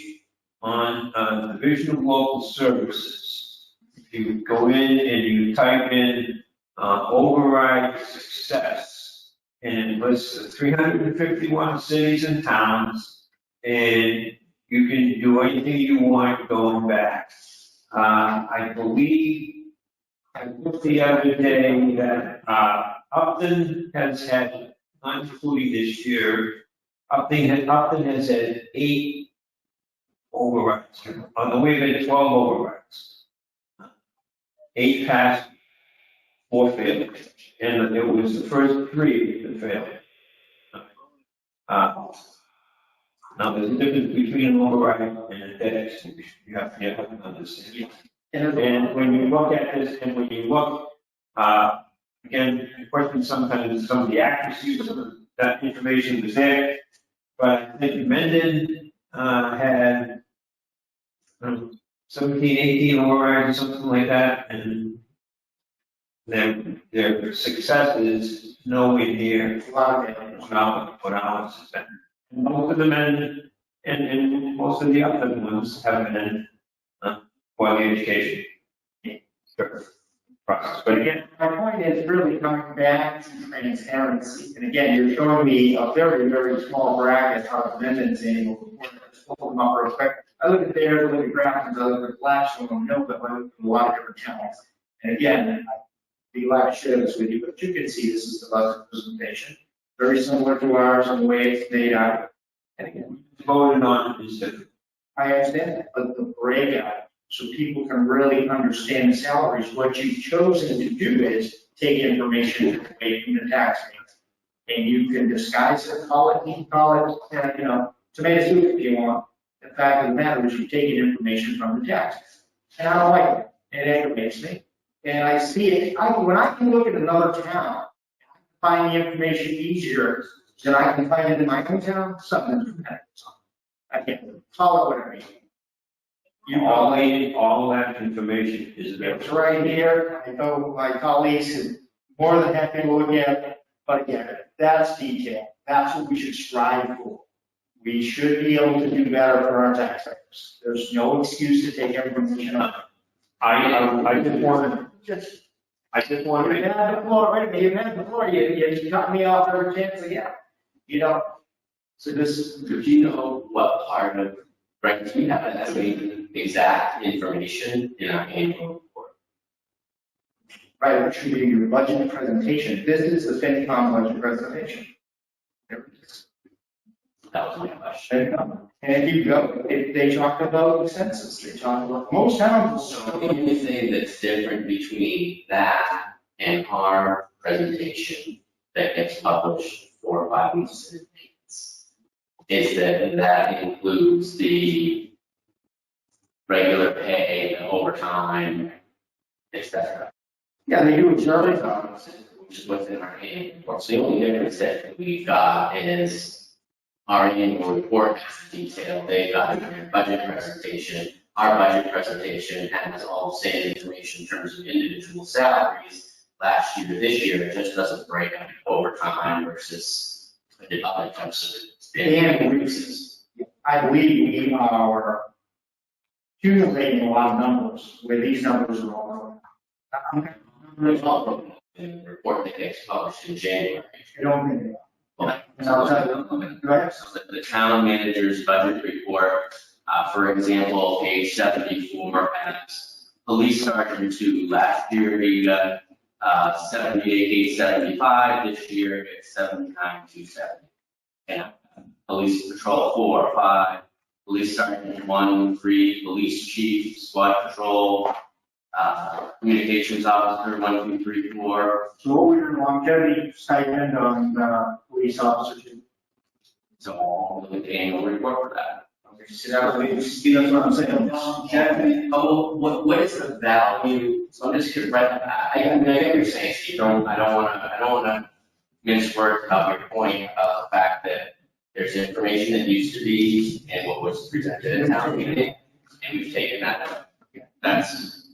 on Division of Local Services. If you go in and you type in override success. And it lists 351 cities and towns, and you can do anything you want going back. I believe, I looked the other day that, Upton has had, not including this year, Upton has had 8 overrides. On the way, they had 12 overrides. 8 passed, 4 failed, and it was the first 3 that failed. Now, there's a difference between an override and a debt extinguisher. You have to understand. And when you look at this, and when you look, again, the question sometimes is some of the accuracy of that information was there, but I think Mendon had 17, 18 overrides, something like that, and their success is nowhere near what ours has been. And most of the men and most of the other ones have been for the education process. But again, My point is really coming back to transparency. And again, you're showing me a very, very small bracket of amendments able to pull them up real quick. I look at theirs, I look at Grafton's, I look at Blackstone, Hill, but I look at a lot of different towns. And again, I'd be glad to share this with you, but you can see this is the budget presentation. Very similar to ours on the way it's made out. And again, voted on is different. I understand that, but the breakout, so people can really understand the salaries, what you've chosen to do is take information away from the taxpayer. And you can disguise it, call it, tomato soup if you want. The fact of the matter is you're taking information from the taxpayer. And I don't like it. It aggravates me. And I see it, when I can look at another town, find the information easier than I can find it in my own town, something's wrong. I can't call it whatever you want. All that information is there. It's right here. I know my colleagues are more than happy to look at it, but again, that's detail. That's what we should strive for. We should be able to do better for our taxpayers. There's no excuse to take information up. I just want to. You had the floor, right? You had the floor. You cut me off every chance again. So do you know what part of, right, do we have the exact information in our annual report? Right, which should be your budget presentation. This is the FinCom budget presentation. There it is. That was my question. And if you go, they talk about census, they talk about, most towns. So the only thing that's different between that and our presentation that gets published 4 or 5 weeks in advance is that includes the regular pay, the overtime, etc. Yeah, they do observe which is what's in our annual report. So the only difference that we've got is our annual report has detail. They got their budget presentation. Our budget presentation has all the same information in terms of individual salaries last year to this year. It just doesn't break out overtime versus the other types of increases. I believe we are accumulating a lot of numbers where these numbers are all. There's also a report that gets published in January. I don't think they are. The town manager's budget report, for example, page 74 has police sergeant 2 last year he got 78,875. This year it's 79,270. And police patrol 4 or 5, police sergeant 1, 3, police chief, squad patrol, communications officer 1, 2, 3, 4. So what was your longevity stipend on police officer 2? So all the annual report for that. Okay, so that's what I'm saying. What is the value? So I'm just curious, right? I get what you're saying, Steve. I don't want to mince words about your point about the fact that there's information that used to be and what was presented at town meeting, and we've taken that out. That's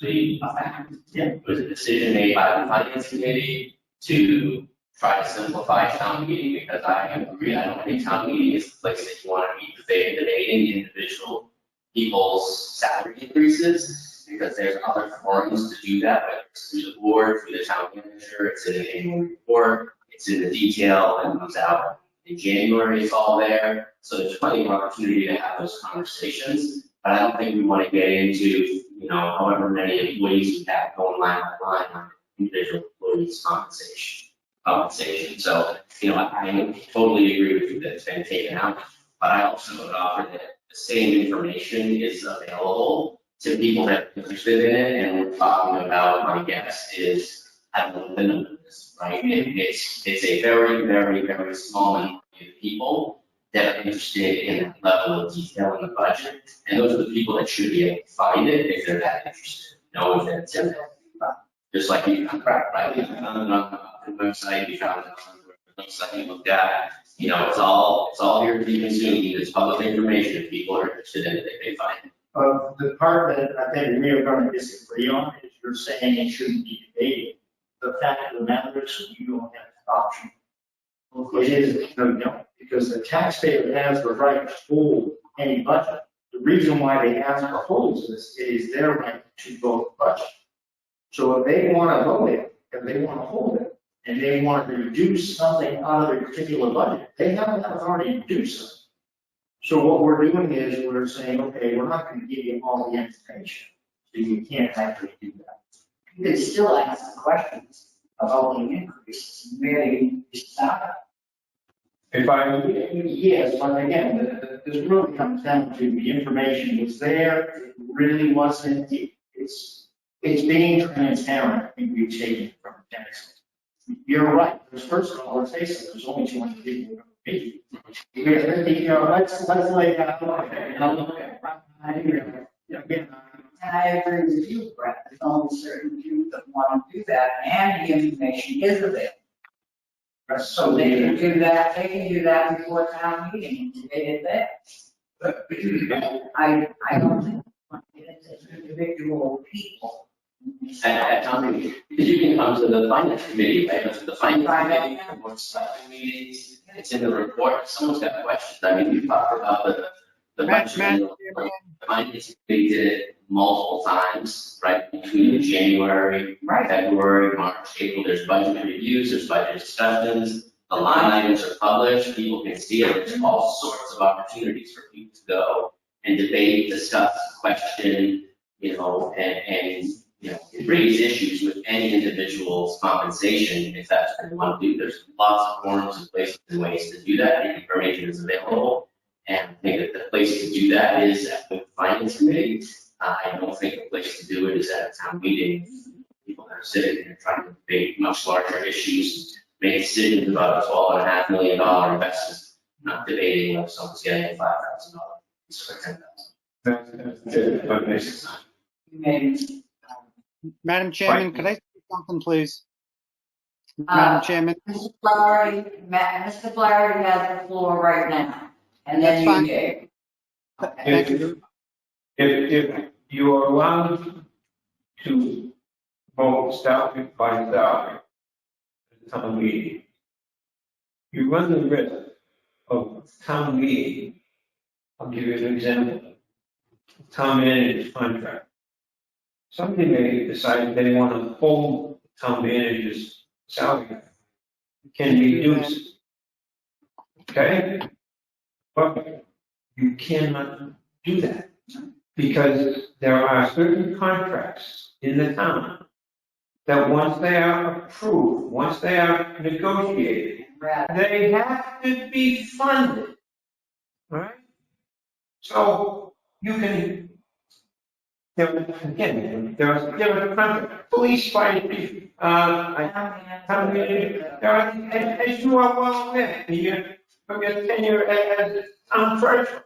the fact. It was a decision made by the finance committee to try to simplify town meeting, because I agree, I don't think town meeting is the place that you want to be debating individual people's salary increases, because there's other forums to do that, but it's through the board, through the town manager, it's in the annual report, it's in the detail that comes out in January, it's all there. So there's plenty of opportunity to have those conversations. But I don't think we want to get into, however many employees we have going line by line on individual employees' compensation. So, I totally agree with you that it's been taken out. But I also would offer that the same information is available to people that are interested in it. And we're talking about, my guess is, I don't know the numbers, right? It's a very, very, very small number of people that are interested in that level of detail in the budget. And those are the people that should be able to find it if they're that interested, knowing that it's in there. Just like you found, right? You found it on the website, you found it on the website you looked at. It's all here to be consumed. It's public information. If people are interested in it, they may find it. The part that I think we are going to disagree on is you're saying it shouldn't be debated. The fact of the matter is you don't have that option. It is, no, you don't, because the taxpayer has the right to hold any budget. The reason why they ask for holds this, it is their right to vote the budget. So if they want to vote it, if they want to hold it, and they want to reduce something out of a particular budget, they have the authority to do so. So what we're doing is we're saying, okay, we're not going to give you all the information. So you can't actually do that. You could still ask questions about the increase, maybe stop. Yes, but again, this really comes down to the information was there, it really wasn't, it's being transparent. I think we've taken it from the tax. You're right, because first of all, let's face it, there's only 200 people. Let's lay it out. And I agree with you, Brett, there's only certain people that want to do that, and the information is available. So they can do that before town meeting, and debate it there. I don't think it's individual people. At town meeting, because you can come to the finance committee, right? To the finance committee, or special meetings, it's in the report. Someone's got questions. I mean, we talked about the budget. The finance committee did it multiple times, right? Between January, February, March, April, there's budget reviews, there's budget discussions. The line items are published. People can see it. There's all sorts of opportunities for people to go and debate, discuss, question, and raise issues with any individual's compensation if that's what they want to do. There's lots of forms and places and ways to do that. The information is available. And I think that the place to do that is at the finance committee. I don't think the place to do it is at a town meeting. People that are sitting there trying to debate much larger issues, make decisions about a $12.5 million investment, not debating whether someone's getting $5,000 for $10,000. Madam Chairman, could I say something, please? Madam Chairman. Mr. Flaherty has the floor right now, and then you gave. Thank you. If you are allowed to vote salary by salary at town meeting, you run the risk of town meeting. I'll give you an example. Town manager's contract. Somebody may decide they want to hold town manager's salary. It can be reduced. Okay? But you cannot do that because there are certain contracts in the town that once they are approved, once they are negotiated, they have to be funded. All right? So you can. Again, there are contracts, police, fire, as you are well aware, from your tenure as town treasurer.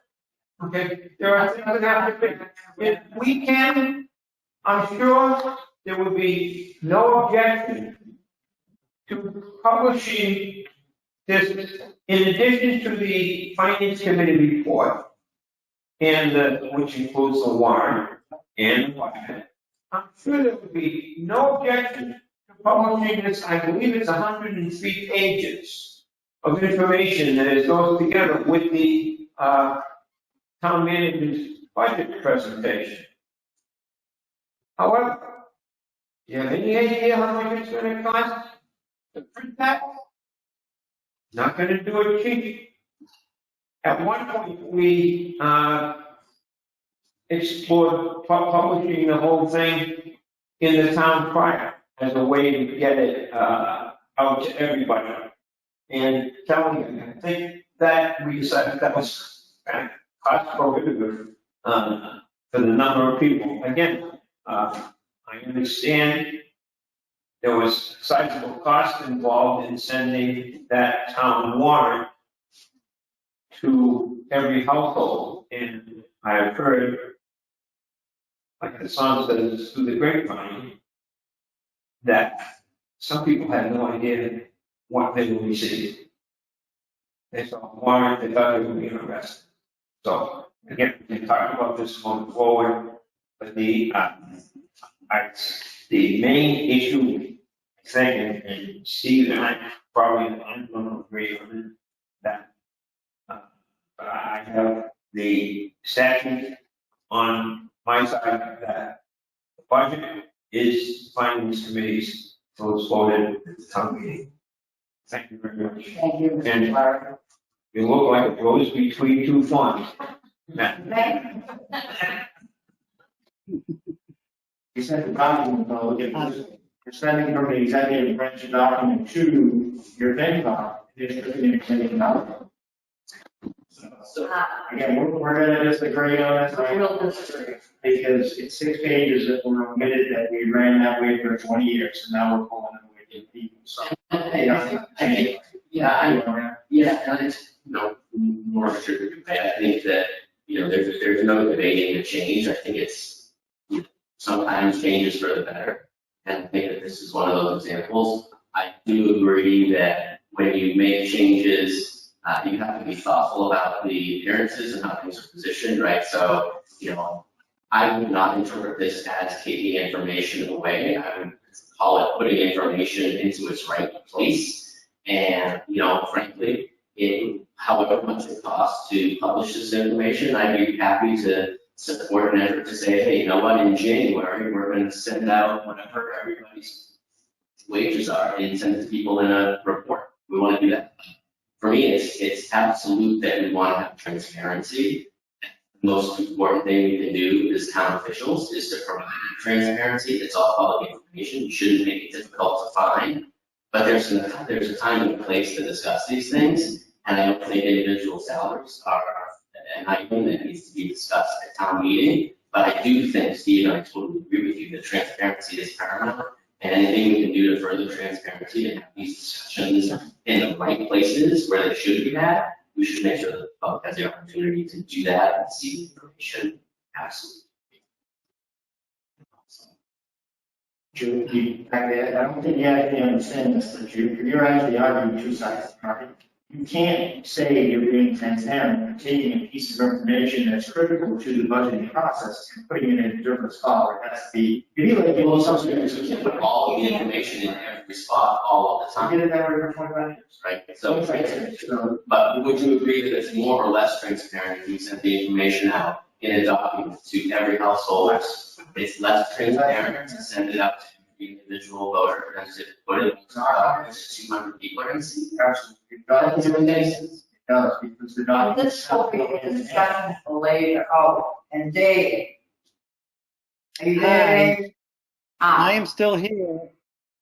Okay, there are things that have to be. If we can, I'm sure there would be no objection to publishing this in addition to the finance committee report, and which includes the warrant. And I'm sure there would be no objection to publishing this. I believe it's 103 pages of information that goes together with the town manager's budget presentation. However, You have any idea how much it's gonna cost to print that? Not gonna do it cheap. At one point, we, explored publishing the whole thing in the town crier as a way to get it, out to everybody. And telling you, I think that we decided that was kind of cost prohibitive, for the number of people. Again, I understand there was sizable cost involved in sending that town warrant to every household. And I've heard, like the song says, through the grapevine, that some people had no idea what they were receiving. They saw a warrant, they thought they were being arrested. So, again, we can talk about this going forward, but the main issue, I think, and Steve and I probably aren't going to agree on it, that but I have the statute on my side that the budget is finance committee's, so it's voted at the town meeting. Thank you very much. Thank you, Mr. And Clark. you look like it goes between two funds. You sent the document, though, you're sending from the executive branch document to your FinCom, Again, we're gonna disagree on this, We'll disagree. because it's 6 pages that were omitted that we ran that way for 20 years, and now we're pulling it away to people, so. And it's, more sure. I think that, there's no debating the change. I think it's, sometimes change is for the better. And I think that this is one of those examples. I do agree that when you make changes, you have to be thoughtful about the appearances and how things are positioned, right? So, I would not interpret this as taking information away. I would call it putting information into its right place. And, frankly, however much it costs to publish this information, I'd be happy to support an effort to say, hey, you know what, in January, we're going to send out whatever everybody's wages are and send it to people in a report. We want to do that. For me, it's absolute that we want to have transparency. The most important thing we can do as town officials is to provide transparency. It's all public information. You shouldn't make it difficult to find. But there's a time and a place to discuss these things, and I don't think individual salaries are an item that needs to be discussed at town meeting. But I do think, Steve, and I totally agree with you, that transparency is paramount, and anything we can do to further transparency and have these discussions in the right places where they should be had, we should make sure that the public has the opportunity to do that and see the information. Absolutely. I don't think you actually understand this, but you're actually arguing two sides of the argument. You can't say you're being transparent and taking a piece of information that's critical to the budgeting process and putting it in a different spot where it has to be. You need like a little substitute. We can't put all of the information in every spot all of the time. You did it that way for 25 years. Right. So, but would you agree that it's more or less transparent if you send the information out in a document to every household? It's less transparent to send it out to the individual voter than to put it in 200 people are going to see. Absolutely. It does, because the document. This will be a discussion for later. Oh, and Dave. Are you there, Dave? I am still here.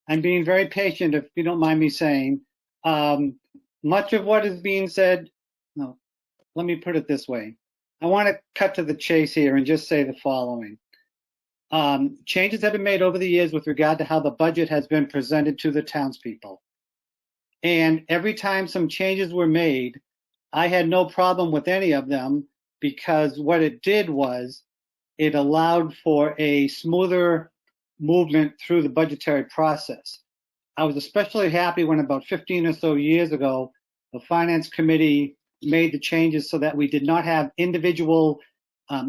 I'm being very patient, if you don't mind me saying. Much of what is being said, no, let me put it this way. I want to cut to the chase here and just say the following. Changes have been made over the years with regard to how the budget has been presented to the townspeople. And every time some changes were made, I had no problem with any of them, because what it did was it allowed for a smoother movement through the budgetary process. I was especially happy when about 15 or so years ago, the Finance Committee made the changes so that we did not have individual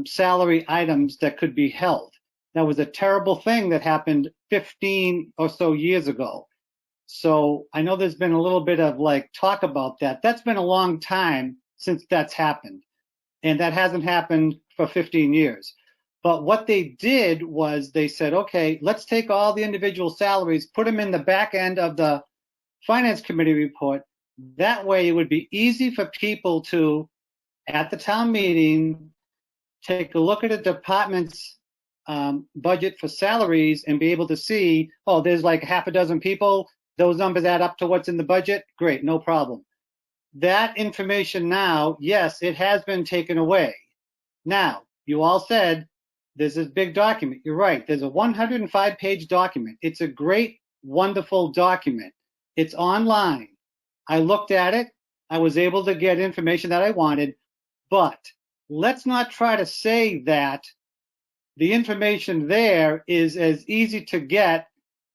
salary items that could be held. That was a terrible thing that happened 15 or so years ago. So I know there's been a little bit of talk about that. That's been a long time since that's happened. And that hasn't happened for 15 years. But what they did was they said, okay, let's take all the individual salaries, put them in the back end of the Finance Committee report. That way it would be easy for people to, at the town meeting, take a look at a department's budget for salaries and be able to see, oh, there's like half a dozen people. Those numbers add up to what's in the budget. Great, no problem. That information now, yes, it has been taken away. Now, you all said there's this big document. You're right. There's a 105-page document. It's a great, wonderful document. It's online. I looked at it. I was able to get information that I wanted, but let's not try to say that the information there is as easy to get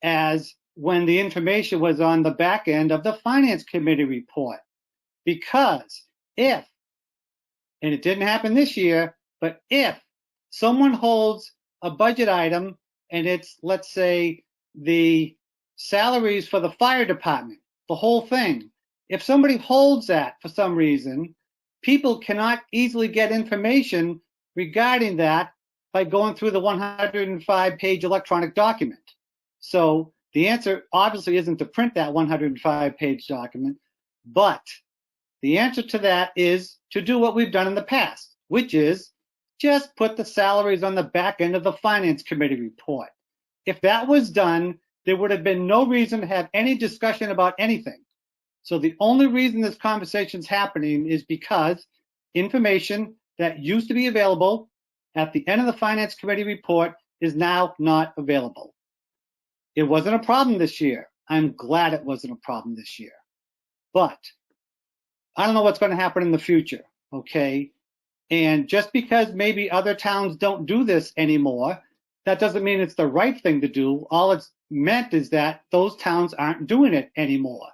as when the information was on the back end of the Finance Committee report. Because if, and it didn't happen this year, but if someone holds a budget item and it's, let's say, the salaries for the fire department, the whole thing, if somebody holds that for some reason, people cannot easily get information regarding that by going through the 105-page electronic document. So the answer obviously isn't to print that 105-page document, but the answer to that is to do what we've done in the past, which is just put the salaries on the back end of the Finance Committee report. If that was done, there would have been no reason to have any discussion about anything. So the only reason this conversation is happening is because information that used to be available at the end of the Finance Committee report is now not available. It wasn't a problem this year. I'm glad it wasn't a problem this year. But I don't know what's going to happen in the future, okay? And just because maybe other towns don't do this anymore, that doesn't mean it's the right thing to do. All it's meant is that those towns aren't doing it anymore.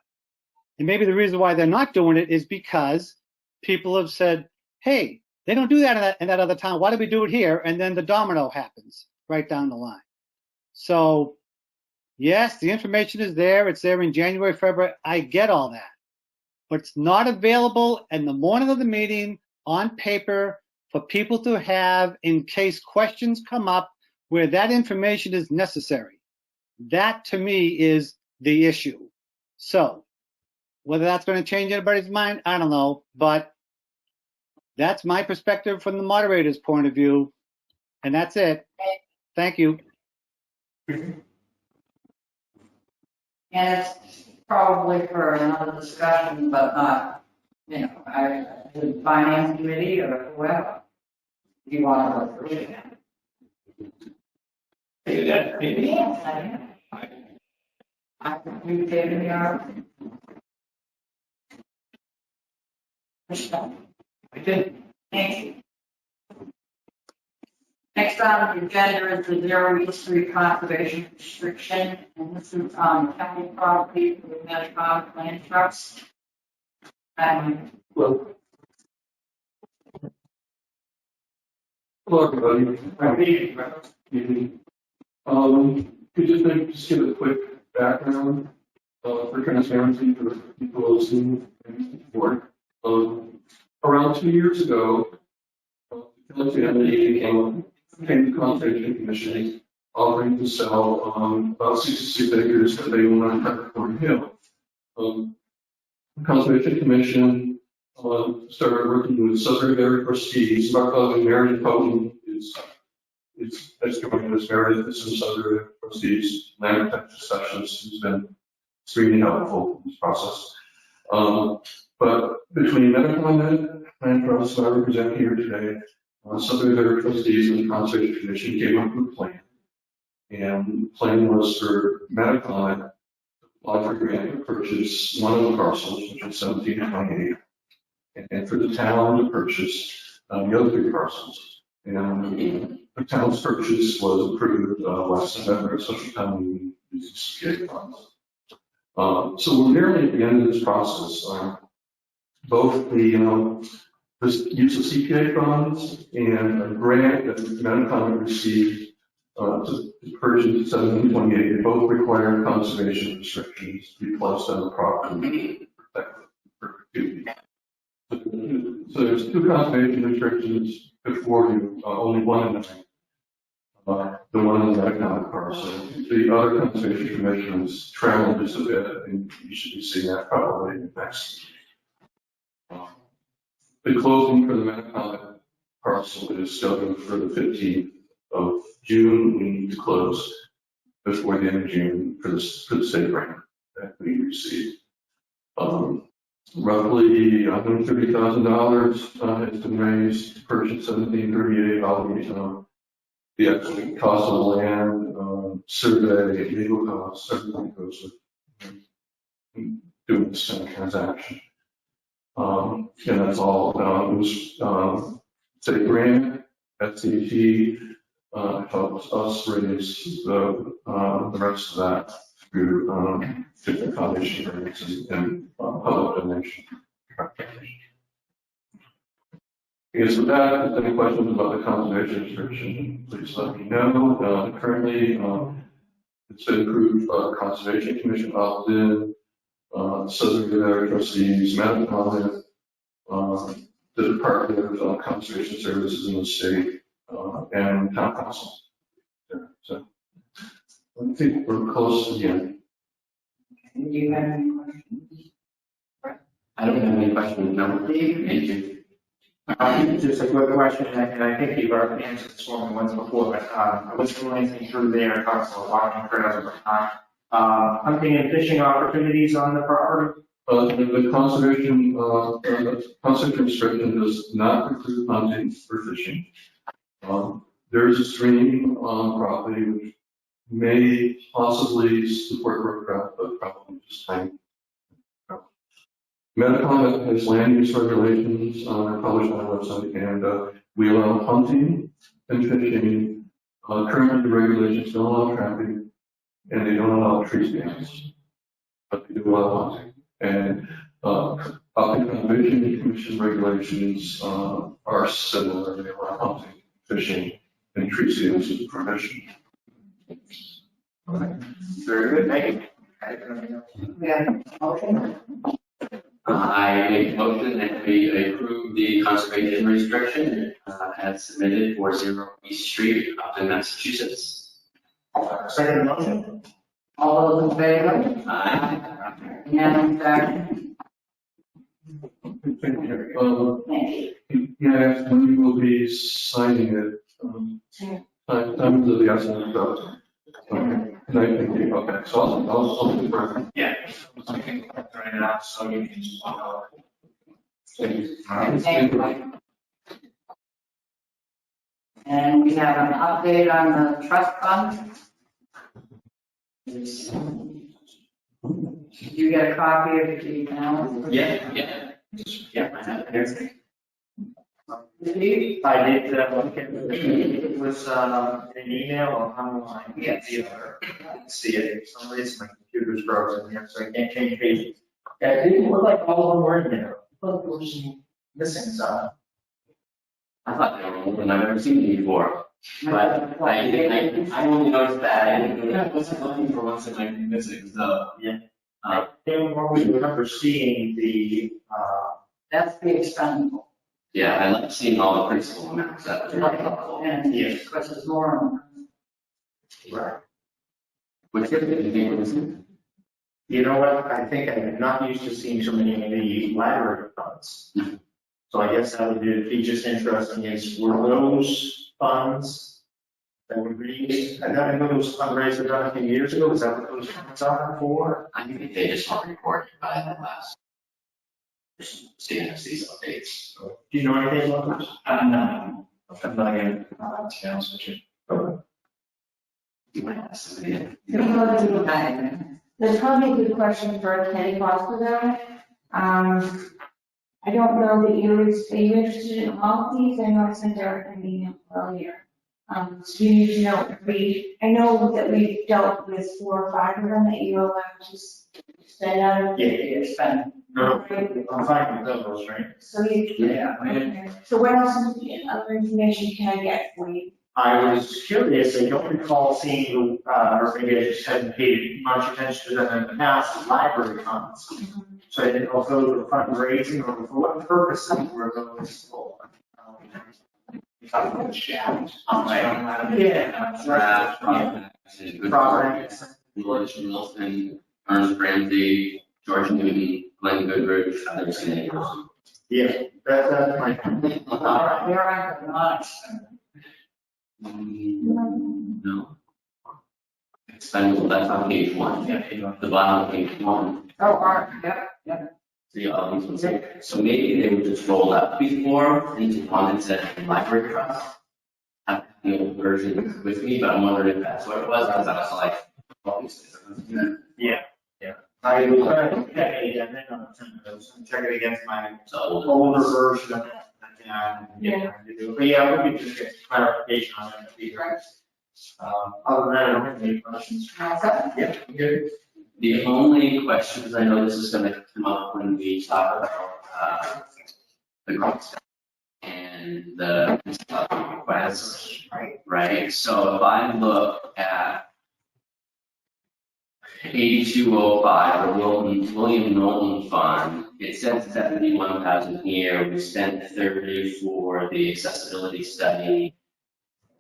And maybe the reason why they're not doing it is because people have said, hey, they don't do that in that other town. Why do we do it here? And then the domino happens right down the line. So yes, the information is there. It's there in January, February. I get all that. But it's not available in the morning of the meeting on paper for people to have in case questions come up where that information is necessary. That to me is the issue. So whether that's going to change anybody's mind, I don't know, but that's my perspective from the moderator's point of view, and that's it. Thank you. And it's probably for another discussion, but not, the Finance Committee or whoever. You want to go through it. I think you gave me our. I did. Thank you. Next on the agenda is the Zero East Street Conservation Restriction, and this is on county property for the Medicom Land Trust. Well, hello, everybody. Could you just give a quick background for transparency for people listening and board? Around 2 years ago, the family came to the Conservation Commission offering to sell about 66 acres that they own on Peppercorn Hill. The Conservation Commission started working with Southern Area trustees. Mark and Meredith Cohen is joining us. Meredith is some Southern Area trustees, land protection specialist, who's been extremely helpful in this process. But between Medicom Land Trust that I represent here today, Southern Area trustees and the Conservation Commission came up with a plan. And the plan was for Medicom to apply for grant to purchase one of the parcels, which is 1728, and for the town to purchase the other 3 parcels. And the town's purchase was approved last November, special town meeting using CPA funds. So we're nearly at the end of this process. Both the use of CPA funds and a grant that Medicom received to purchase 1728, they both require conservation restrictions to be placed on the property to protect perpetuity. So there's 2 conservation restrictions before you, only one of them The one in the economic parcel. The other conservation commission has traveled just a bit, and you should be seeing that probably next. The closing for the Metacomet parcel is scheduled for the 15th of June. We need to close before the end of June for the state grant that we received. Roughly $130,000 has been raised to purchase 1738 Alvarez. The actual cost of the land, survey, legal costs, everything goes with doing this kind of transaction. And that's all. It was state grant, SCT helps us raise the rest of that through different foundation grants and public donation. I guess with that, if there's any questions about the conservation restriction, please let me know. Currently, it's been approved by the Conservation Commission opt-in, Southern trustees, Madam Comment, the Department of Conservation Services in the state, and town council. So I think we're close again. Do you have any questions? I don't have any questions. No, thank you. Just a quick question, and I think you've already answered this one once before, but I was going through there, talks about walking trails over time. Hunting and fishing opportunities on the property? The conservation restriction does not include hunting or fishing. There is a stream on property which may possibly support workcraft, but probably just time. Medical has land use regulations published on our website, and we allow hunting and fishing. Currently, the regulations don't allow trapping, and they don't allow tree stands, but they do allow hunting. And the Conservation Commission regulations are similar. They allow hunting, fishing, and tree stands as permission. Very good, thank you. We have a motion. I make a motion that we approve the conservation restriction as submitted for 0 East Street, Upton, Massachusetts. Second motion? All those in favor? Aye. And second. Thank you. Yes, we will be signing it. Time to the essence of and I think you got that. So I'll do it. Yeah. Okay. Right now, so you can just walk out. Thank you. Thank you. And we have an update on the trust fund. Did you get a copy of the email? Yeah. I have everything. I did look at it. It was an email or online. Yes. I can see it. For some reason, my computer's frozen here, so I can't change pages. Yeah, it didn't look like all of them were in there. Look, there was some missing some. I thought they were older than I've ever seen them before. But I only noticed that. I wasn't looking for ones that might be missing, so. Yeah. I don't always remember seeing the, That's the expendable. Yeah, I like seeing all the principal amounts. That was really helpful. And Yes. because it's more. Right. Which is You know what, I think I'm not used to seeing so many of the library funds. So I guess that would be just interesting is, were those funds that were released, I know those fundraisers done a few years ago, is that what those funds are for? I think they just got reported by the last. Seeing these updates. Do you know anything about those? No. I'm not going to be honest with you. You might have somebody. There's probably a good question for Kenny Foster though. I don't know that are you interested in all of these? I know I sent Eric an email earlier. So you need to know I know that we've dealt with 4 or 5 of them that you allowed to spend out of. Yeah, Spend. no, I'm fine with those, right? So you. Yeah. Okay. So what else, other information can I get for you? I was curious, I don't recall seeing, or maybe I just hadn't paid much attention to them in the past, library funds. So I didn't know if those were fundraising or for what purpose were those for. Yeah. Lewis Wilson, Ernest Ramsey, George Newton, Glenn Goodrich, others in the Yeah, that's my. All right, where are not? No. Expendable, that's on page one. The bottom of page one. Oh, all right, yep. See all these ones here. So maybe they were just rolled up before into one that said library trust. I have the old version with me, but I'm wondering if that's what it was, because I was like, well, Yeah. I will check it again, then I'll check it against my older version of it. Yeah. But yeah, we could just get clarification on that. That'd be great. Other than that, I don't have any questions. Yeah, good. The only questions, I know this is gonna come up when we talk about, the grants and the requests, right? So if I look at 8205, the William Knowlton Fund, it says 71,000 here, we spent 30 for the accessibility study,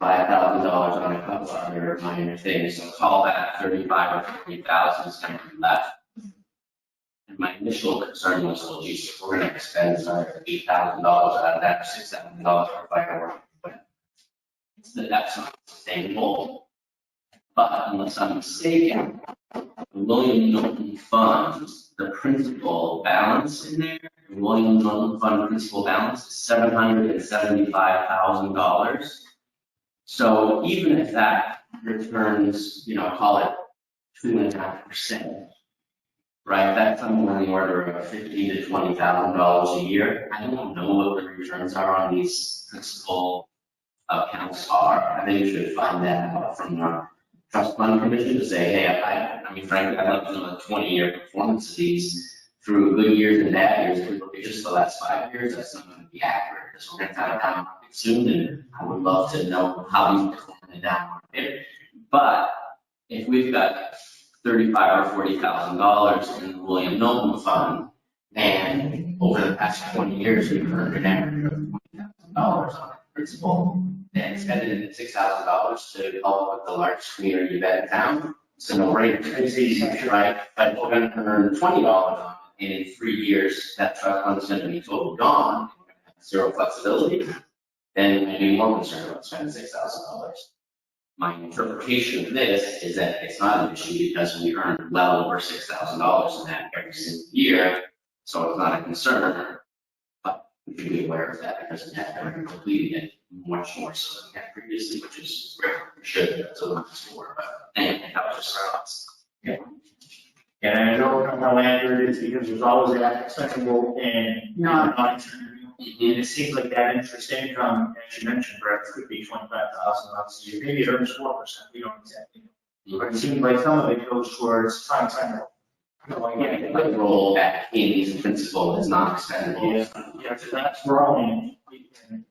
$5,000 on a couple other minor things, so call that 35 or 40,000 is kind of left. And my initial concern was, well, geez, if we're gonna spend another $8,000 out of that, or $6,000 for fireworks, but that's not sustainable. But unless I'm mistaken, the William Knowlton Fund, the principal balance in there, the William Knowlton Fund principal balance is $775,000. So even if that returns, call it 2.5%, right? That's somewhere in the order of $15,000 to $20,000 a year. I don't know what the returns are on these principal accounts are. I think we should find that out from our trust fund commission to say, hey, I mean, frankly, I'd like to know the 20-year performance of these through good years and bad years. If we look at just the last 5 years, that's not going to be accurate. Because we're going to kind of come soon, and I would love to know how these perform in the down market. But if we've got $35,000 or $40,000 in the William Knowlton Fund, and over the past 20 years, we've earned an average of $20,000 on principal, and spending $6,000 to help with the largest community event in town, it's a no-brainer. It's easy, right? But if we're going to earn $20 on it, and in 3 years, that trust fund is going to be totally gone, zero flexibility, then I'd be more concerned about spending $6,000. My interpretation of this is that it's not an issue because we earn well over $6,000 in that every single year, so it's not a concern. But we should be aware of that because we have been completing it much more so than we had previously, which is great. We should, so much more. But anyway, that was just thoughts. Yeah. And I don't know how accurate it is because there's always that acceptable and not acceptable. And it seems like that interest income, as you mentioned, Brett, could be $25,000 a year. Maybe it earns 4%. We don't exactly know. But it seems like some of it goes towards time cycle. Yeah, the roll back in these principle is not expendable. Yeah, so that's growing. And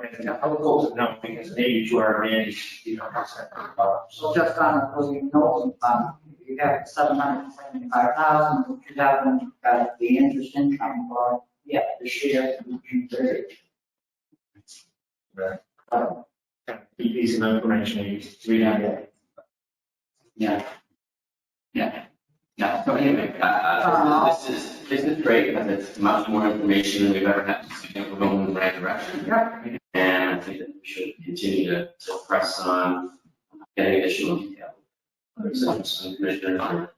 it's helpful to know because maybe to our advantage, So just on the William Knowlton Fund, you have 775,000, you got the interest income for, this year, June 30. Right. Keep these in information, we have that. Yeah. So anyway, this is great because it's much more information than we've ever had. So I think we're going in the right direction. Yeah. And I think that we should continue to press on getting additional detail. Some commissioners are.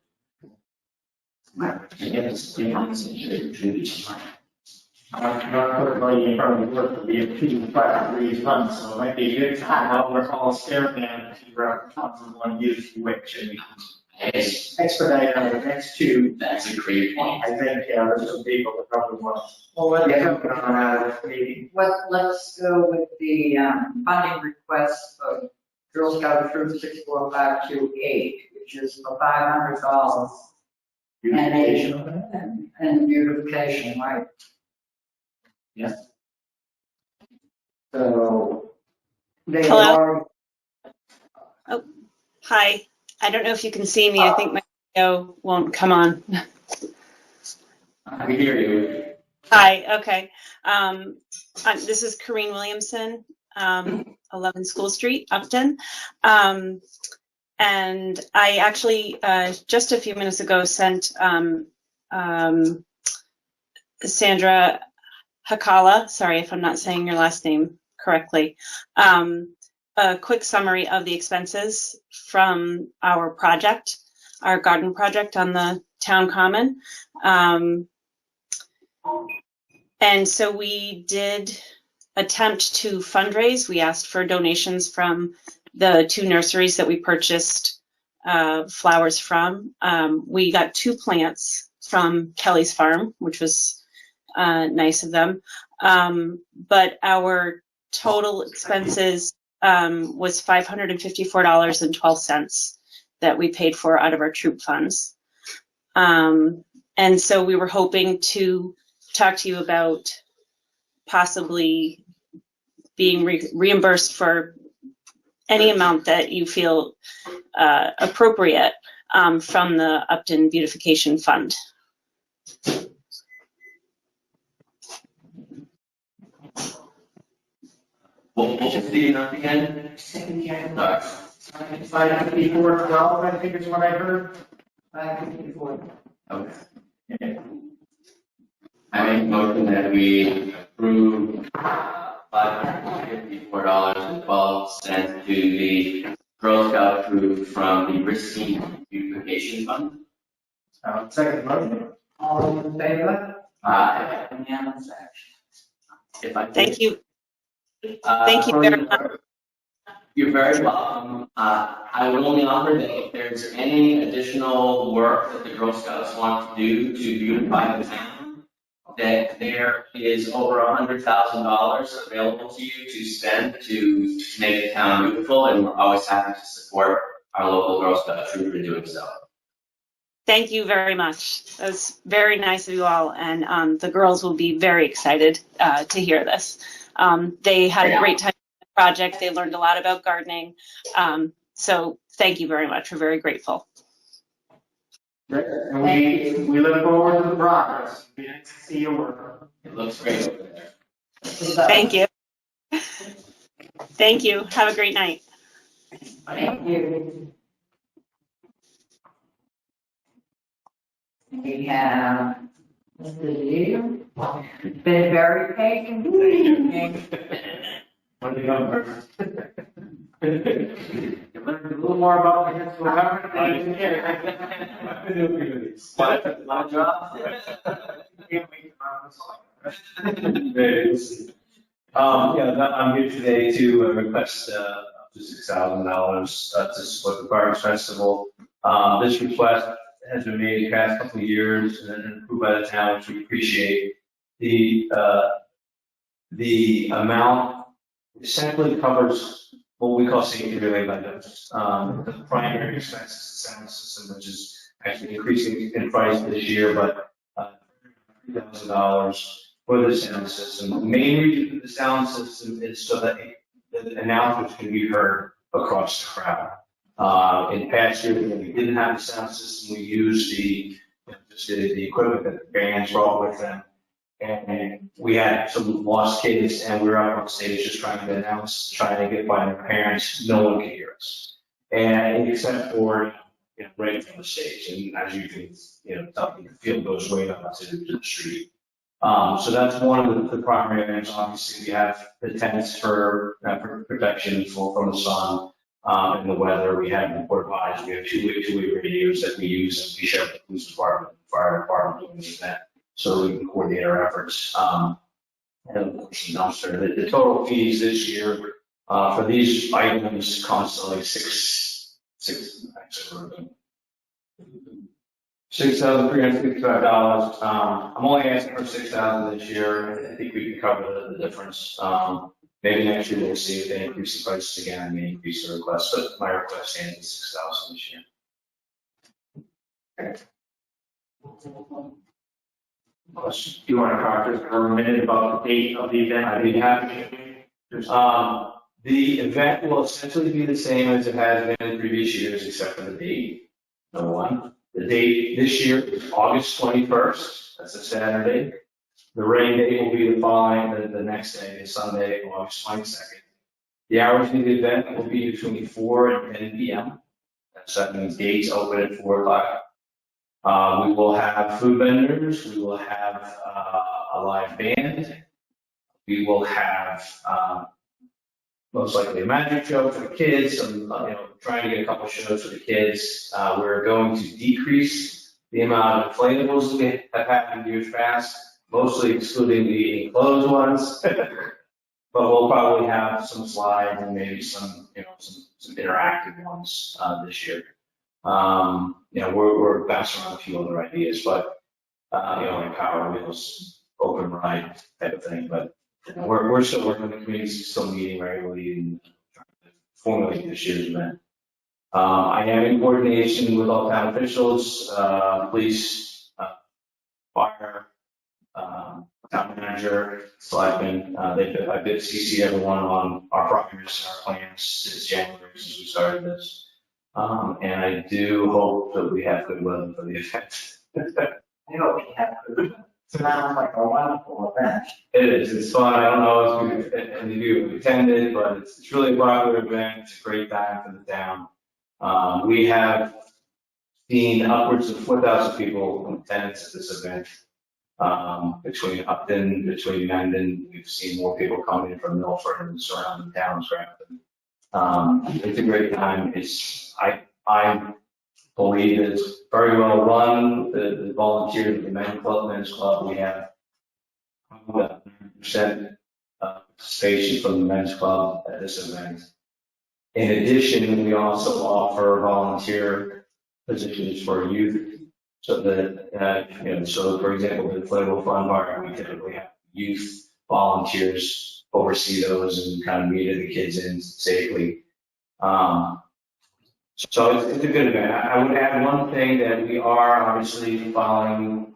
I'm not putting money in front of the work to be a 2 to 5 degrees month, so it might be a good time while we're all staring at it to figure out how we want to use which, and we can expedite on the next two. That's a great point. I think, there's some people that probably want. Well, let's go with the funding request for Girl Scout Troop 64528, which is for $500. And beautification, right? Yes. So they Hello? are. Oh, hi. I don't know if you can see me. I think my video won't come on. I can hear you. Hi, okay. This is Corrine Williamson. 11 School Street, Upton. And I actually, just a few minutes ago, sent Sandra Hakala, sorry if I'm not saying your last name correctly, a quick summary of the expenses from our project, our garden project on the town common. And so we did attempt to fundraise. We asked for donations from the 2 nurseries that we purchased flowers from. We got 2 plants from Kelly's Farm, which was nice of them. But our total expenses was $554.12 that we paid for out of our troop funds. And so we were hoping to talk to you about possibly being reimbursed for any amount that you feel appropriate from the Upton Beautification Fund. What was the number again? 554.12, I think is what I heard. 554. Okay. I make a motion that we approve $554.12 to the Girl Scout troop from the Risky Beautification Fund. Second motion. All in favor? Unanimous action. If I could. Thank you. Thank you very much. You're very welcome. I would only offer that if there's any additional work that the Girl Scouts want to do to beautify the town, that there is over $100,000 available to you to spend to make the town beautiful, and we're always happy to support our local Girl Scout troop in doing so. Thank you very much. That's very nice of you all, and the girls will be very excited to hear this. They had a great time with the project. They learned a lot about gardening. So thank you very much. We're very grateful. And we look forward to the progress. We didn't see your work. It looks great over there. Thank you. Thank you. Have a great night. Thank you. We have Mr. Liu, been very patient. Want to go first? You want to do a little more about the municipal government? My job. I'm here today to request up to $6,000 to support the Fireworks Festival. This request has been made the past couple of years and approved by the town, which we appreciate. The amount essentially covers what we call safety related items. The primary expense is the sound system, which is actually increasing in price this year, but $3,000 for the sound system. The main reason for the sound system is so that the announcements can be heard across the crowd. In past years, when we didn't have the sound system, we used the equipment that the bands brought with them. And we had some lost kids, and we were out on stage just trying to announce, trying to get by their parents. No one could hear us, and except for right from the stage. And as you can tell, the field goes way up to the street. So that's one of the primary items. Obviously, we have the tents for protection from the sun and the weather. We have the porta potties. We have two-way radios that we use, and we share with the police department, fire department doing the event, so we can coordinate our efforts. And of course, the total fees this year for these items cost like $6,365. I'm only asking for $6,000 this year. I think we can cover the difference. Maybe next year we'll see if they increase the prices again and may increase the request, but my request stands at $6,000 this year. Do you want to talk just for a minute about the date of the event? I'd be happy. The event will essentially be the same as it has been in previous years, except for the date. Number one, the date this year is August 21st. That's a Saturday. The rain date will be the following, the next day, is Sunday, August 22nd. The hours of the event will be between 4 and 10 p.m. So that means gates open at 4 o'clock. We will have food vendors. We will have a live band. We will have most likely a magic show for the kids. Trying to get a couple shows for the kids. We're going to decrease the amount of inflatables we have had in years past, mostly excluding the enclosed ones. But we'll probably have some slides and maybe some interactive ones this year. We're bouncing around a few other ideas, but like Power Wheels, open ride type of thing. But we're still working with the community, still meeting regularly and trying to formulate this year's event. I am in coordination with all town officials, police, fire, town manager, selectmen. I did CC everyone on our progress and our plans since January, since we started this. And I do hope that we have good weather for the event. I hope we have good. Sounds like a wonderful event. It is. It's fun. I don't know if any of you have attended, but it's really a popular event. It's a great time for the town. We have seen upwards of 4,000 people in attendance at this event. Between Upton, between Mendon, we've seen more people coming from Milford and surrounding towns. It's a great time. I believe it's very well run. The volunteers of the men's club, we have 100% participation from the men's club at this event. In addition, we also offer volunteer positions for youth. So that, so for example, the Inflatable Fun Park, we typically have youth volunteers oversee those and kind of meet the kids in safely. So it's a good event. I would add one thing that we are obviously following,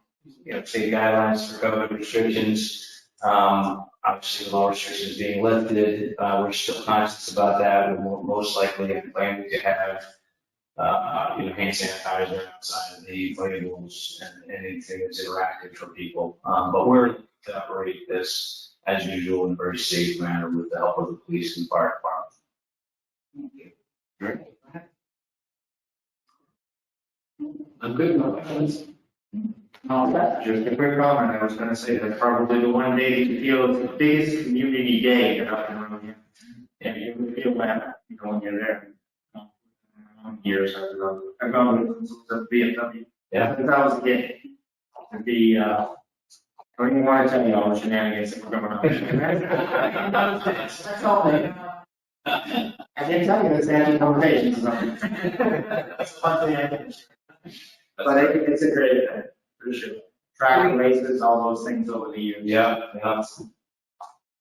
state guidelines for COVID restrictions. Obviously, the law restrictions being lifted. We're still conscious about that. We're most likely planning to have hand sanitizer outside of the inflatables and anything that's interactive for people. But we're to operate this as usual in a very safe manner with the help of the police and fire department. Thank you. Great. I'm good. No questions. Just a quick comment. I was going to say that's probably the one day you feel it's the biggest community day up and around here. Yeah, you would feel that when you're there. Years ago, I've gone to BMW. Yeah. Since I was a kid. To be, I don't even want to tell you all the shenanigans that were going on. That's all they I didn't tell you this in conversations. That's one thing I did. But it's a great event, for sure. Track races, all those things over the years. Yeah.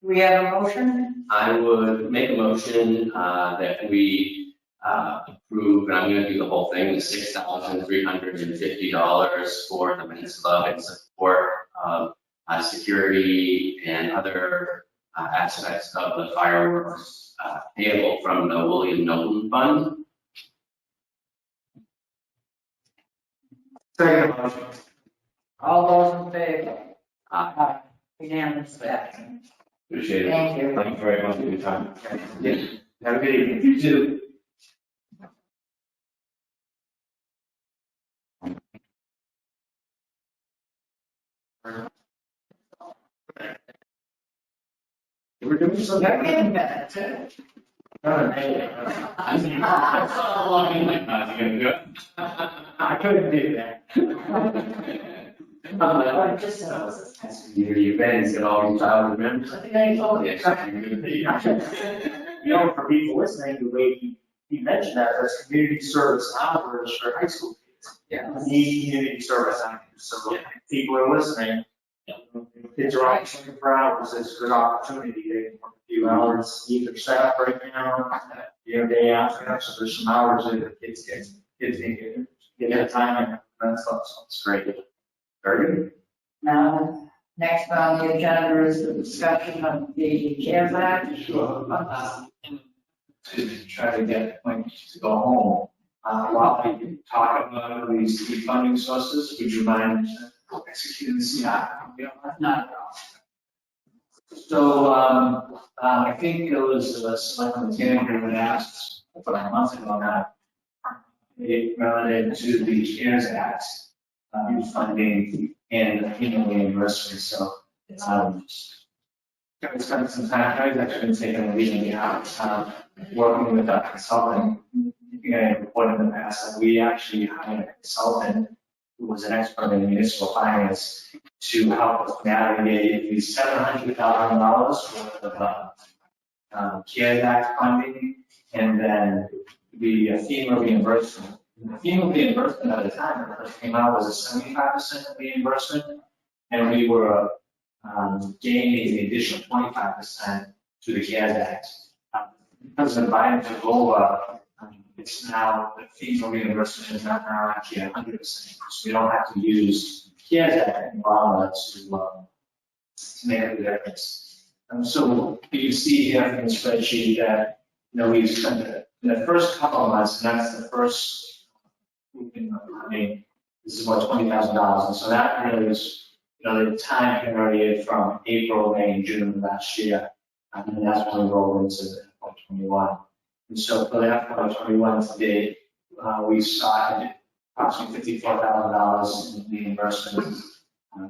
We have a motion? I would make a motion that we approve, and I'm going to do the whole thing, $6,350 for the men's club in support of security and other aspects of the fireworks payable from the William Knowlton Fund. Second motion. All those in favor? Aye. Unanimous. Appreciate it. Thank you. Thank you very much for your time. Yeah. Have a good evening. You too. We're doing some. You're getting better too. I couldn't do that. Your events and all these childhood memories. I think I told you. For people listening, the way he mentioned that, that's community service hours for high school kids. Yeah. Need community service hours. So people are listening. Kids are always 24 hours. It's a good opportunity. They can work a few hours, either set up right now, day after. So there's some hours that the kids get their time and that stuff. So it's great. Very good. Now, next on the agenda is the discussion of the CARES Act. To try to get points to go home. While we talk about these funding sources, would you mind executing this? Not So, I think it was the Selectmen who had asked about a month ago now, relative to the CARES Act, funding and reimbursement, so, I spent some time, I've actually been taking a lead out, working with a consultant. And reported in the past that we actually hired a consultant who was an expert in municipal finance to help us navigate the $700,000 worth of CARES Act funding, and then the FEMA reimbursement. The FEMA reimbursement at the time when it first came out was a 75% reimbursement, and we were gaining the additional 25% to the CARES Act. President Biden took over. It's now, the FEMA reimbursement is not now actually 100%, so we don't have to use CARES Act to make a difference. So you see here in the spreadsheet that, we've spent the first couple of months, and that's the first grouping of money, this is about $20,000, and so that really is, the time period from April, May, and June of last year, and then that's when we roll into FY21. And so for the FY21 to date, we started approximately $54,000 in reimbursements.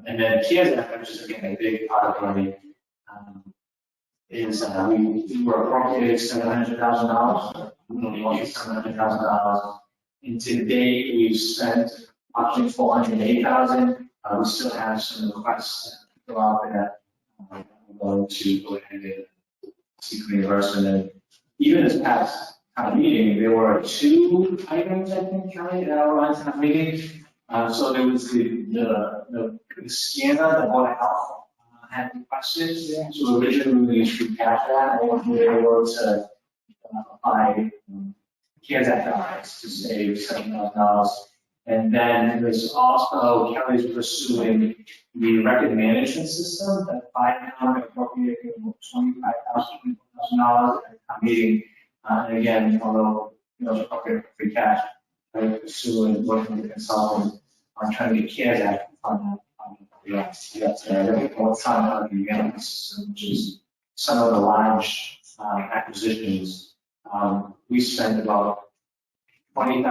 And then CARES Act, which is again a big part of money, is we were appropriated $700,000. We only wanted $700,000. And to date, we've spent approximately $408,000. We still have some requests that go out there. We're going to go ahead and seek reimbursement. And even this past meeting, there were 2 items, I think, Kelly, that were on town meeting. So there was the scanner, the Board of Health had requested. So originally we used to catch that, and we were able to apply CARES Act dollars to save $7,000. And then there's also, Kelly's pursuing the record management system that by now appropriated $25,000 at a meeting. And again, although appropriate free cash, I'm pursuing working with the consultant on trying to get CARES Act on what's on the management system, which is some of the large acquisitions. We spent about $20,000, a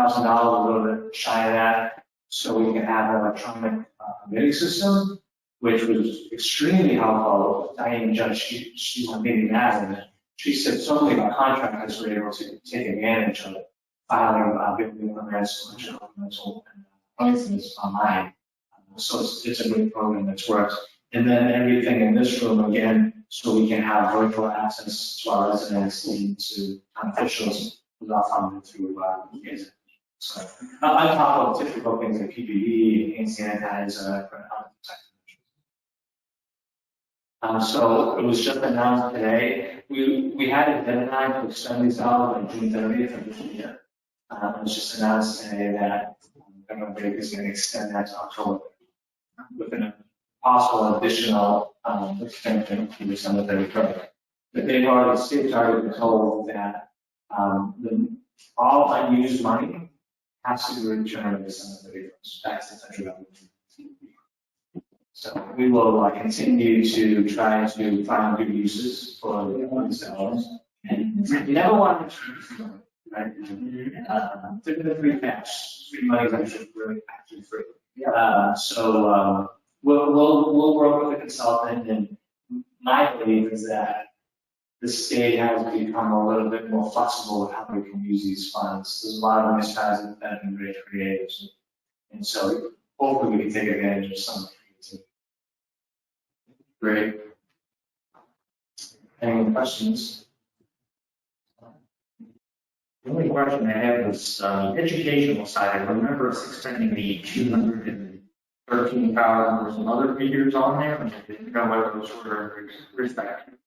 little bit shy of that, so we can have an electronic bidding system, which was extremely helpful. Diane Judge, she's on meeting that, and she said so many of our contractors were able to take advantage of filing bidding permits, and things online. So it's a good program that's worked. And then everything in this room, again, so we can have virtual access to our residents and to officials without funding through CARES Act. So I talk about typical things like PPE, hand sanitizer, so it was just announced today. We had a deadline to extend these out on June 30th of this year. It was just announced today that Governor Baker is going to extend that to October with a possible additional extension to December 31st. But they've already, the state's already been told that all unused money has to be returned December 31st. That's the central government. So we will continue to try to find good uses for the dollars. And you never want to return right? Typically free cash, free money is actually really actually free. So we'll work with the consultant, and my belief is that the state has become a little bit more flexible with how we can use these funds. There's a lot of municipalities that have been very creative, and so hopefully we can take advantage of some. Great. Any questions? The only question I had was educational side. I remember us extending the 213,000 or some other figures on there, and I didn't know whether those were respected.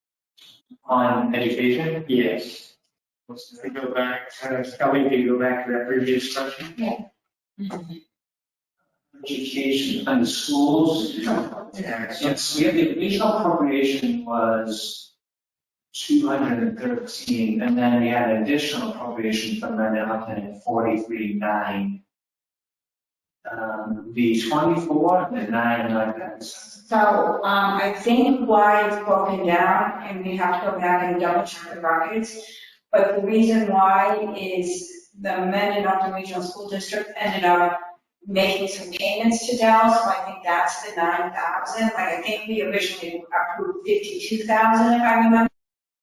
On education? Yes. Let's go back. Kelly, can you go back to that previous question? Yeah. Education and the schools. Yes, we have the initial appropriation was 213, and then we had an additional appropriation from the 43.9. The 24, the 9 like that. So, I think why it's broken down, and we have to go back and double check the records, but the reason why is the Mendon Upton Regional School District ended up making some payments to Dell, so I think that's the 9,000. Like, I think we originally approved 52,000, if I remember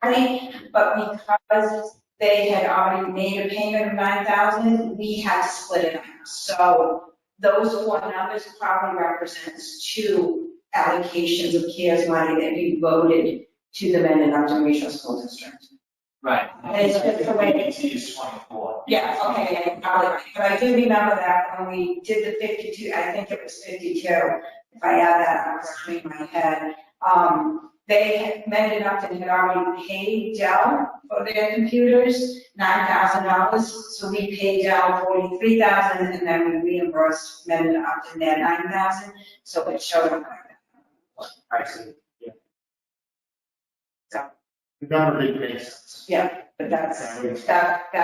correctly, but because they had already made a payment of 9,000, we had to split it up. So those four numbers probably represents two allocations of CARES money that we voted to the Mendon Upton Regional School District. Right. And it's just the way It's 24. yeah, okay, yeah, you're probably right. But I do remember that when we did the 52, I think it was 52, if I add that up correctly in my head. They Mendon Upton had already paid Dell for their computers, $9,000. So we paid Dell 43,000, and then we reimbursed Mendon Upton their 9,000. So it showed up. I see. Yeah. So, The number didn't make sense. yeah, but that's exactly.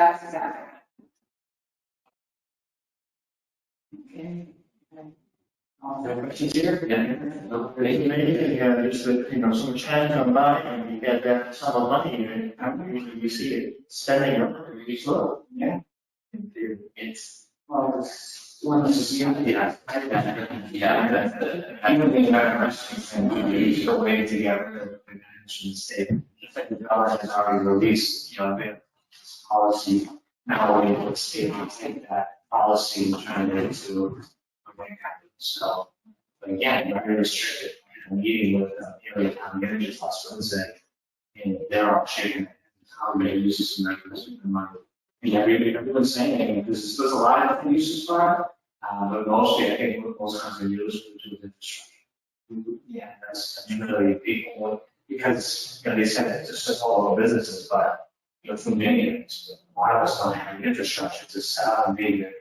Okay. Questions here? Just that, some time come by and you get that sum of money and usually you see it spending or really slow. Yeah. It's, Well, it's one of the, Yeah. I don't think that and we still waiting to get the pension statement. The government has already released, the policy. Now we will see if we take that policy and turn it into a way kind. So, but again, we're very restricted. I'm meeting with area town managers last Wednesday, and they're all shaking how many uses some mechanism for money. And everyone's saying there's a lot of different uses for it, but mostly I think what most kinds of use to the infrastructure. Yeah, that's really people because they said it's just all the businesses, but for many, a lot of us don't have the infrastructure to sell and be there.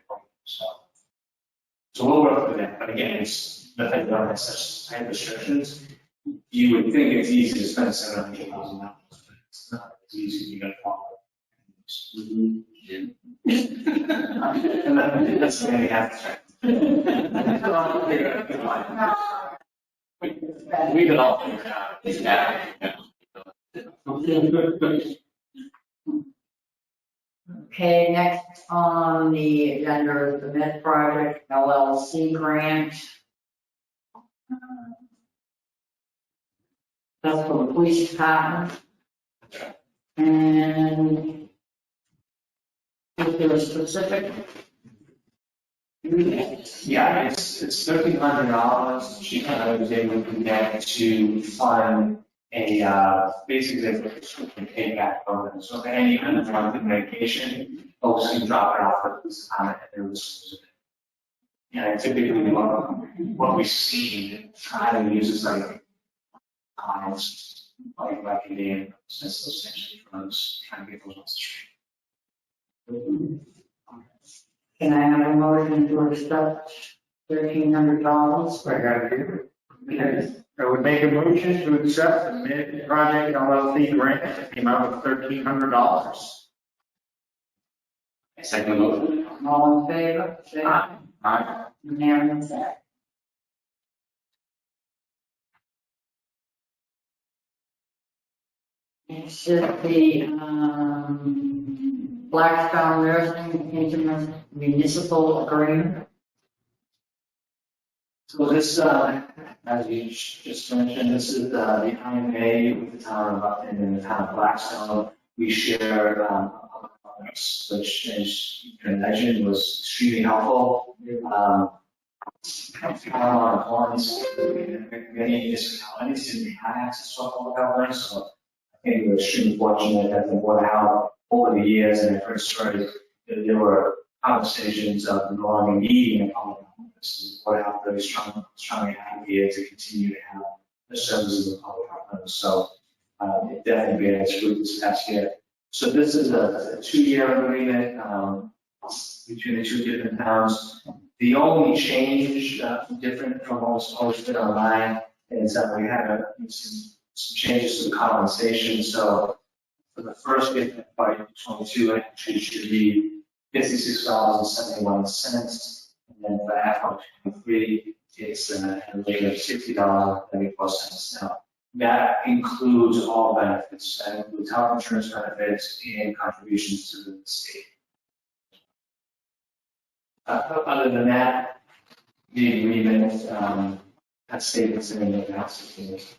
So we'll work with that, but again, it's the federal government has such tight restrictions. You would think it's easy to spend $700,000, but it's not as easy. You got to follow. And that's the way we have to. We can all figure it out. okay, next on the agenda is the Med Project LLC grant. That's for the police department. And is there a specific? Yeah, it's $1,300. She kind of was able to get to fund a basically a prescription payback program. So for any unwanted medication, folks can drop it off at this time at their disposal. And typically what we see trying to use is like condoms, like Vicodin, essentially drugs, trying to get those off the street. Can I have a motion to accept $1,300? I got it here. Okay. I would make a motion to accept the Mid Project LLC grant at the amount of $1,300. Second motion. All in favor? Say aye. Aye. Unanimous. It's just the Blackstone Nursing Intermunicipal Agreement. So this, as you just mentioned, this is the IMA with the town of Upton and the town of Blackstone. We share products, which, as you can imagine, was extremely helpful. Horns, many municipalities didn't have access to all of that, so I think we're extremely fortunate that the Board of Health over the years, and I first started, there were conversations of going and needing a public health. This Board of Health really strongly advocated to continue to have the services of public health. So it definitely bears fruit this past year. So this is a 2-year agreement between the two different towns. The only change different from what was posted online is that we had some changes to the compensation. So for the first bit by 22, it actually should be $56.71. then for ad hoc 23, it's a rate of $60.34. Now, that includes all benefits. That includes health insurance benefits and contributions to the state. Other than that, the agreement has statements in the analysis.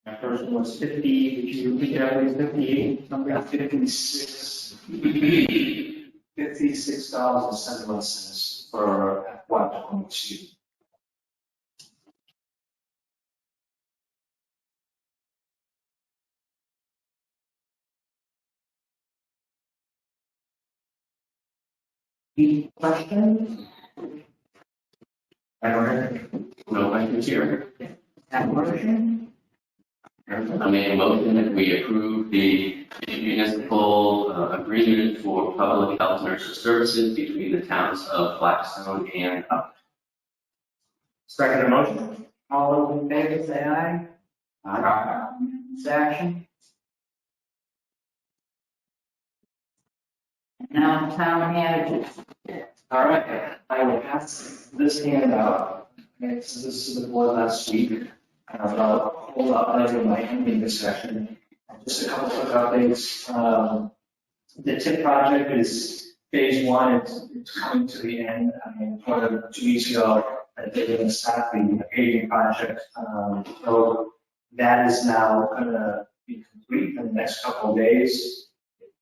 My first one was 50, did you repeat that? 58, something like 56. $56.71 for FY22. Any questions? No questions here. That motion? I made a motion that we approve the municipal agreement for public health nurses services between the towns of Blackstone and Upton. Second motion. All those in favor say aye. Aye. Action. Now, town manager. All right, I will pass this handout. Okay, so this is the board last week. I'll hold up later in my ending discussion. Just a couple quick updates. The TIP project is phase one. It's coming to the end. I mean, 2 weeks ago, they're going to start the paving project. So that is now going to be complete in the next couple of days.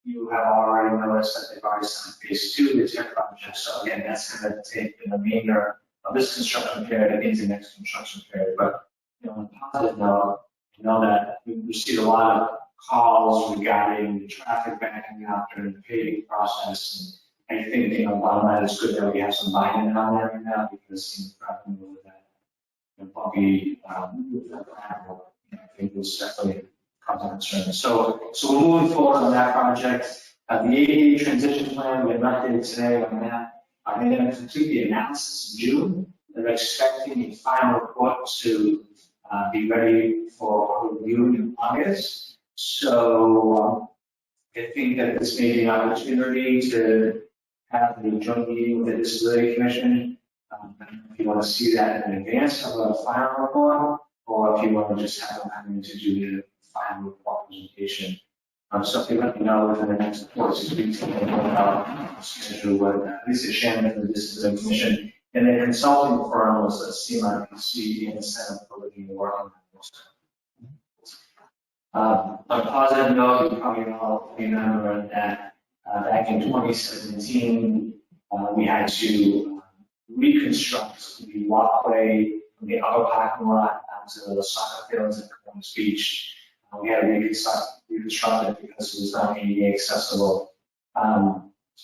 You have already noticed that they've already started phase two of the TIP project. So again, that's going to take the remainder of this construction period into the next construction period. But on a positive note, you know that we received a lot of calls regarding the traffic backing up during the paving process. And I think, a lot of that is good that we have some buy-in on there right now because probably with that, bumpy, I think it was definitely causing concern. So we're moving forward on that project. The ADA transition plan, we have not updated today on that. They're going to complete the analysis in June. They're expecting the final report to be ready for review in August. So I think that this may be an opportunity to have the joint meeting with the Disability Commission. If you want to see that in advance of the final report, or if you want to just have them come in to do the final report presentation. So if you let me know within the next 4 to 6 weeks, schedule with Lisa Shannon from the Disability Commission. And the consulting firm was CMRPC and the Center for Living and Working. On a positive note, you probably all remember that back in 2017, we had to reconstruct the walkway from the upper parking lot down to the soccer fields at Columbus Beach. We had to reconstruct it because it was not ADA accessible.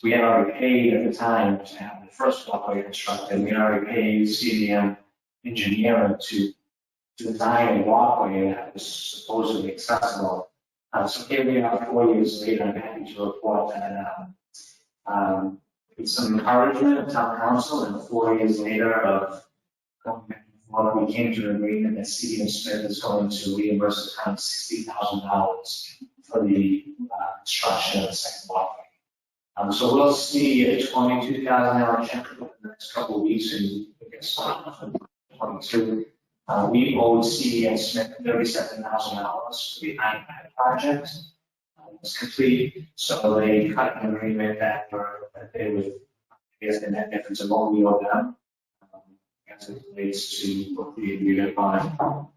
We had already paid at the time to have the first walkway constructed. We had already paid CDM engineering to design a walkway that was supposedly accessible. So here we are 4 years later. I'm happy to report that with some encouragement of town council and 4 years later of going back and forth, we came to an agreement that CDM Smith is going to reimburse the town $60,000 for the construction of the second walkway. So we'll see a $22,000 check in the next couple of weeks in 22. We owed CDM Smith $37,000 behind that project. It's complete, so they cut an agreement that they would, I guess, the net difference of what we owe them as it relates to what the agreement on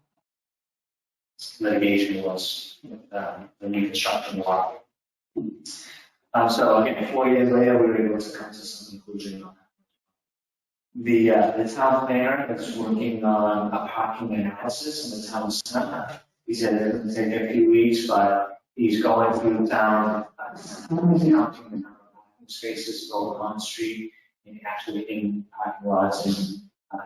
litigation was, the reconstruction law. So again, 4 years later, we were able to come to some conclusion on that. The town planner is working on a parking analysis in the town center. He said it would take a few weeks, but he's going through the town, counting spaces both on the street and actually in parking lots, and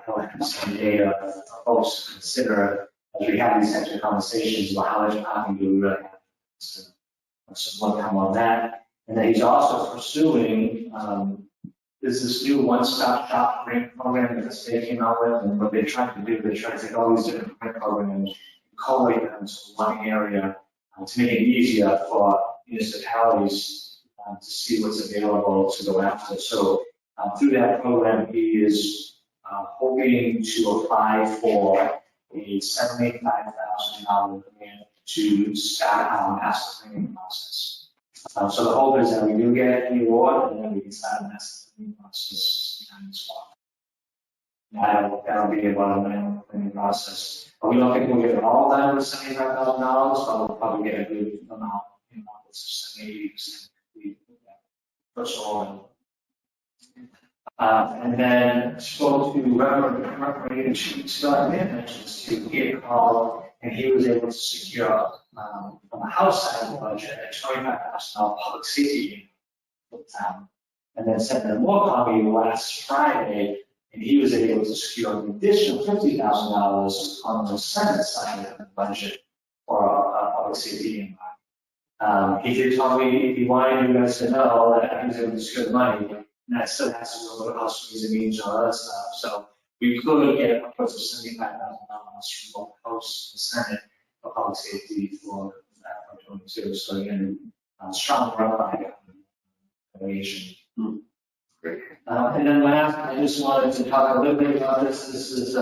he'll have some data for folks to consider as we have these types of conversations about how much parking do we really have. So more come on that. And then he's also pursuing there's this new one-stop shop grant program that the state came out with, and what they're trying to do, they're trying to take all these different grant programs, collate them into one area to make it easier for municipalities to see what's available to go after. So through that program, he is hoping to apply for a $75,000 grant to start our master planning process. So the hope is that we do get the award and then we can start the master planning process behind this fall. That'll be a one-time planning process. But we don't think we'll get it all done with $75,000, but we'll probably get a good amount, it's 80% complete first of all. And then spoke to Reverend Scott Management to get a call, and he was able to secure from the House side of the budget a $25,000 public safety for the town. And then sent them more copy last Friday, and he was able to secure an additional $50,000 on the Senate side of the budget for public safety. He did tell me he wanted you guys to know that he was able to secure the money, and that still has to go to the House Ways and Means and all that stuff. So we could get upwards of $75,000 from both the House and the Senate for public safety for 2022. So again, strong run by the nation. And then last, I just wanted to talk a little bit about this. This is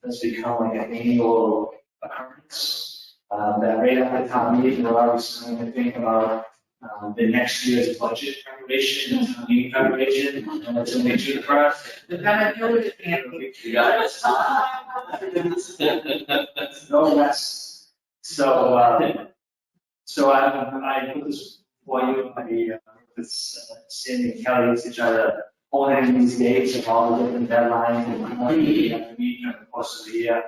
has become like an annual occurrence. That right after town meeting, we're already starting to think about the next year's budget preparation, and town meeting preparation, and it's only June 1st. The kind of deal with it, you guys. No less. So I put this for you, this Sandy and Kelly to try to hold in these dates of all the different deadlines and we have to meet during the course of the year.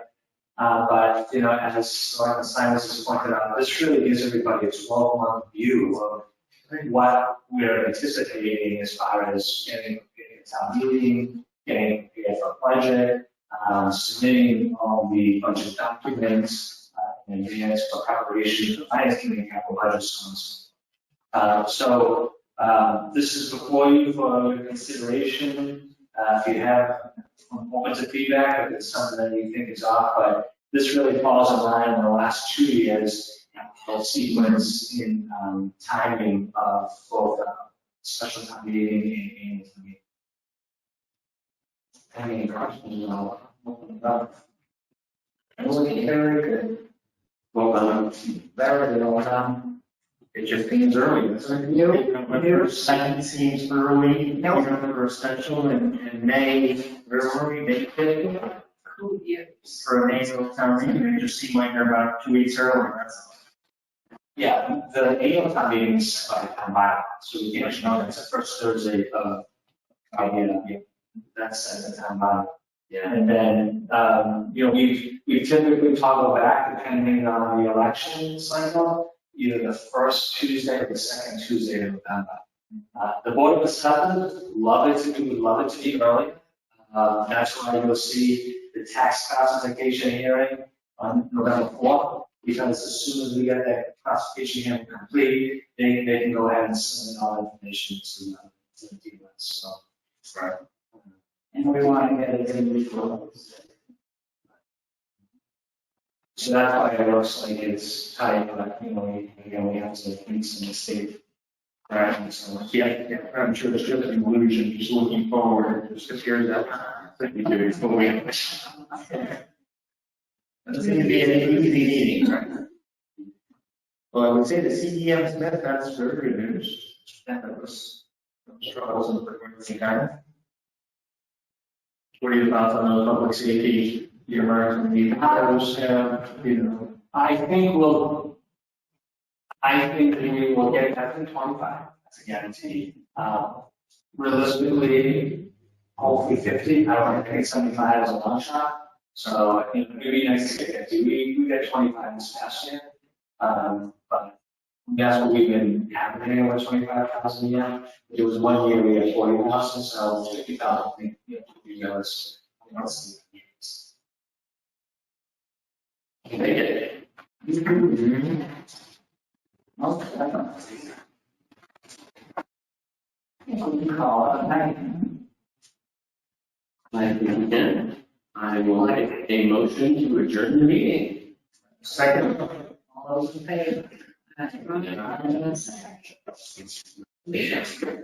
But, as Simon has pointed out, this really gives everybody a 12-month view of what we're anticipating as far as getting prepared for town meeting, getting prepared for budget, submitting all the budget documents in advance for preparation for finance committee capital budget funds. So this is before you for your consideration. If you have moments of feedback, if it's something that you think is off, but this really falls in line in the last 2 years of sequence in timing of both special town meeting and annual town meeting. Any questions? Looking very good. Well, very good. It just seems early, doesn't it? Your second seems early. No. You remember a special in May, February, May 5th? For an annual town meeting, it just seemed like they're about 2 weeks early. Yeah, the annual town meeting is by town bylaw, so we can't know that's the first Thursday of that's the town bylaw. Yeah. And then, we typically toggle back depending on the election cycle, either the first Tuesday or the second Tuesday of November. The Board of Selectmen would love it to be early. That's why you'll see the tax classification hearing on November 4th, because as soon as we get that classification hearing complete, they can go ahead and submit all information to the DLS. So, right. And we want to get it in before. So that's why it looks like it's tight, but we have to make some mistakes. Right. So yeah, I'm sure there's just an illusion just looking forward. It just appears that that's going to be an easy meeting, right? Well, I would say the CEM Smith, that's very good news. That was struggles in the kind. What are your thoughts on those public safety earmarks and the I think we will get that in 25. That's a guarantee. Realistically, hopefully 50. I don't think 75 is a long shot. So I think maybe nice to get 50. We got 25 this past year. But that's what we've been averaging over 25,000 a year. It was 1 year we had 40,000, so 50,000. I think you guys. Make it. I will make a motion to adjourn the meeting. Second. All those in favor? That's okay.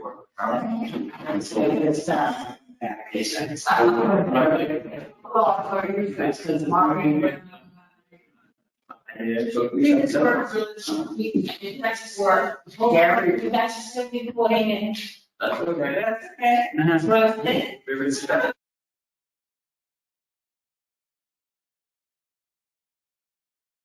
Okay. Uh-huh.